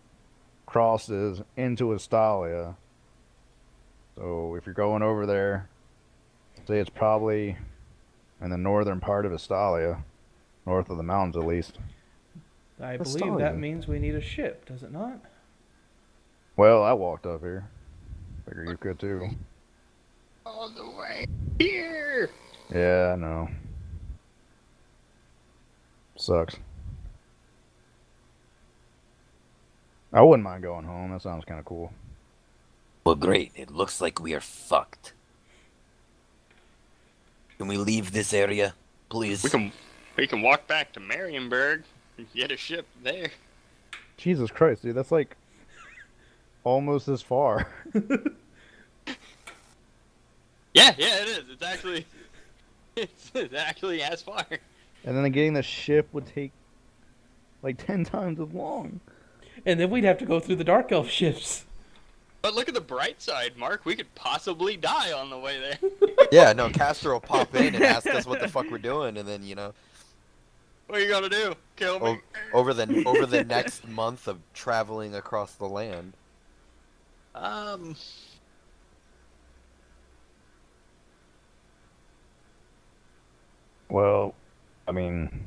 crosses into Astalia. So if you're going over there, say it's probably in the northern part of Astalia, north of the mountains at least. I That's believe that Stalia. means we need a ship, does it not? Well, I walked up here. Figure you could too. All the way here. Yeah, I know. Sucks. I wouldn't mind going home. That sounds kind of cool. Well, great. It looks like we are fucked. Can we leave this area, please? We can walk back to Marienburg and get a ship there. Jesus Christ, dude, that's like almost as far. Yeah, it is. It's actually as far. And then getting the ship would take like 10 times as long. And then we'd have to go through the Dark Elf ships. But look at the bright side, Mark. We could possibly die on the way there. Yeah, no, Castor will pop in and ask us what the fuck we're doing, and then What are you gonna do? Kill me? over the next month of traveling across the land. Well, I mean,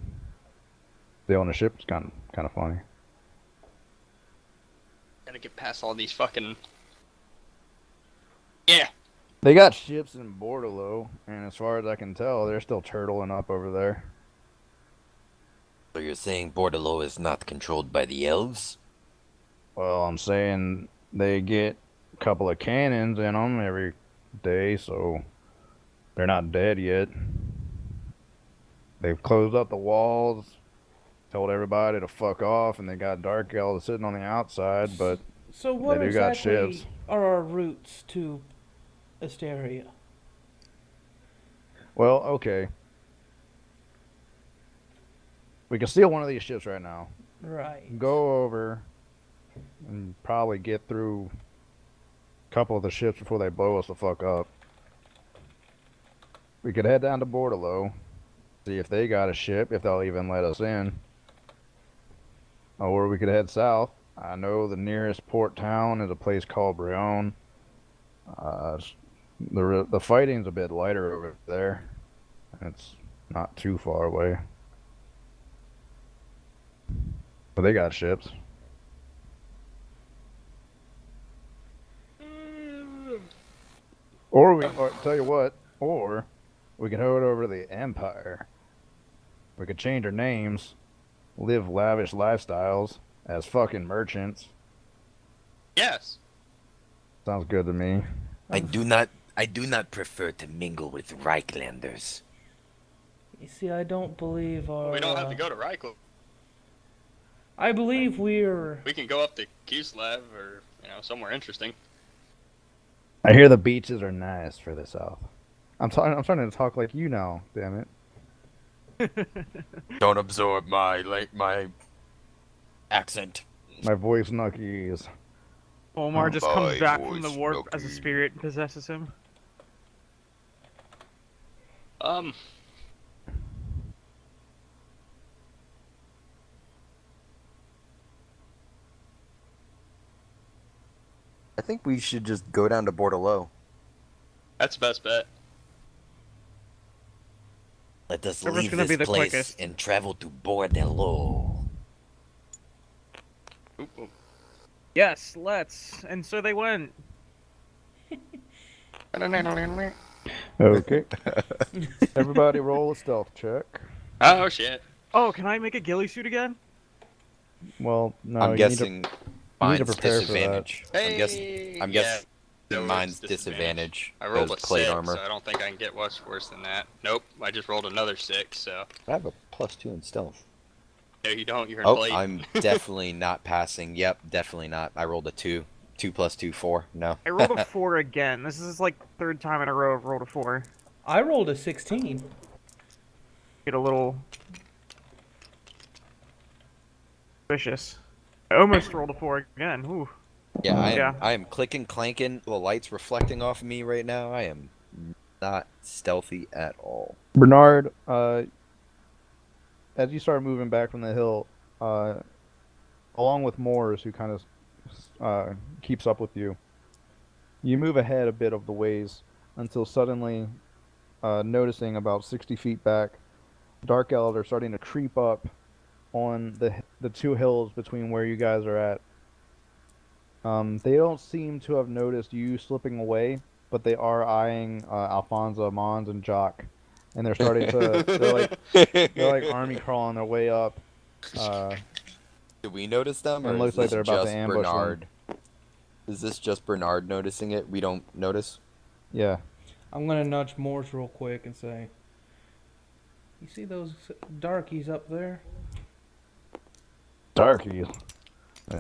sailing a ship is kind of funny. Gotta get past all these fucking. Yeah. They got ships in Bordello, and as far as I can tell, they're still turtling up over there. So you're saying Bordello is not controlled by the elves? Well, I'm saying they get a couple of cannons in them every day, so they're not dead yet. They've closed up the walls, told everybody to fuck off, and they got dark elves sitting on the outside, but So what They do got exactly ships. are our routes to Asteria? well, okay. We can steal one of these ships right now. Right. Go over and probably get through a couple of the ships before they blow us the fuck up. We could head down to Bordello, see if they got a ship, if they'll even let us in. Or we could head south. I know the nearest port town is a place called Brion. The fighting's a bit lighter over there. It's not too far away. But they got ships. Or tell you what, or we could head over to the Empire. We could change our names, live lavish lifestyles as fucking merchants. Yes. Sounds good to me. I do not prefer to mingle with Reichlanders. You see, I don't believe our. We don't have to go to Reichel. I believe we're. We can go up to Kislev or somewhere interesting. I hear the beaches are nice for the south. I'm trying to talk like you now. Damn it, Don't absorb my accent. my voice knuckies. Omar just comes My back from the voice warp as a milky. spirit possesses him. Um, I think we should just go down to Bordelot. that's the best bet. Let us Whoever's leave gonna be this the place quickest. and travel to Bordello. Oop, oop. Yes, let's. And so they went. Okay, everybody, roll a stealth check. Oh shit. Oh, can I make a ghillie suit again? Well, no, I'm you guessing need to mine's prepare for that. disadvantage. Hey. I'm yeah, guessing so it's mine's disadvantage. I rolled a because plate 6, armor. so I don't think I can get much worse than that. Nope, I just rolled another 6, so I have a +2 in stealth. no, you don't. You're in Oh, plate. I'm definitely not passing. Yep, definitely not. I rolled a 2. 2 + 2, 4. No. I rolled a 4 again. This is like third time in a row I've rolled a 4. I rolled a 16. Get a little vicious. I almost rolled a 4 again. Ooh. Yeah, Yeah. I am clicking, clanking. The light's reflecting off of me right now. I am not stealthy at all. Bernard, as you start moving back from the hill, along with Moores, who kind of keeps up with you, you move ahead a bit of the ways until suddenly, noticing about 60 feet back, dark elves are starting to creep up on the two hills between where you guys are at. They don't seem to have noticed you slipping away, but they are eyeing Alfonso, Mons, and Jock, and they're starting to. They're like army crawling their way up. Did we notice them, It or looks is like this they're about to just ambush them. Bernard? Is this just Bernard noticing it? We don't notice? Yeah. I'm gonna nudge Morse real quick and say, "You see those darkies up there?" Darkies.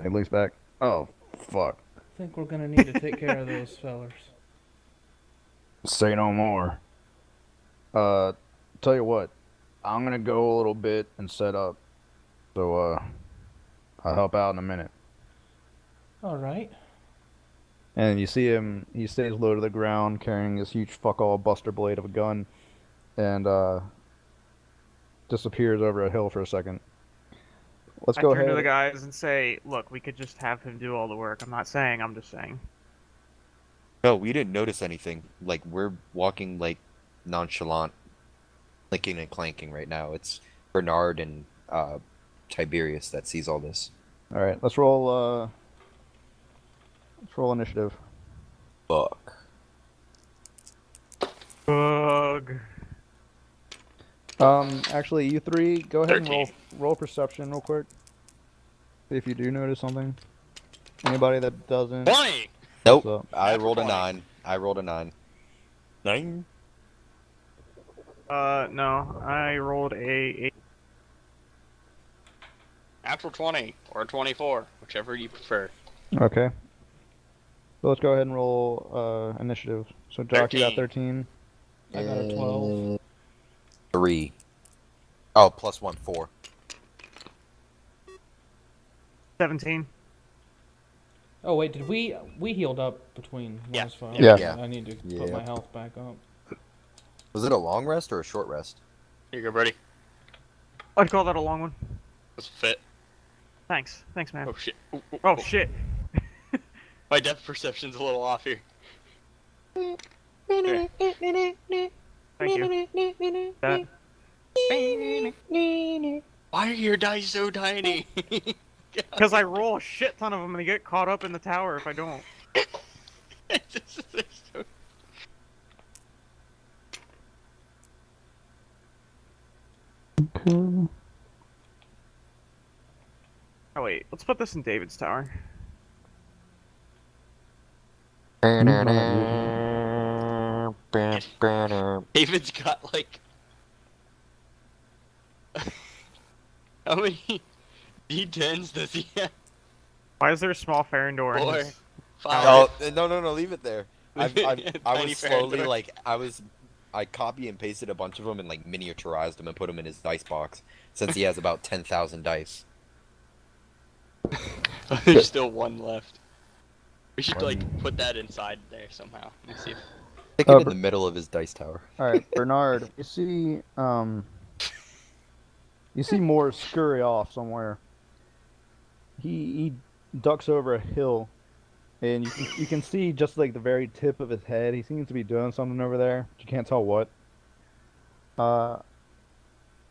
He looks back. Oh, fuck. I think we're gonna need to take care of those fellers. Say no more. Tell you what, I'm gonna go a little bit and set up. So, I'll help out in a minute. All right. And you see him, he stays low to the ground carrying this huge fuck all buster blade of a gun and, disappears over a hill for a second. Let's I go turn to the ahead. guys and say, look, we could just have him do all the work. I'm not saying, I'm just saying. No, we didn't notice anything. Like, we're walking, like, nonchalant, clinking and clanking right now. It's Bernard and Tiberius that sees all this. Alright, let's roll initiative. Fuck. Bug. Actually, you three, go ahead and 13. roll perception real quick. See if you do notice something. Anybody that doesn't. 20! Nope. So- I Natural rolled a 20. 9. I rolled a 9. 9? No. I rolled a 8. Natural 20 or 24, whichever you prefer. Okay. So let's go ahead and roll initiative. So Jock, you got 13. 13. I got a 12. 3. Oh, +1, 4. 17. Oh wait, did we healed up between Yeah. last fight? Yeah. Yeah. I need to put Yeah. my health back up. Was it a long rest or a short rest? Here you go, buddy. I'd call that a long one. This will fit. Thanks. Thanks, man. Oh shit. Ooh, ooh, Oh, ooh. shit. My depth perception's a little off here. Here. Thank you. That. Why are your dice so tiny? Because I roll a shit ton of them and they get caught up in the tower if I don't. Oh wait, let's put this in David's tower. David's got like how many D10s does he have? Why is there a small Farendor in 4, his... 5. Oh, no, leave it there. I Tiny was slowly Farendor. like I I copy and pasted a bunch of them and like miniaturized them and put them in his dice box since he has about 10,000 dice. There's still one left. We should like One. put that inside there somehow. Let me see if Stick it in the middle of his dice tower. All right, Bernard, you see Moore scurry off somewhere. He ducks over a hill, and you can see just like the very tip of his head. He seems to be doing something over there, but you can't tell what. Uh,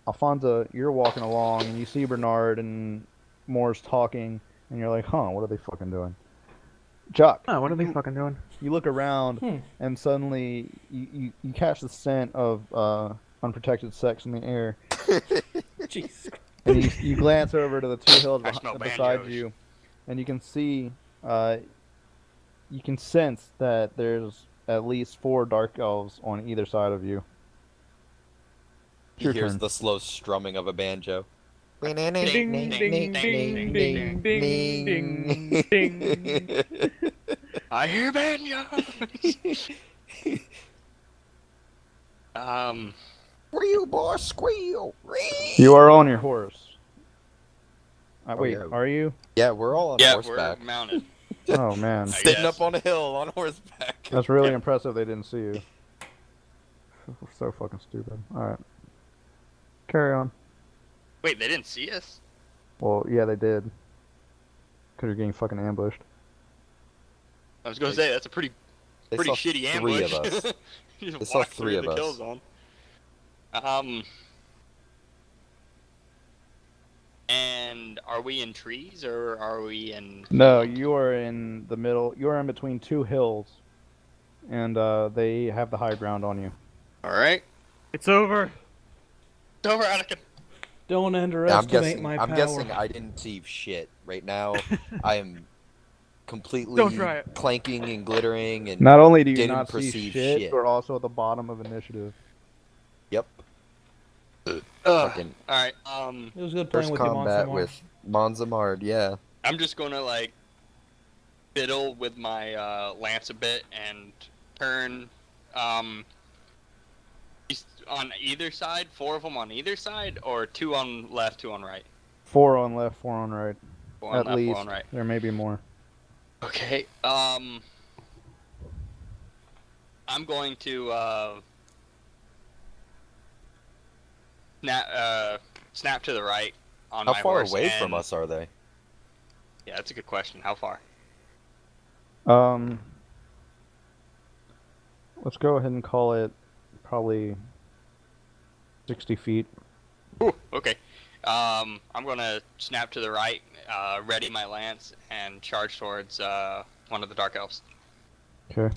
Alfonso, you're walking along, and you see Bernard and Moore's talking, and you're like, huh, what are they fucking doing? Chuck, Oh, what are they fucking doing? you look around, and suddenly you catch the scent of unprotected sex in the air. Jesus. And you glance over to the two hills I smell beside banjos. you, and you can see, you can sense that there's at least 4 dark elves on either side of you. He Your hears turn. the slow strumming of a banjo. Ding, ding, ding, ding, ding, ding, ding. I hear banjos. Squeal, boy, squeal! You are on your horse. Wait, yeah. are you? Yeah, we're all on Yeah, horseback. we're mounted. Oh man, Sitting guess. up on a hill on horseback. that's really Yeah. impressive. They didn't see you. So fucking stupid. All right, carry on. Wait, they didn't see us? Well, yeah, they did. Because you're getting fucking ambushed. I was gonna say that's a pretty They pretty saw shitty 3 ambush. of us. You just They saw walk 3 through of the us. kill zone. And are we in trees or are we in? No, you are in the middle. You are in between 2 hills, and they have the high ground on you. All right. It's over. It's over, Anakin. Don't Yeah, underestimate my I'm power. guessing I didn't see shit. Right now, I am completely Don't try it. clanking and glittering and Not only do you didn't not see perceive shit, shit. you're also at the bottom of initiative. Yep. All Fucking right. It was good playing first with you, combat Monsamar. with Monzamard, yeah. I'm just gonna like fiddle with my lance a bit and turn on either side, 4 of them on either side, or 2 on left, 2 on right. 4 on left, 4 on right. 4 on At left, least 4 on right. there may be more. Okay. I'm going to snap to the right on How my far horse. away from and- us are they? Yeah, that's a good question. How far? Let's go ahead and call it probably 60 feet. Ooh, okay. I'm gonna snap to the right, ready my lance, and charge towards one of the dark elves. Okay.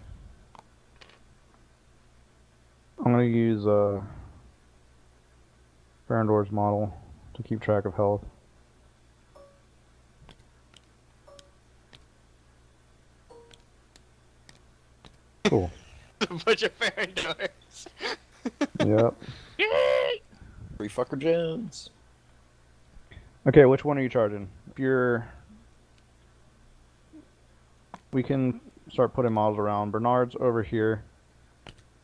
I'm gonna use Barandor's model to keep track of health. Cool. Bunch of Farandors. Yep. Free fucker Jones. Okay, which one are you charging? If you're... We can start putting models around. Bernard's over here.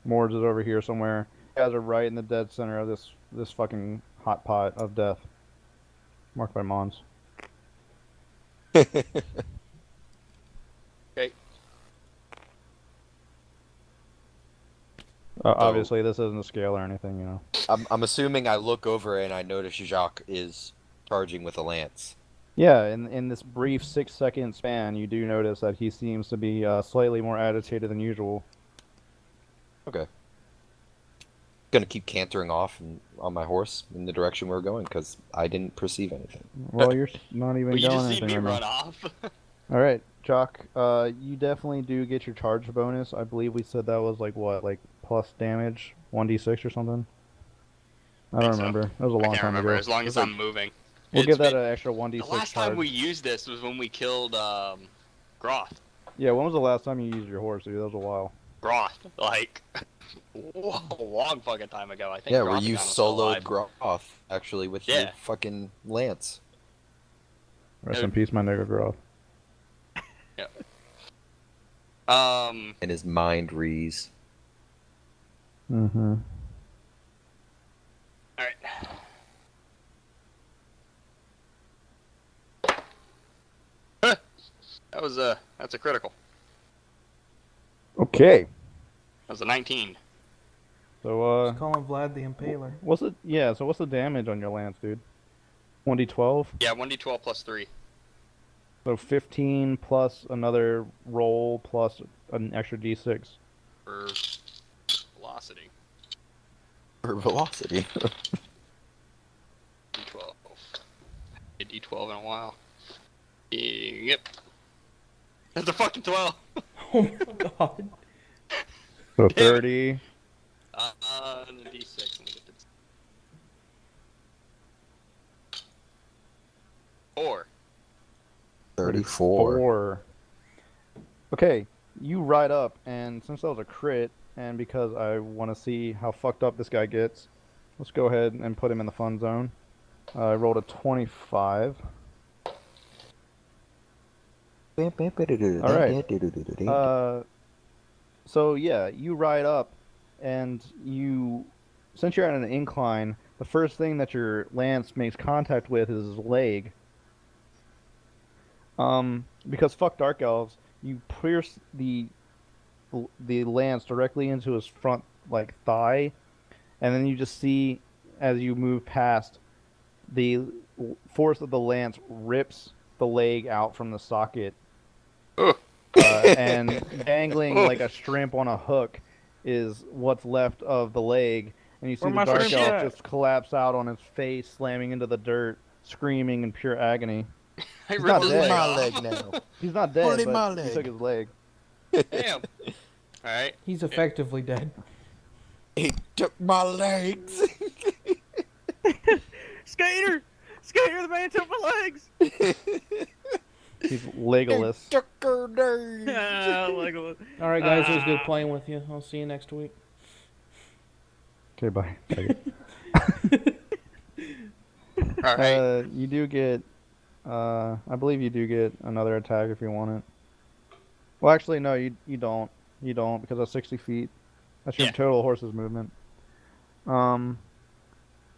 Moore's is over here somewhere. You guys are right in the dead center of this fucking hot pot of death. Marked by Mons. Okay. Obviously, this isn't a scale or anything, you know. I'm assuming I look over and I notice Jacques is charging with a lance. Yeah, in this brief 6-second span, you do notice that he seems to be slightly more agitated than usual. Okay. Gonna keep cantering off on my horse in the direction we're going because I didn't perceive anything. Well, you're not even Well, you going just seen anything me right run now. off. All right, Jock, you definitely do get your charge bonus. I believe we said that was like what, like plus damage, 1d6 or something. I don't Think so. remember. It was a I long can't time remember. ago. As long as I'm moving. We'll It's give that been- an extra 1d6 The last charge. time we used this was when we killed Groth. Yeah, when was the last time you used your horse, dude? That was a while. Groth, like a long fucking time ago. I think. Yeah, where you Grothicon was still soloed alive. Groth actually with Yeah. your fucking lance. Rest in peace, my nigga Groth. Um, And his mind rees. Mm-hmm. All right. That's a critical. Okay. That was a 19. So Just call him Vlad the Impaler. what's it? Yeah. So what's the damage on your lance, dude? 1d12. Yeah, 1d12 plus 3. So 15 plus another roll plus an extra d6. For velocity. For velocity. D12. A D12 in a while. Yep. That's a fucking 12. Oh my god. So Damn it. 30. And the D6. Let me get this. 4. 34. 4. Okay, you ride up, and since that was a crit, and because I want to see how fucked up this guy gets, let's go ahead and put him in the fun zone. I rolled a 25. All right. So yeah, you ride up, and since you're at an incline, the first thing that your lance makes contact with is his leg. Because fuck dark elves, you pierce the lance directly into his front like thigh, and then you just see as you move past, the force of the lance rips the leg out from the socket, Ugh. and dangling like a shrimp on a hook is what's left of the leg, and you see Where the my dark shrimp elf at? just collapse out on his face, slamming into the dirt, screaming in pure agony. I He's ripped not his dead. leg my off. leg now. He's not dead, Only my but you leg. took his leg. Damn. Alright. He's effectively dead. He took my legs. Skater! Skater, the man took my legs! He's Legolas. Took her legs. Ah, Legolas. All right, guys. It was good playing with you. I'll see you next week. Okay, bye. Alright. You do get, I believe you do get another attack if you want it. Well, actually, no, you don't. You don't, because that's 60 feet. That's your Yeah. total horse's movement.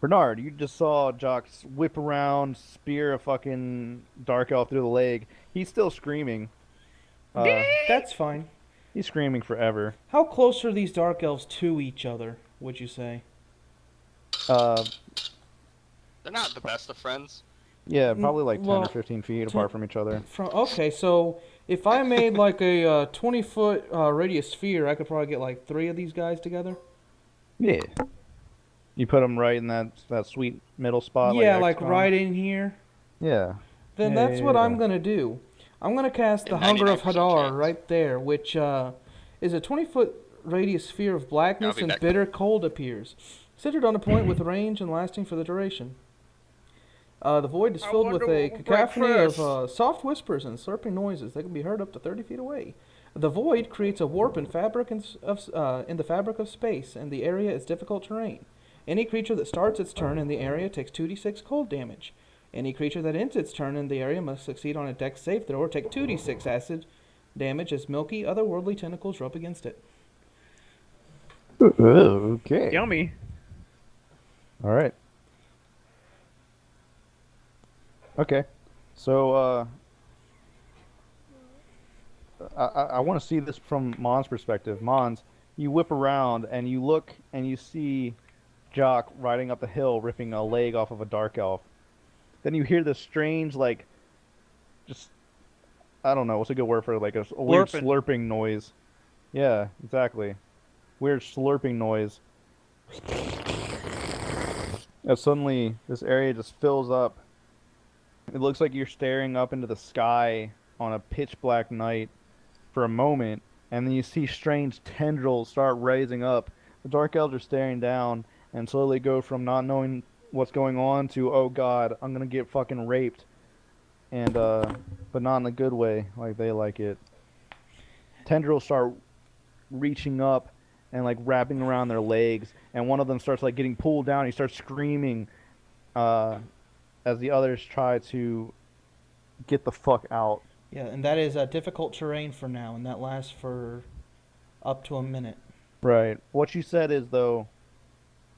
Bernard, you just saw Jock whip around, spear a fucking dark elf through the leg. He's still screaming. That's fine. He's screaming forever. How close are these dark elves to each other, would you say? Uh, They're not the best of friends. yeah, probably like 10 well, or 15 feet apart from each other. Okay, so if I made like a 20-foot radius sphere, I could probably get like 3 of these guys together. Yeah. You put them right in that sweet middle spot. Yeah, like XCOM. right in here. Yeah. Then Yeah, that's yeah, what yeah. I'm gonna do. I'm gonna cast the A Hunger of 99% Hadar chance. right there, which is a 20-foot radius sphere of blackness I'll be and back. bitter cold appears, centered on a point with range and lasting for the duration. The void is I filled with wonder a what will break cacophony of first. soft whispers and slurping noises that can be heard up to 30 feet away. The void creates a warp in the fabric of space, and the area is difficult terrain. Any creature that starts its turn in the area takes 2d6 cold damage. Any creature that ends its turn in the area must succeed on a dex save throw or take 2d6 acid damage as milky, otherworldly tentacles rub against it. Okay. Yummy. All right. Okay. So, I want to see this from Mon's perspective. Mons, you whip around and you look and you see Jock riding up the hill, ripping a leg off of a dark elf. Then you hear this strange, like, just, I don't know, what's a good word for it? Like a weird Slurping. slurping noise. Yeah, exactly. Weird slurping noise. And suddenly, this area just fills up. It looks like you're staring up into the sky on a pitch black night for a moment, and then you see strange tendrils start raising up. The dark elves are staring down and slowly go from not knowing what's going on to, oh god, I'm gonna get fucking raped. And but not in a good way, like they like it. Tendrils start reaching up and like wrapping around their legs, and one of them starts like getting pulled down. He starts screaming as the others try to get the fuck out. Yeah, and that is difficult terrain for now, and that lasts for up to a minute. Right. What you said is though,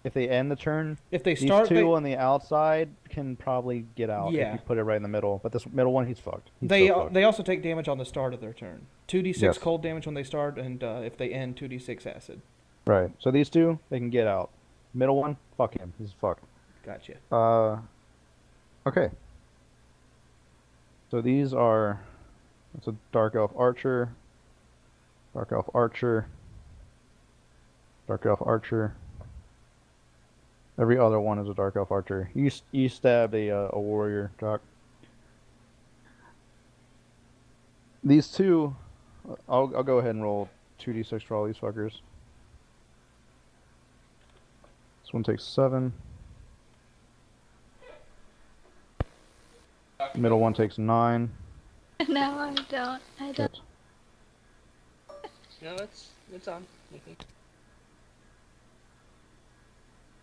if they end the turn, If they these start, two on the outside can probably get out if yeah. you put it right in the middle. But this middle one, he's fucked. He's They so fucked. they also take damage on the start of their turn. 2d6 Yes. cold damage when they start, and if they end, 2d6 acid. Right. So these two, they can get out. Middle one, fuck him. He's fucked. Gotcha. Okay. So these are. It's a Dark Elf Archer. Dark Elf Archer. Dark Elf Archer. Every other one is a Dark Elf Archer. You stabbed a warrior, Doc. These two, I'll go ahead and roll 2d6 for all these fuckers. This one takes 7. Middle one takes 9. No, I don't. I don't. No, it's on.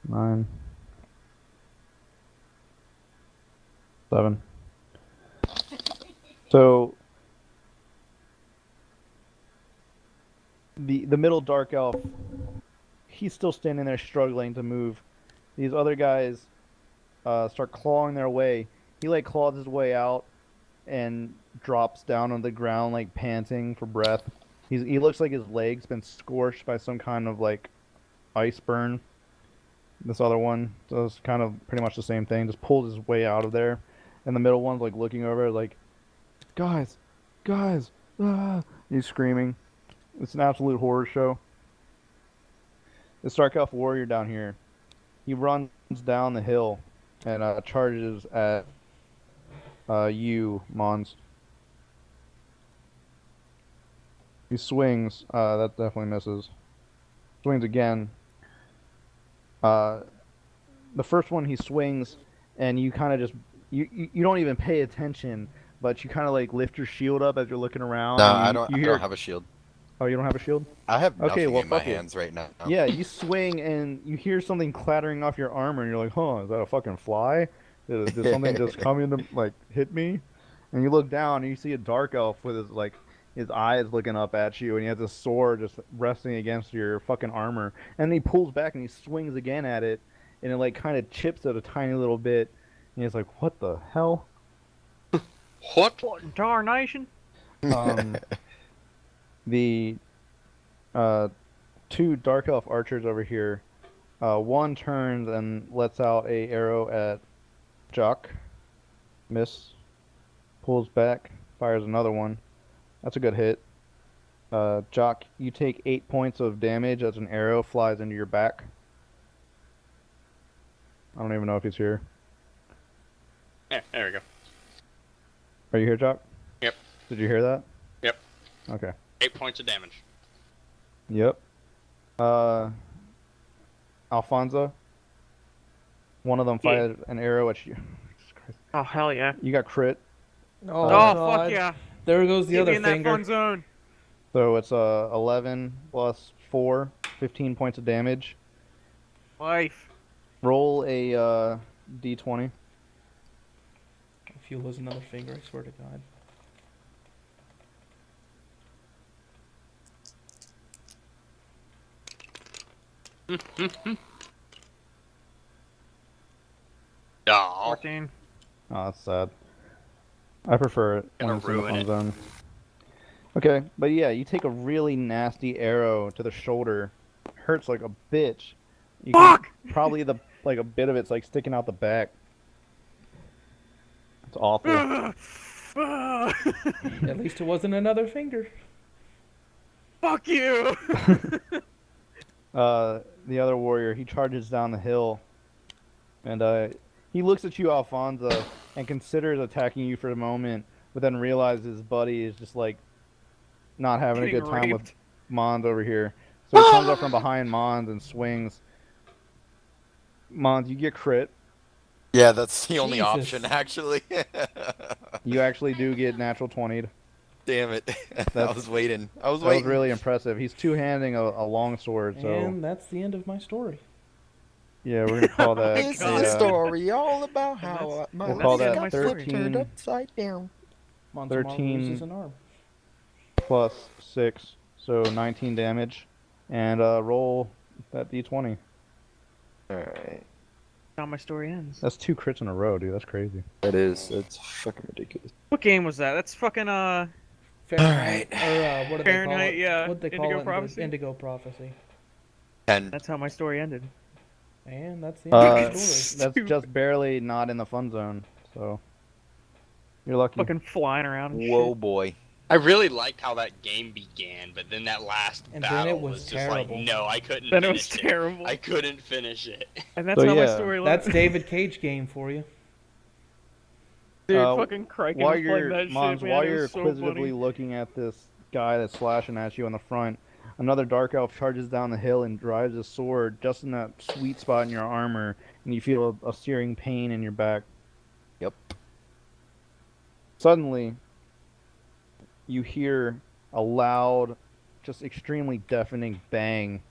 9. 7. So the middle Dark Elf, he's still standing there struggling to move. These other guys start clawing their way. He like claws his way out and drops down on the ground like panting for breath. He looks like his leg's been scorched by some kind of like ice burn. This other one does kind of pretty much the same thing, just pulls his way out of there. And the middle one's like looking over like, guys, ah! He's screaming. It's an absolute horror show. The Dark Elf warrior down here, he runs down the hill and charges at you, Mons. He swings. That definitely misses. Swings again. The first one he swings, and you kind of just you don't even pay attention, but you kind of like lift your shield up as you're looking around. No, and I don't. You I hear, don't have a shield. Oh, you don't have a shield? I have Okay, nothing well, in my fuck it. hands right now. Yeah, you swing and you hear something clattering off your armor, and you're like, "Huh, is that a fucking fly? Did something just come in to like hit me?" And you look down and you see a dark elf with his eyes looking up at you, and he has a sword just resting against your fucking armor. And he pulls back and he swings again at it, and it like kind of chips it a tiny little bit. And he's like, "What the hell?" What? What darnation? The two dark elf archers over here. One turns and lets out a arrow at Jock. Miss. Pulls back. Fires another one. That's a good hit. Jock, you take 8 points of damage as an arrow flies into your back. I don't even know if he's here. Yeah, there we go. Are you here, Jock? Yep. Did you hear that? Yep. Okay. 8 points of damage. Yep. Alfonso. One of them fired an arrow at you. Jesus Christ. Oh hell yeah! You got crit. Oh, Oh God. fuck yeah! There goes the Get me other in that finger. fun zone. So it's 11 plus 4, 15 points of damage. Life. Roll a d20. If you lose another finger, I swear to God. Oh, 14. Oh, that's sad. I prefer it when Gonna it's in the ruin fun it. zone. Okay, but yeah, you take a really nasty arrow to the shoulder. Hurts like a bitch. You Fuck! Probably a bit of it's like sticking out the back. It's awful. At least it wasn't another finger. Fuck you! The other warrior, he charges down the hill, and he looks at you, Alfonso, and considers attacking you for a moment, but then realizes his buddy is just like not having a Getting good time with raped. Mons over here. So he comes up from behind Mons and swings. Mons, you get crit. Yeah, that's the only Jesus. option, actually. You actually do get natural 20'd. Damn it. I was waiting. I was That was waiting. really impressive. He's two-handing a long sword, so And that's the end of my story. yeah, we're gonna call that It's God. a a, story all about how my We'll call life that got flipped, 13. turned upside down. Monzamar 13. loses an arm. plus 6, so 19 damage. and roll that d20. Alright. How my story ends. That's 2 crits in a row, dude. That's crazy. That's fucking ridiculous. What game was that? That's fucking Fahrenheit, or what do they call Fahrenheit, it? yeah. What they call Indigo it? Prophecy? The Indigo Prophecy. 10. That's how my story ended. And that's the end of the story. That's Stupid. just barely not in the fun zone, so you're lucky. Fucking flying around and Whoa, shit. boy. I really liked how that game began, but then that last And then battle it was just terrible. like, no, I couldn't Then it finish was terrible. I couldn't finish it. And that's So, how my yeah, story That's left. David Cage game for you. Dude, Uh, fucking Criken While was playing you're that Mons, shit, man. while It you're was so inquisitively funny. looking at this guy that's slashing at you on the front, another dark elf charges down the hill and drives his sword just in that sweet spot in your armor, and you feel a searing pain in your back. Yep. Suddenly, you hear a loud, just extremely deafening bang.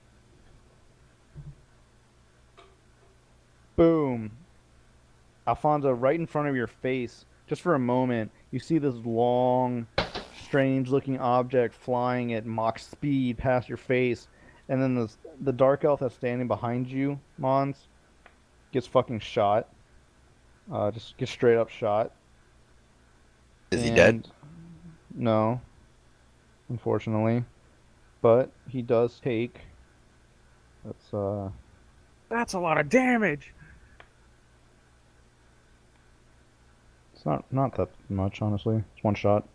Boom. Alfonso, right in front of your face, just for a moment, you see this long, strange-looking object flying at Mach speed past your face, and then the dark elf that's standing behind you, Mons, gets fucking shot. Just gets straight up shot. Is he dead? No, unfortunately, but he does take. That's a lot of damage. It's not that much, honestly. It's one shot.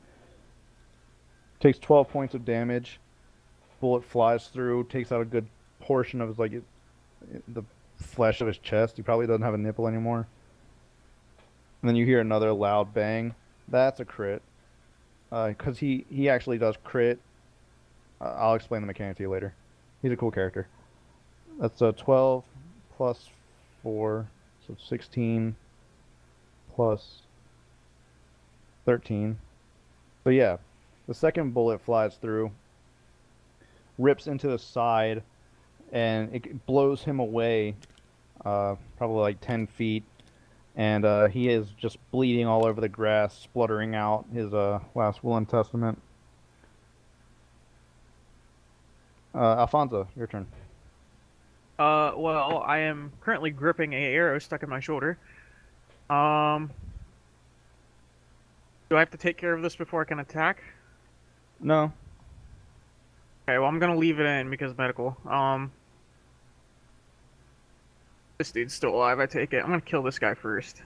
Takes 12 points of damage. Bullet flies through, takes out a good portion of his the flesh of his chest. He probably doesn't have a nipple anymore. And then you hear another loud bang. That's a crit. Because he actually does crit. I'll explain the mechanic to you later. He's a cool character. That's 12 plus 4, so 16 plus 13. So yeah, the second bullet flies through, rips into the side, and it blows him away, probably like 10 feet, and he is just bleeding all over the grass, spluttering out his last will and testament. Alfonso, your turn. Well, I am currently gripping a arrow stuck in my shoulder. Do I have to take care of this before I can attack? No. Okay, well, I'm gonna leave it in because medical. This dude's still alive, I take it. I'm gonna kill this guy first.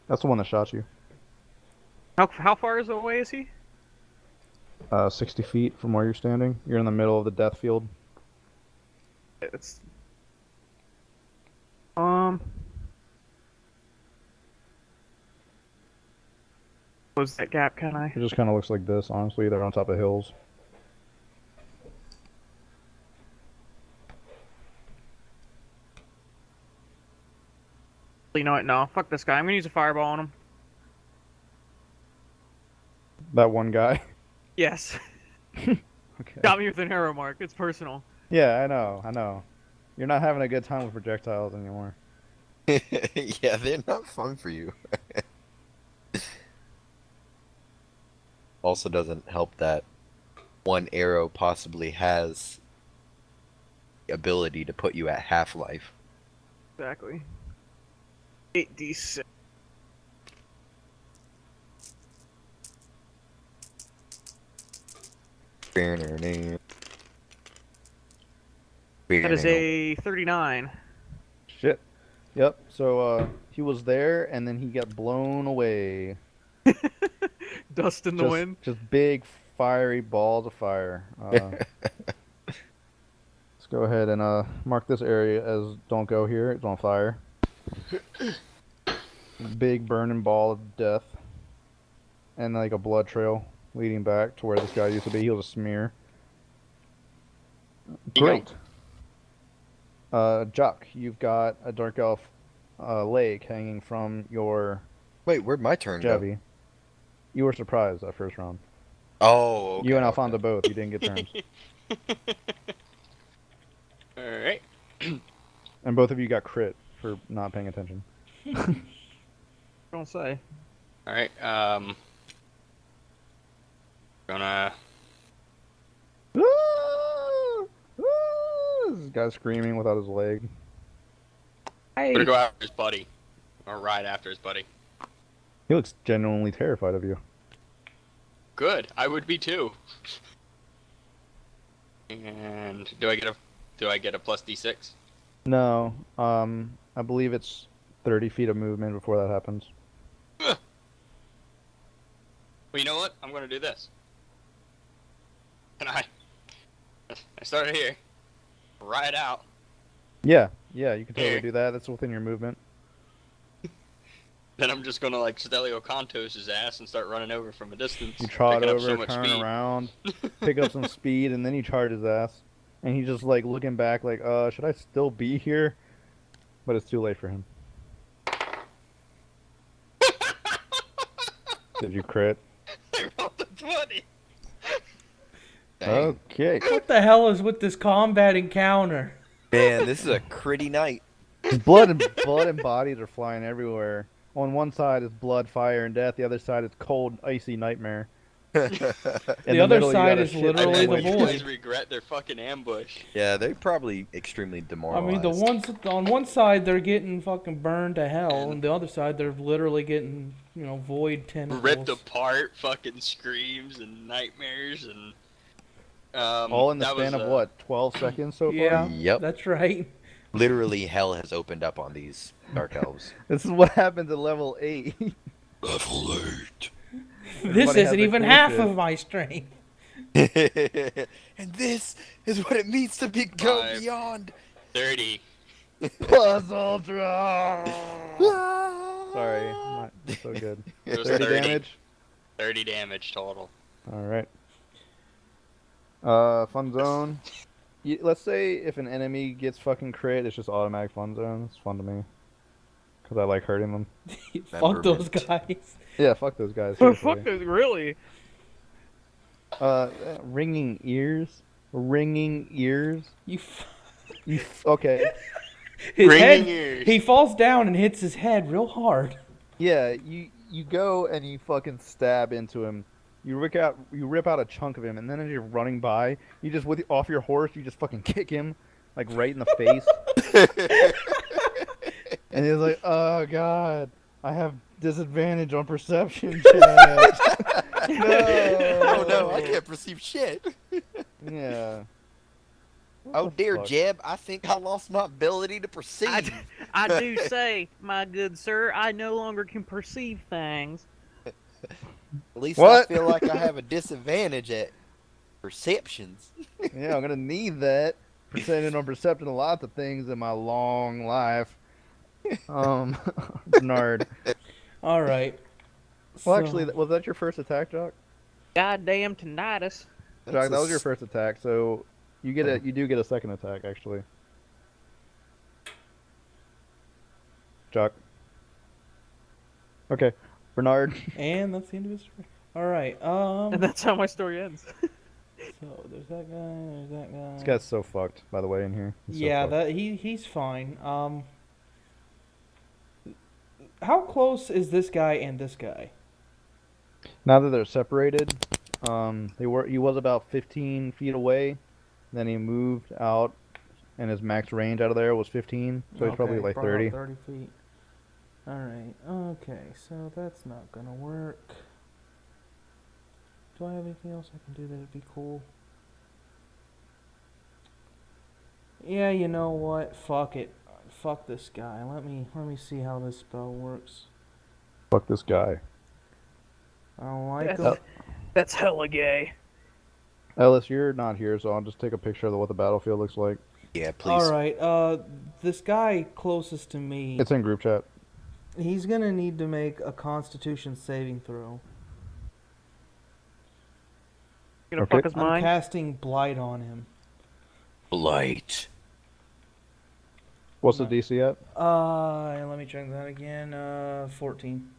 That's the one that shot you. How far away is he? 60 feet from where you're standing. You're in the middle of the death field. It's close that gap, can I? It just kind of looks like this, honestly. They're on top of hills. You know what? No, fuck this guy. I'm gonna use a fireball on him. That one guy. Yes. Okay. Got me with an arrow mark. It's personal. Yeah, I know. You're not having a good time with projectiles anymore. Yeah, they're not fun for you. Also doesn't help that one arrow possibly has the ability to put you at half-life. Exactly. 8d6. That is a 39. Shit. Yep. So he was there, and then he got blown away. Dust in the wind. Just big fiery balls of fire. Let's go ahead and mark this area as don't go here. It's on fire. Big burning ball of death, and like a blood trail leading back to where this guy used to be. He was a smear. Great. Jock, you've got a dark elf leg hanging from your Wait, where'd my turn go? Javi. You were surprised that first round. Oh, okay, You and Alfonso both. You didn't get turns. Alright. And both of you got crit for not paying attention. Don't say. Alright, gonna this guy screaming without his leg. I'm gonna go after his buddy, or ride after his buddy. He looks genuinely terrified of you. Good, I would be too. And do I get a plus D6? No, I believe it's 30 feet of movement before that happens. Well, you know what? I'm gonna do this. And I started here, ride out. Yeah, you can totally Here. do that. That's within your movement. Then I'm just gonna like Stelio Contos his ass and start running over from a distance. You trot picking up over, so much turn speed. around, pick up some speed, and then you charge his ass. And he's just like looking back, like, should I still be here? But it's too late for him. Did you crit? I rolled a 20. Dang. Okay. What the hell is with this combat encounter? Man, this is a critty night. Blood and bodies are flying everywhere. On one side is blood, fire, and death. The other side is cold, icy nightmare. In The other middle, you side got a is shit literally ton the of You void. guys regret their fucking ambush. Yeah, they're probably extremely I demoralized. mean, the ones on one side they're getting fucking burned to hell, and the other side they're literally getting, void tentacles. Ripped apart, fucking screams and nightmares and. All in the that span was, of what, 12 seconds so far? Yeah, Yep. that's right. Literally, hell has opened up on these dark elves. This is what happens at level 8. Level 8. This Everybody has isn't their even cool half shit. of my strength. And this is what it means to go 5. beyond. 30. Plus Ultra! Sorry, I'm not so good. It was 30 30. damage? 30 damage total. Alright. Fun zone. Let's say if an enemy gets fucking crit, it's just automatic fun zone. It's fun to me. Because I like hurting them. Fuck those Memberment. guys. Yeah, fuck those guys. Oh, seriously. fuck it, really? Ringing ears? Ringing ears? You. Okay. His Ringing head. ears. He falls down and hits his head real hard. Yeah, you go and you fucking stab into him. You rip out a chunk of him, and then as you're running by, you just off your horse, you just fucking kick him, like right in the face. And he's like, "Oh God, I have disadvantage on perception check." No. Oh no, I can't perceive shit. Yeah. Oh What the dear, fuck? Jeb, I think I lost my ability to perceive. I do say, my good sir, I no longer can perceive things. At least What? I feel like I have a disadvantage at perceptions. Yeah, I'm gonna need that. Percentage on perception of lots of things in my long life. Bernard. All right. Well, So- actually, was that your first attack, Jock? Goddamn tinnitus. Jock, that was your first attack, so you do get a second attack, actually. Jock. Okay, Bernard. And that's the end of his story. All right. And that's how my story ends. So there's that guy. There's that guy. This guy's so fucked, by the way, in here. He's so Yeah, fucked. that he's fine. How close is this guy and this guy? Now that they're separated, he was about 15 feet away. Then he moved out, and his max range out of there was 15. So he's probably Okay, like about 30. 30 feet. All right. Okay, so that's not gonna work. Do I have anything else I can do that'd be cool? Yeah, you know what? Fuck it. Fuck this guy. Let me see how this spell works. Fuck this guy. I don't like That's, him. that's hella gay. Ellis, you're not here, so I'll just take a picture of what the battlefield looks like. Yeah, please. All right. This guy closest to me. It's in group chat. He's gonna need to make a Constitution saving throw. You gonna Okay. fuck his I'm mind? casting Blight on him. Blight. What's the DC at? Let me check that again. 14.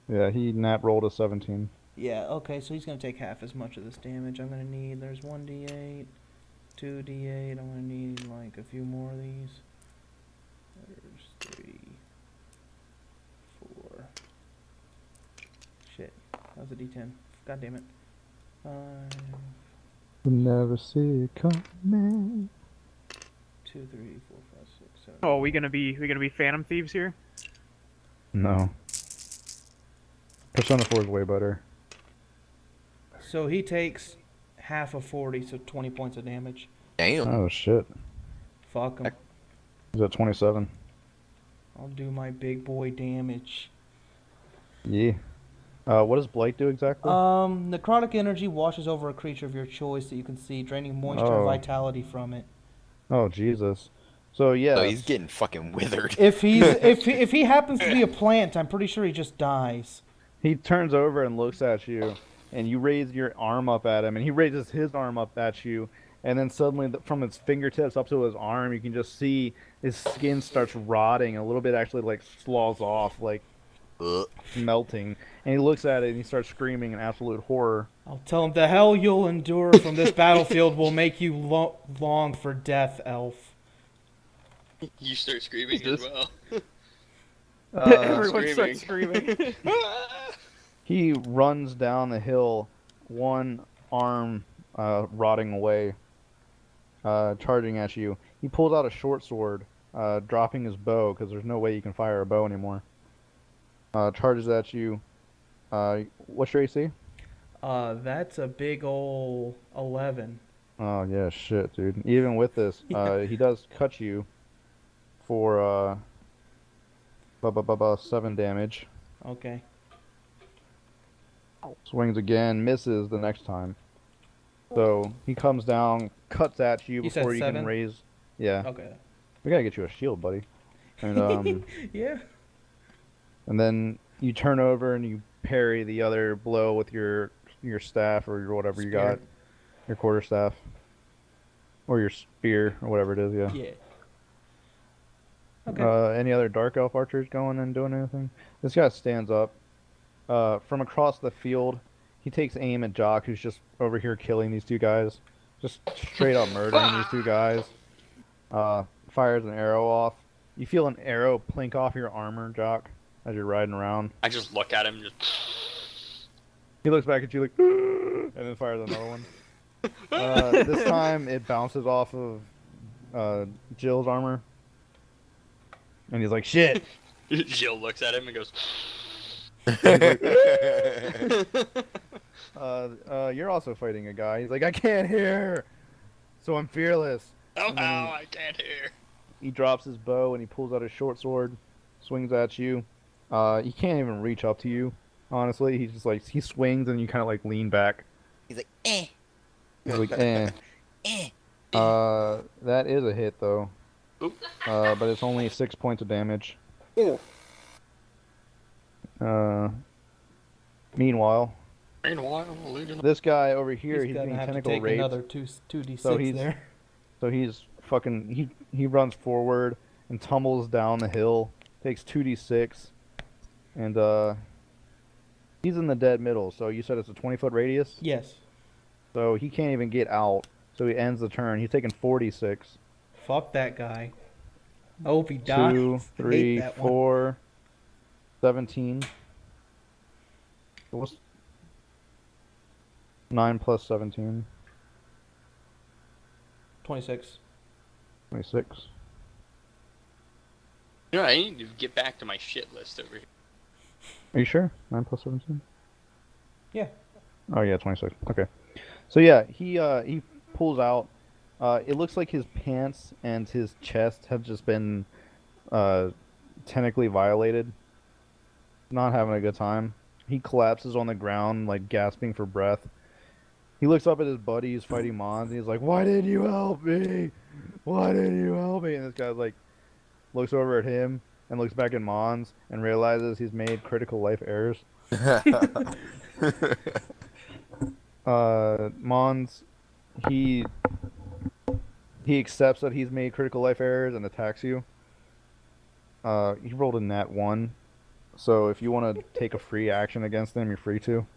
Yeah, he nat rolled a 17. Yeah, okay, so he's gonna take half as much of this damage. I'm gonna need, there's 1d8, 2d8, I'm gonna need like a few more of these. There's 3, 4. Shit, that was a d10. God damn it. 5. Never see it coming. 2, 3, 4, 5, 6, 7. Oh, we gonna be Phantom Thieves here? No. Persona 4 is way better. So he takes half of 40, so 20 points of damage. Damn. Oh shit. Fuck him. He's at 27. I'll do my big boy damage. Yeah. What does Blight do exactly? Necrotic energy washes over a creature of your choice that you can see, draining moisture and Oh. vitality from it. Oh Jesus. So yeah. So he's getting fucking withered. If he happens to be a plant, I'm pretty sure he just dies. He turns over and looks at you, and you raise your arm up at him, and he raises his arm up at you, and then suddenly from his fingertips up to his arm, you can just see his skin starts rotting, a little bit actually like sloughs off, like melting, and he looks at it and he starts screaming in absolute horror. I'll tell him the hell you'll endure from this battlefield will make you long for death, elf. You start screaming as well. Everyone starts screaming. He runs down the hill, one arm rotting away, charging at you. He pulls out a short sword, dropping his bow because there's no way you can fire a bow anymore. Charges at you. What's your AC? That's a big ol' 11. Oh yeah, shit, dude. Even with this, he does cut you for 7 damage. Okay. Swings again, misses the next time. So he comes down, cuts at you You said before you 7? can raise. Yeah, Okay. we gotta get you a shield, buddy. And Yeah. and then you turn over and you parry the other blow with your staff or your whatever you got, Spear. your quarterstaff, or your spear or whatever it is. Yeah. Yeah. Okay. Any other dark elf archers going and doing anything? This guy stands up. From across the field, he takes aim at Jock, who's just over here killing these two guys. Just straight up murdering these two guys. Fires an arrow off. You feel an arrow plink off your armor, Jock, as you're riding around. I just look at him, just. He looks back at you like, and then fires another one. This time it bounces off of Jill's armor. And he's like, shit! Jill looks at him and goes. You're also fighting a guy. He's like, I can't hear, so I'm fearless. Oh, I can't hear. He drops his bow and he pulls out his short sword, swings at you. He can't even reach up to you. Honestly, he's just like he swings and you kind of like lean back. He's like, eh. He's like, eh. That is a hit though. Oop. But it's only 6 points of damage. Ooh. Meanwhile, leading. this guy over here, he's gonna being have to tentacle take raped. another 2d6 So he's- there. So he's fucking he runs forward and tumbles down the hill, takes 2d6, and he's in the dead middle. So you said it's a 20-foot radius. Yes. So he can't even get out. So he ends the turn. He's taking 46. Fuck that guy. I hope he dies. 2, Hate 3, that one. 4, 17. What's 9 plus 17? 26. 26. You know, I need to get back to my shit list over here. Are you sure? 9 plus 17? Yeah. Oh yeah, 26. Okay. So yeah, he pulls out. It looks like his pants and his chest have just been technically violated. Not having a good time. He collapses on the ground, like gasping for breath. He looks up at his buddy who's fighting Mons, and he's like, "Why didn't you help me? Why didn't you help me?" And this guy's like, looks over at him and looks back at Mons and realizes he's made critical life errors. Mons, he accepts that he's made critical life errors and attacks you. He rolled a nat 1, so if you want to take a free action against him, you're free to.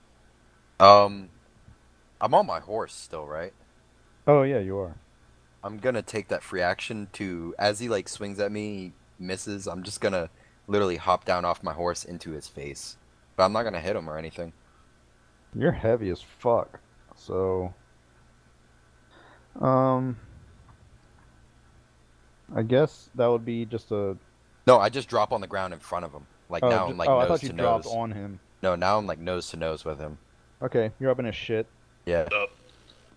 I'm on my horse still, right? Oh yeah, you are. I'm gonna take that free action to, as he like swings at me, misses, I'm just gonna literally hop down off my horse into his face. But I'm not gonna hit him or anything. You're heavy as fuck. So, I guess that would be just a. No, I just drop on the ground in front of him. Like now I'm like I nose thought you to dropped nose. on him. No, now I'm like nose to nose with him. Okay, you're up in his shit. Yeah. Is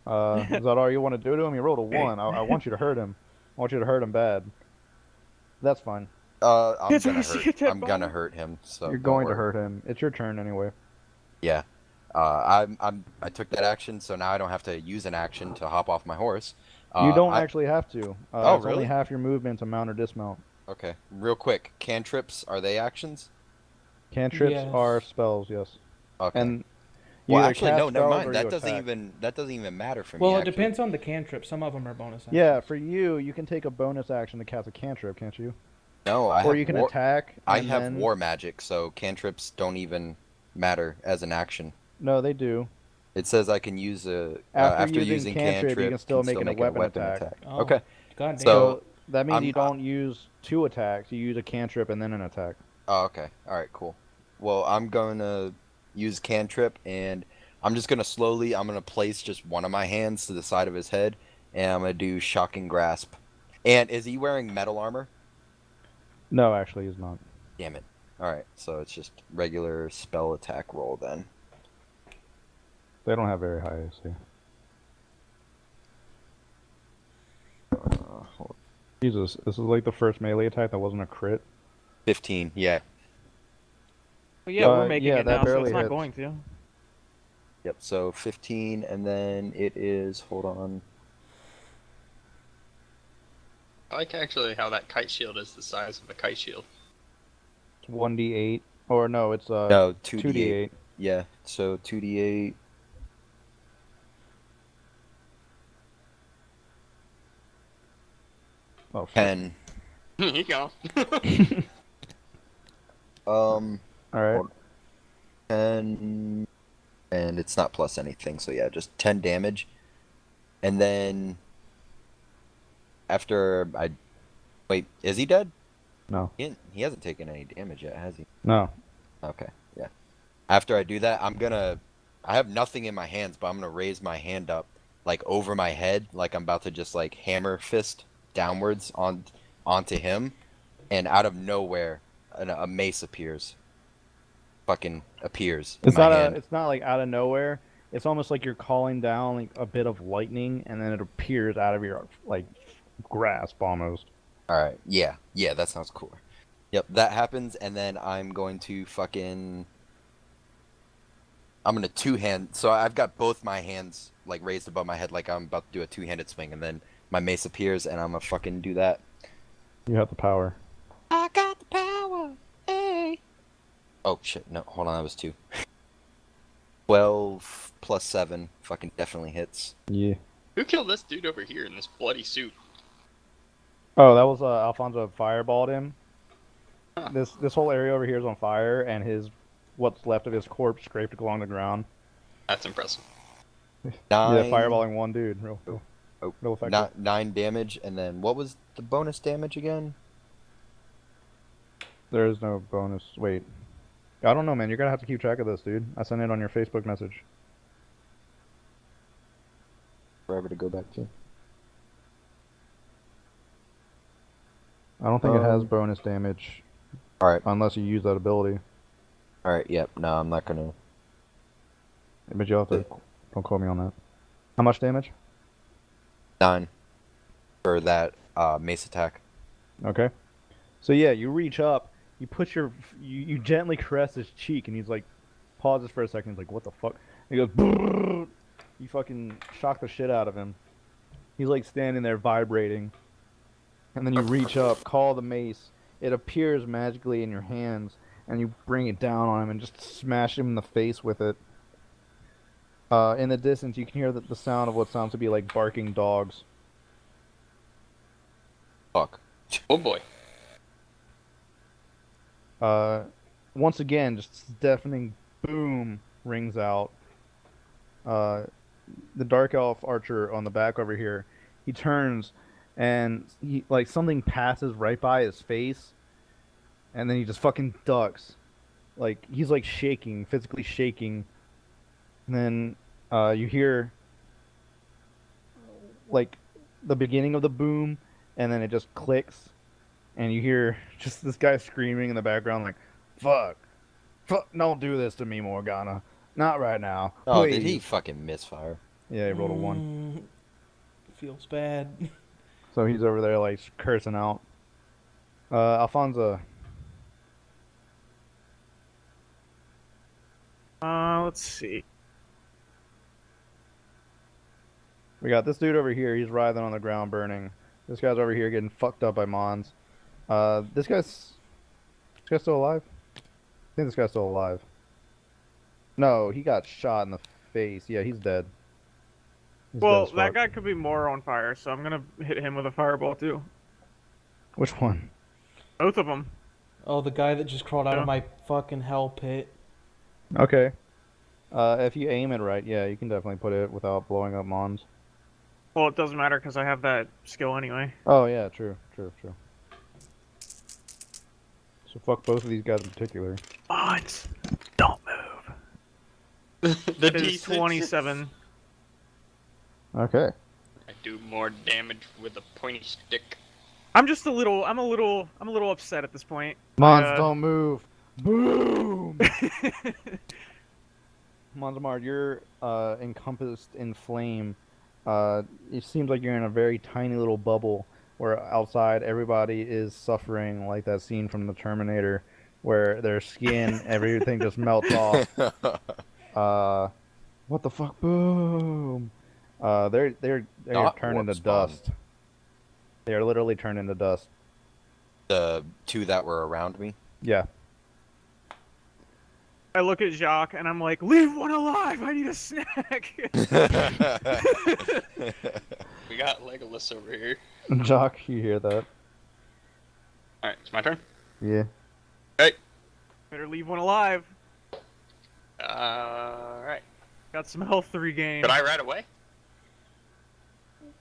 that all you want to do to him? You rolled a 1. I want you to hurt him. I want you to hurt him bad. That's fine. I'm Kids gonna wanna see a hurt. dead I'm gonna body. hurt him. So You're don't going to worry. hurt him. It's your turn anyway. Yeah. I took that action, so now I don't have to use an action to hop off my horse. You don't I, actually have to. Oh, It's only really? half your movement to mount or dismount. Okay. Real quick, cantrips, are they actions? Cantrips Yes. are spells, yes. Okay. And you Well, either actually, cast no, never spells mind. or That you doesn't attack. even matter for me. Well, it actually. depends on the cantrip. Some of them are bonus actions. Yeah, for you can take a bonus action to cast a cantrip, can't you? No, I Or have you can war, attack. I and have then... war magic, so cantrips don't even matter as an action. No, they do. It says I can use a After using using cantrip, you can still make a weapon attack. Oh, Okay. God damn. So That means I'm- you don't use 2 attacks. You use a cantrip and then an attack. Oh, okay. All right, cool. Well, I'm going to use cantrip, and I'm just going to slowly, I'm going to place just one of my hands to the side of his head, and I'm going to do shocking grasp. And is he wearing metal armor? No, actually, he's not. Damn it. All right, so it's just regular spell attack roll then. They don't have very high AC. Hold- Jesus, this is like the first melee attack that wasn't a crit. 15, yeah. Well, yeah, we're Uh, making yeah, it that now, so barely it's not hits. going to. Yep, so 15, and then it is, hold on. I like actually how that kite shield is the size of a kite shield. 1d8. Or no, it's No, 2d8. 2d8. Yeah, so 2d8. Oh, shit. 10. Here you go. Alright. 10, and it's not plus anything, so yeah, just 10 damage. And then after I wait, is he dead? No. He hasn't taken any damage yet, has he? No. Okay, yeah. After I do that, I have nothing in my hands, but I'm gonna raise my hand up like over my head, like I'm about to just like hammer fist downwards onto him, and out of nowhere, a mace appears. Fucking appears in It's my not hand. it's not like out of nowhere. It's almost like you're calling down like a bit of lightning and then it appears out of your like grasp almost. All right, yeah, that sounds cooler. Yep, that happens, and then I'm going to I'm gonna two-hand. So I've got both my hands like raised above my head, like I'm about to do a two-handed swing, and then my mace appears, and I'm gonna fucking do that. You have the power. I got the power. Hey. Oh shit! No, hold on, that was 2. 12 plus 7, fucking definitely hits. Yeah. Who killed this dude over here in this bloody suit? Oh, that was Alfonso fireballed him. Huh. This whole area over here is on fire, and what's left of his corpse scraped along the ground. That's impressive. 9, Yeah, fireballing one dude, real effective. 9 damage, and then what was the bonus damage again? There is no bonus. Wait, I don't know, man. You're gonna have to keep track of this, dude. I sent it on your Facebook message. Forever to go back to. I don't think it has bonus damage. All right. Unless you use that ability. All right. Yep. No, I'm not gonna. But you'll have to. Don't quote me on that. How much damage? 9 for that mace attack. Okay. So yeah, you reach up, you put you gently caress his cheek, and he's like, pauses for a second. He's like, "What the fuck?" And he goes, "Brrr." You fucking shock the shit out of him. He's like standing there vibrating, and then you reach up, call the mace. It appears magically in your hands, and you bring it down on him and just smash him in the face with it. In the distance, you can hear the sound of what sounds to be like barking dogs. Fuck. Oh boy. Once again, just deafening boom rings out. The dark elf archer on the back over here, he turns, and he like something passes right by his face, and then he just fucking ducks, like he's like shaking, physically shaking. And then you hear like the beginning of the boom, and then it just clicks, and you hear just this guy screaming in the background like, "Fuck, fuck, don't do this to me, Morgana. Not right now, Oh, did he please." fucking misfire? Yeah, he rolled a 1. Feels bad. So he's over there like cursing out. Alfonso, Let's see. we got this dude over here. He's writhing on the ground, burning. This guy's over here getting fucked up by Mons. This guy's still alive? I think this guy's still alive. No, he got shot in the face. Yeah, he's dead. He's dead Well, as that fuck. guy could be more on fire, so I'm gonna hit him with a fireball too. Which one? Both of them. Oh, the guy that just crawled out Yeah. of my fucking hell pit. Okay. If you aim it right, yeah, you can definitely put it without blowing up Mons. Well, it doesn't matter because I have that skill anyway. Oh yeah, true. So fuck both of these guys in particular. Mons, don't move. The It is D6. 27. Okay. I do more damage with a pointy stick. I'm a little upset at this point. Mons, don't move. Boom! Monzamard, you're encompassed in flame. It seems like you're in a very tiny little bubble where outside everybody is suffering like that scene from the Terminator where their skin, everything just melts off. What the fuck? Boom! They're Not turned warp into spawn. dust. They are literally turned into dust. The 2 that were around me. Yeah. I look at Jacques and I'm like, leave one alive. I need a snack. We got Legolas over here. Jock, you hear that? Alright, it's my turn. Yeah. Better leave one alive. Alright. Got some health to regain. Could I ride away?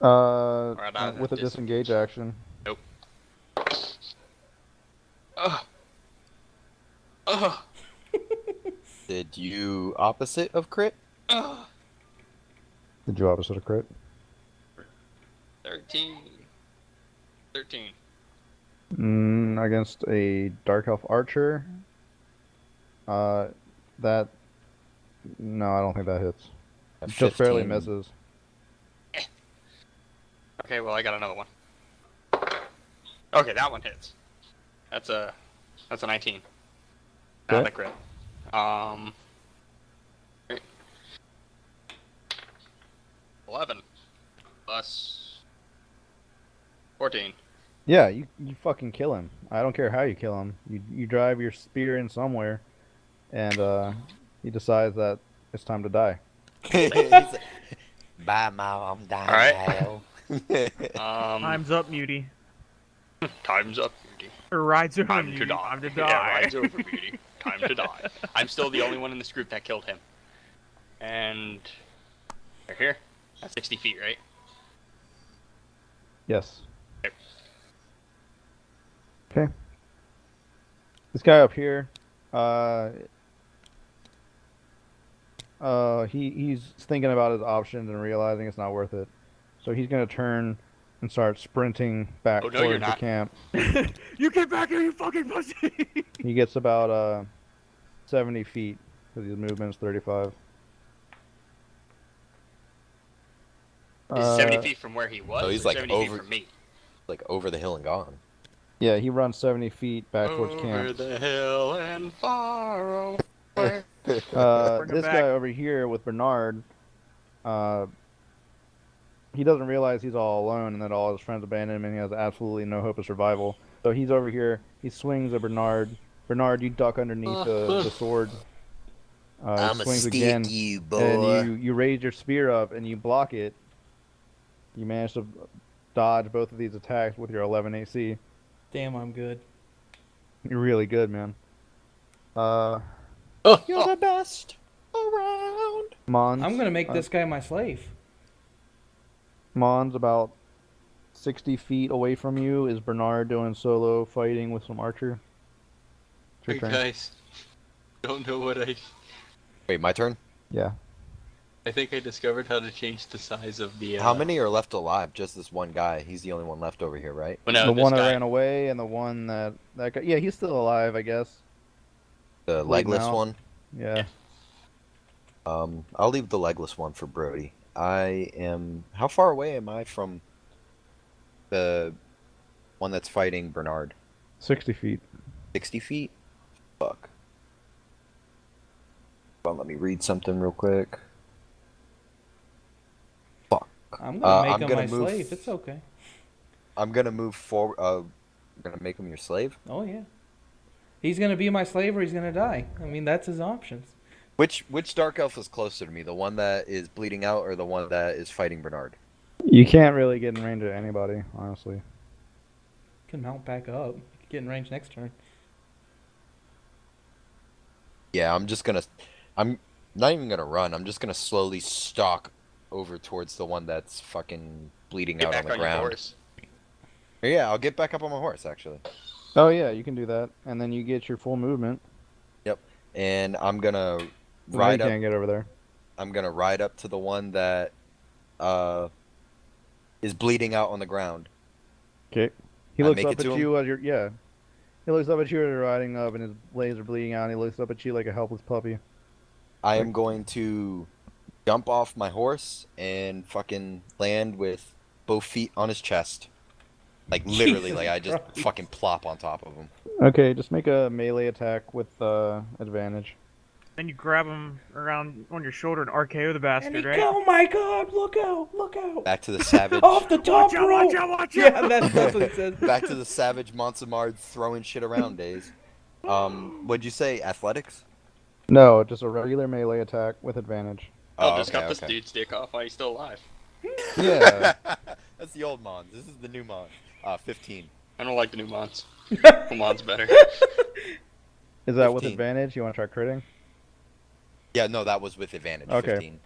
Alright, With a disengage action. Nope. Ugh. Ugh. Did you opposite of crit? Ugh. Did you opposite a crit? 13. 13. Against a Dark Elf Archer. That. No, I don't think that hits. A Just barely 15. misses. Okay, well I got another one. Okay, that one hits. That's a 19. Not Okay. a crit. Great. 11 plus 14. Yeah, you fucking kill him. I don't care how you kill him. You drive your spear in somewhere, and he decides that it's time to die. He's like, bye, Mom, I'm dying. Alright. Hell. Time's up, Muty. Time's up, beauty. Or rides over, Time Muty. to die. Time to Yeah, die. ride's over, beauty. Time to die. I'm still the only one in this group that killed him. And right here, that's 60 feet, right? Yes. Okay. This guy up here, he's thinking about his options and realizing it's not worth it. So he's gonna turn and start sprinting back Oh, no, you're towards the not. camp. You get back here, you fucking pussy! He gets about 70 feet because his movement's 35. He's 70 feet from where he was. So he's or like 70 over- feet from me. Like over the hill and gone. Yeah, he runs 70 feet back towards Over camp. the hill and far away. Bring him This back. guy over here with Bernard, he doesn't realize he's all alone and that all his friends abandoned him and he has absolutely no hope of survival. So he's over here, he swings at Bernard. Bernard, you duck underneath the sword. I'm He a swings stick again, you, boy. and you raise your spear up and you block it. You manage to dodge both of these attacks with your 11 AC. Damn, I'm good. You're really good, man. You're the best around. Mons. I'm gonna make this guy my slave. Mons, about 60 feet away from you is Bernard doing solo fighting with some archer. It's your turn. guys, don't know what I. Wait, my turn? Yeah. I think I discovered how to change the size of the. How many are left alive? Just this one guy. He's the only one left over here, right? Well, no, The this one that guy. ran away and the one that guy. Yeah, he's still alive, I guess. The Bleeding legless out. one. Yeah. I'll leave the legless one for Brody. I am. How far away am I from the one that's fighting Bernard? 60 feet. 60 feet? Fuck. Well, let me read something real quick. Fuck. I'm gonna make I'm him gonna my move- slave. It's okay. I'm gonna move forward. I'm gonna make him your slave. Oh yeah. He's gonna be my slave or he's gonna die. I mean, that's his options. Which dark elf is closer to me? The one that is bleeding out, or the one that is fighting Bernard? You can't really get in range of anybody, honestly. Can mount back up. Get in range next turn. Yeah, I'm not even gonna run. I'm just gonna slowly stalk over towards the one that's fucking bleeding Get out back on the on your ground. horse. Yeah, I'll get back up on my horse actually, Oh yeah, you can do that, and then you get your full movement. and I'm gonna Now you ride up. can't get over there. I'm gonna ride up to the one that is bleeding out on the ground. Okay. He I looks make up it at to you as you're He looks up at you as you're riding up, and his blades are bleeding out. And he looks up at you like a helpless puppy. I am going to jump off my horse and fucking land with both feet on his chest. Like literally, Jesus like I just Christ. fucking plop on top of him. Okay, just make a melee attack with advantage. Then you grab him around on your shoulder and RKO the bastard, right? Oh my god, look out, look out. Back to the savage. Off the top Watch out, rope. watch out, watch Yeah, out! that's what it says. Back to the savage Monsamard throwing shit around days. What'd you say? Athletics? No, just a regular melee attack with advantage. I'll just cut okay, this okay. dude's dick off while he's still alive. Yeah. That's the old Mons. This is the new Mon. 15. I don't like the new Mons. The Mons better. Is that with 15. advantage? You want to try critting? Yeah, no, that was with advantage. Okay. 15.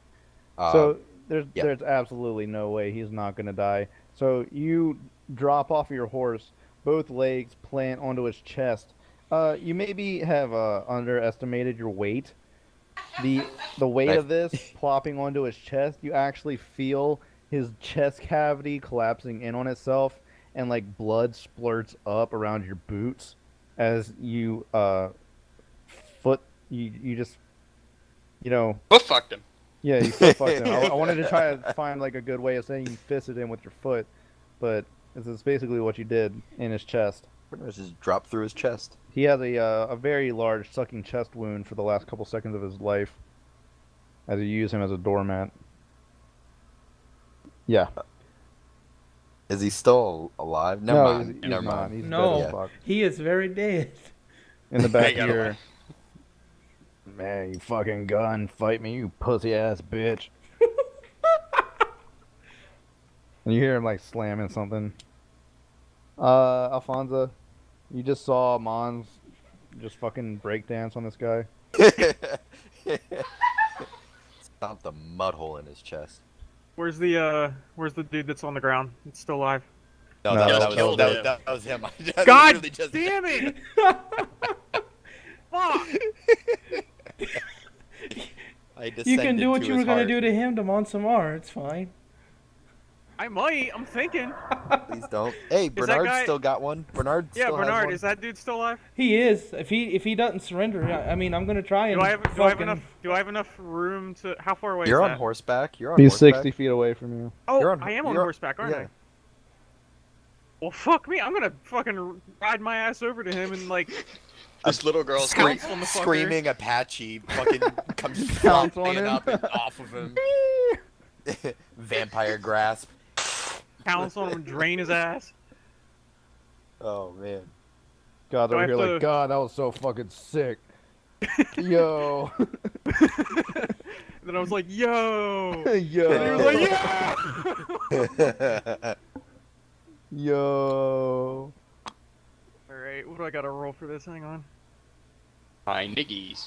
So there's yeah. there's absolutely no way he's not gonna die. So you drop off your horse, both legs plant onto his chest. You maybe have underestimated your weight. The weight Nice. of this plopping onto his chest, you actually feel his chest cavity collapsing in on itself, and like blood splurts up around your boots as you you just Foot fucked him. yeah, you foot fucked him. I wanted to try to find like a good way of saying you fisted him with your foot, but this is basically what you did in his chest. Just dropped through his chest. He has a very large sucking chest wound for the last couple seconds of his life, as you use him as a doormat. Yeah. Is he still alive? Never No, mind. he's Never not. mind. He's No. dead as fuck. He is very dead. In the back He got here. away. Man, you fucking gun, fight me, you pussy ass bitch. And you hear him like slamming something. Alfonso, you just saw Mons just fucking breakdance on this guy. Stomped a mud hole in his chest. Where's the dude that's on the ground? It's still alive. No, No, that, just was, killed that, him. that was him. I God literally just- damn it! Fuck! I You can descended do what to you were his gonna heart. do to him to Monsamar. It's fine. I might. I'm thinking. Please don't. Hey, Bernard guy- still got one. Bernard Yeah, still has Bernard, one. is that dude still alive? He is. If he doesn't surrender, I mean, I'm gonna try and Do I have fucking- enough room to? How far away You're is on that? horseback. You're on He's horseback. 60 feet away from you. Oh, You're on- I am on you're- horseback, aren't yeah. I? Well, fuck me. I'm gonna fucking ride my ass over to him and like This little girl's Scream. on the fucker. Screaming Apache fucking comes Pounce on flying him. up and off of him. Vampire grasp. pounce on him and drain his ass. Oh man. God's Do I over here have like, to- God, that was so fucking sick. Yo. Then I was like, yo. Yo. And he was like, yeah. Yo. Alright, what do I gotta roll for this? Hang on. Hi, niggies.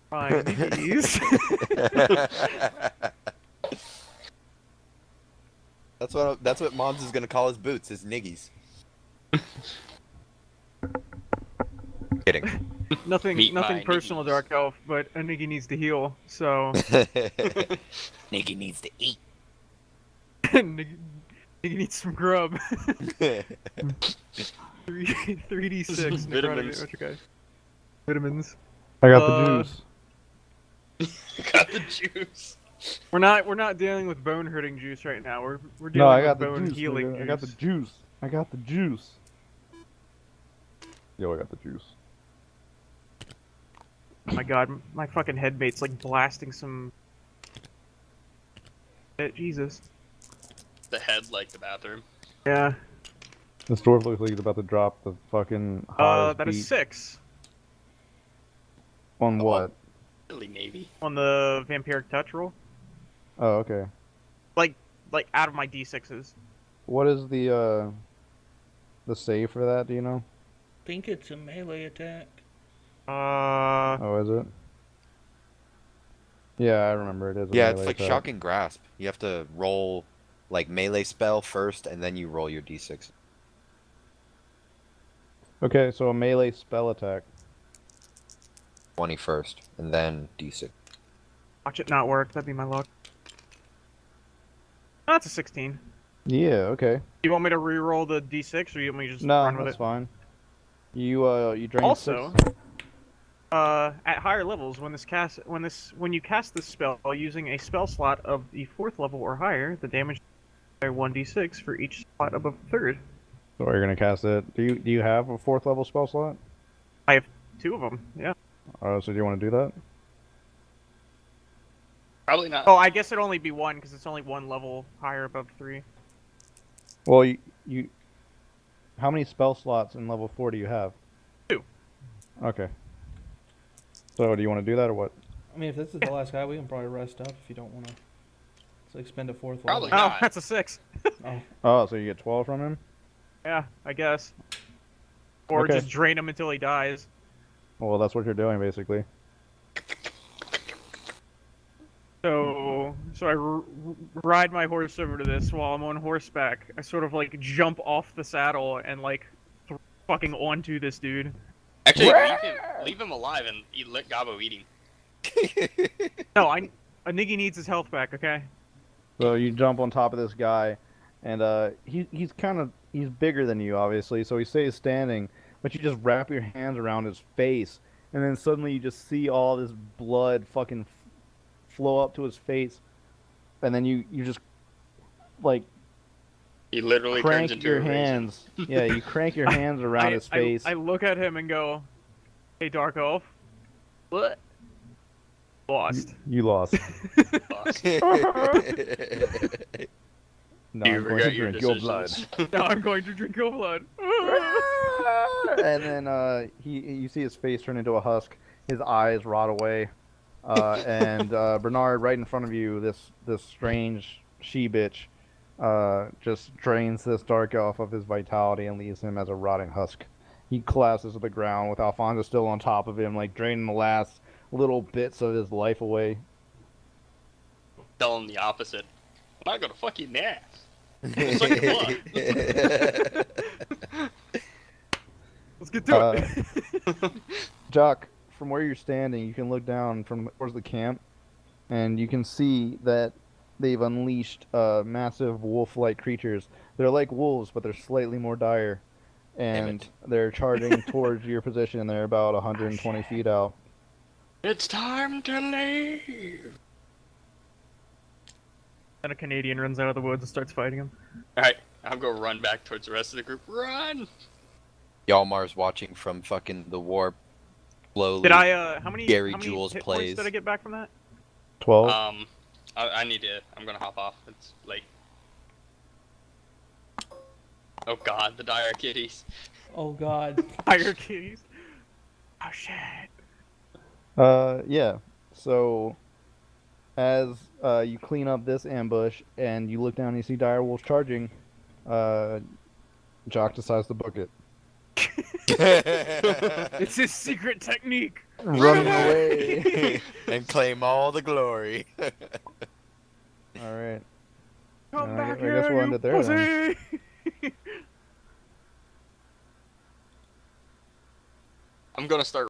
Fine, these. That's what Mons is gonna call his boots, his niggies. Kidding. Nothing Meet nothing my personal, niggies. Dark Elf, but a niggy needs to heal, so Nikki needs to eat. Nigga needs some grub. 3d6 Vitamins. necrotic. Okay. Vitamins. I got the juice. Got the juice. We're not dealing with bone hurting juice right now. We're No, dealing I with got the bone juice. healing Nigga. juice. I got the juice. I got the juice. Yo, I got the juice. Oh my god, my fucking headmate's like blasting some. Jesus. The head like the bathroom. Yeah. This dwarf looks like he's about to drop the fucking hottest That beat. is 6 On what? Really, maybe. on the vampiric touch roll. Oh, okay. Like out of my d6s. What is the save for that? Do you know? I think it's a melee attack. Oh, is it? Yeah, I remember it is. A Yeah, it's melee like attack. shocking grasp. You have to roll like melee spell first, and then you roll your d6. Okay, so a melee spell attack. 20 first, and then d6. Watch it not work. That'd be my luck. Oh, that's a 16. Yeah. Okay. You want me to re-roll the d6, or you want me to just No, run with that's it? fine. You drain Also, 6. at higher levels, when you cast this spell using a spell slot of the 4th level or higher, the damage is by 1d6 for each slot above the 3rd. So you're gonna cast it. Do you have a 4th level spell slot? I have 2 of them. Yeah. So do you want to do that? Probably not. Oh, I guess it'd only be 1 because it's only 1 level higher above 3. Well, you how many spell slots in level 4 do you have? 2. Okay. So do you want to do that or what? I mean, if this is the last guy, we can probably rest up if you don't want to. So expend a 4th Probably level. Oh, not. that's a 6. Oh, so you get 12 from him? Yeah, I guess. Or Okay. just drain him until he dies. Well, that's what you're doing basically. So I ride my horse over to this while I'm on horseback. I sort of like jump off the saddle and like fucking onto this dude. Actually, leave him alive and let Gabo eat him. No, a Niggy needs his health back. Okay. So you jump on top of this guy, and he's bigger than you obviously, so he stays standing, but you just wrap your hands around his face, and then suddenly you just see all this blood fucking flow up to his face, and then you just like He literally turns crank into your a raisin. hands. Yeah, you crank your hands around his face. I look at him and go, "Hey, Dark Elf." What? Lost. You lost. Lost. No, You I'm going to regret your drink your blood. decisions. Now I'm going to drink your blood. And then you see his face turn into a husk. His eyes rot away. And Bernard, right in front of you, this strange she-bitch, just drains this dark elf of his vitality and leaves him as a rotting husk. He collapses to the ground with Alfonso still on top of him, like draining the last little bits of his life away. Tell him the opposite. I'm not gonna fuck you in the ass. It's like blood. Let's get to it. Jock, from where you're standing, you can look down from towards the camp, and you can see that they've unleashed massive wolf-like creatures. They're like wolves, but they're slightly more dire, and they're charging towards your position. They're about 120 feet out. It's time to leave. And a Canadian runs out of the woods and starts fighting him. Alright, I'm gonna run back towards the rest of the group. Run! Yalmar's watching from fucking the warp slowly. Did I? How many? Gary how many Jules hit points plays. did I get back from that? 12. I need to. I'm gonna hop off. It's late. Oh god, the dire kitties. Oh God. Fire kitties. Oh shit. Yeah. So, as you clean up this ambush and you look down and you see dire wolves charging, Jock decides to book it. It's his secret technique. Running away. and claim all the glory. All right. Come I back guess here, we'll end you it there then. pussy! I'm gonna start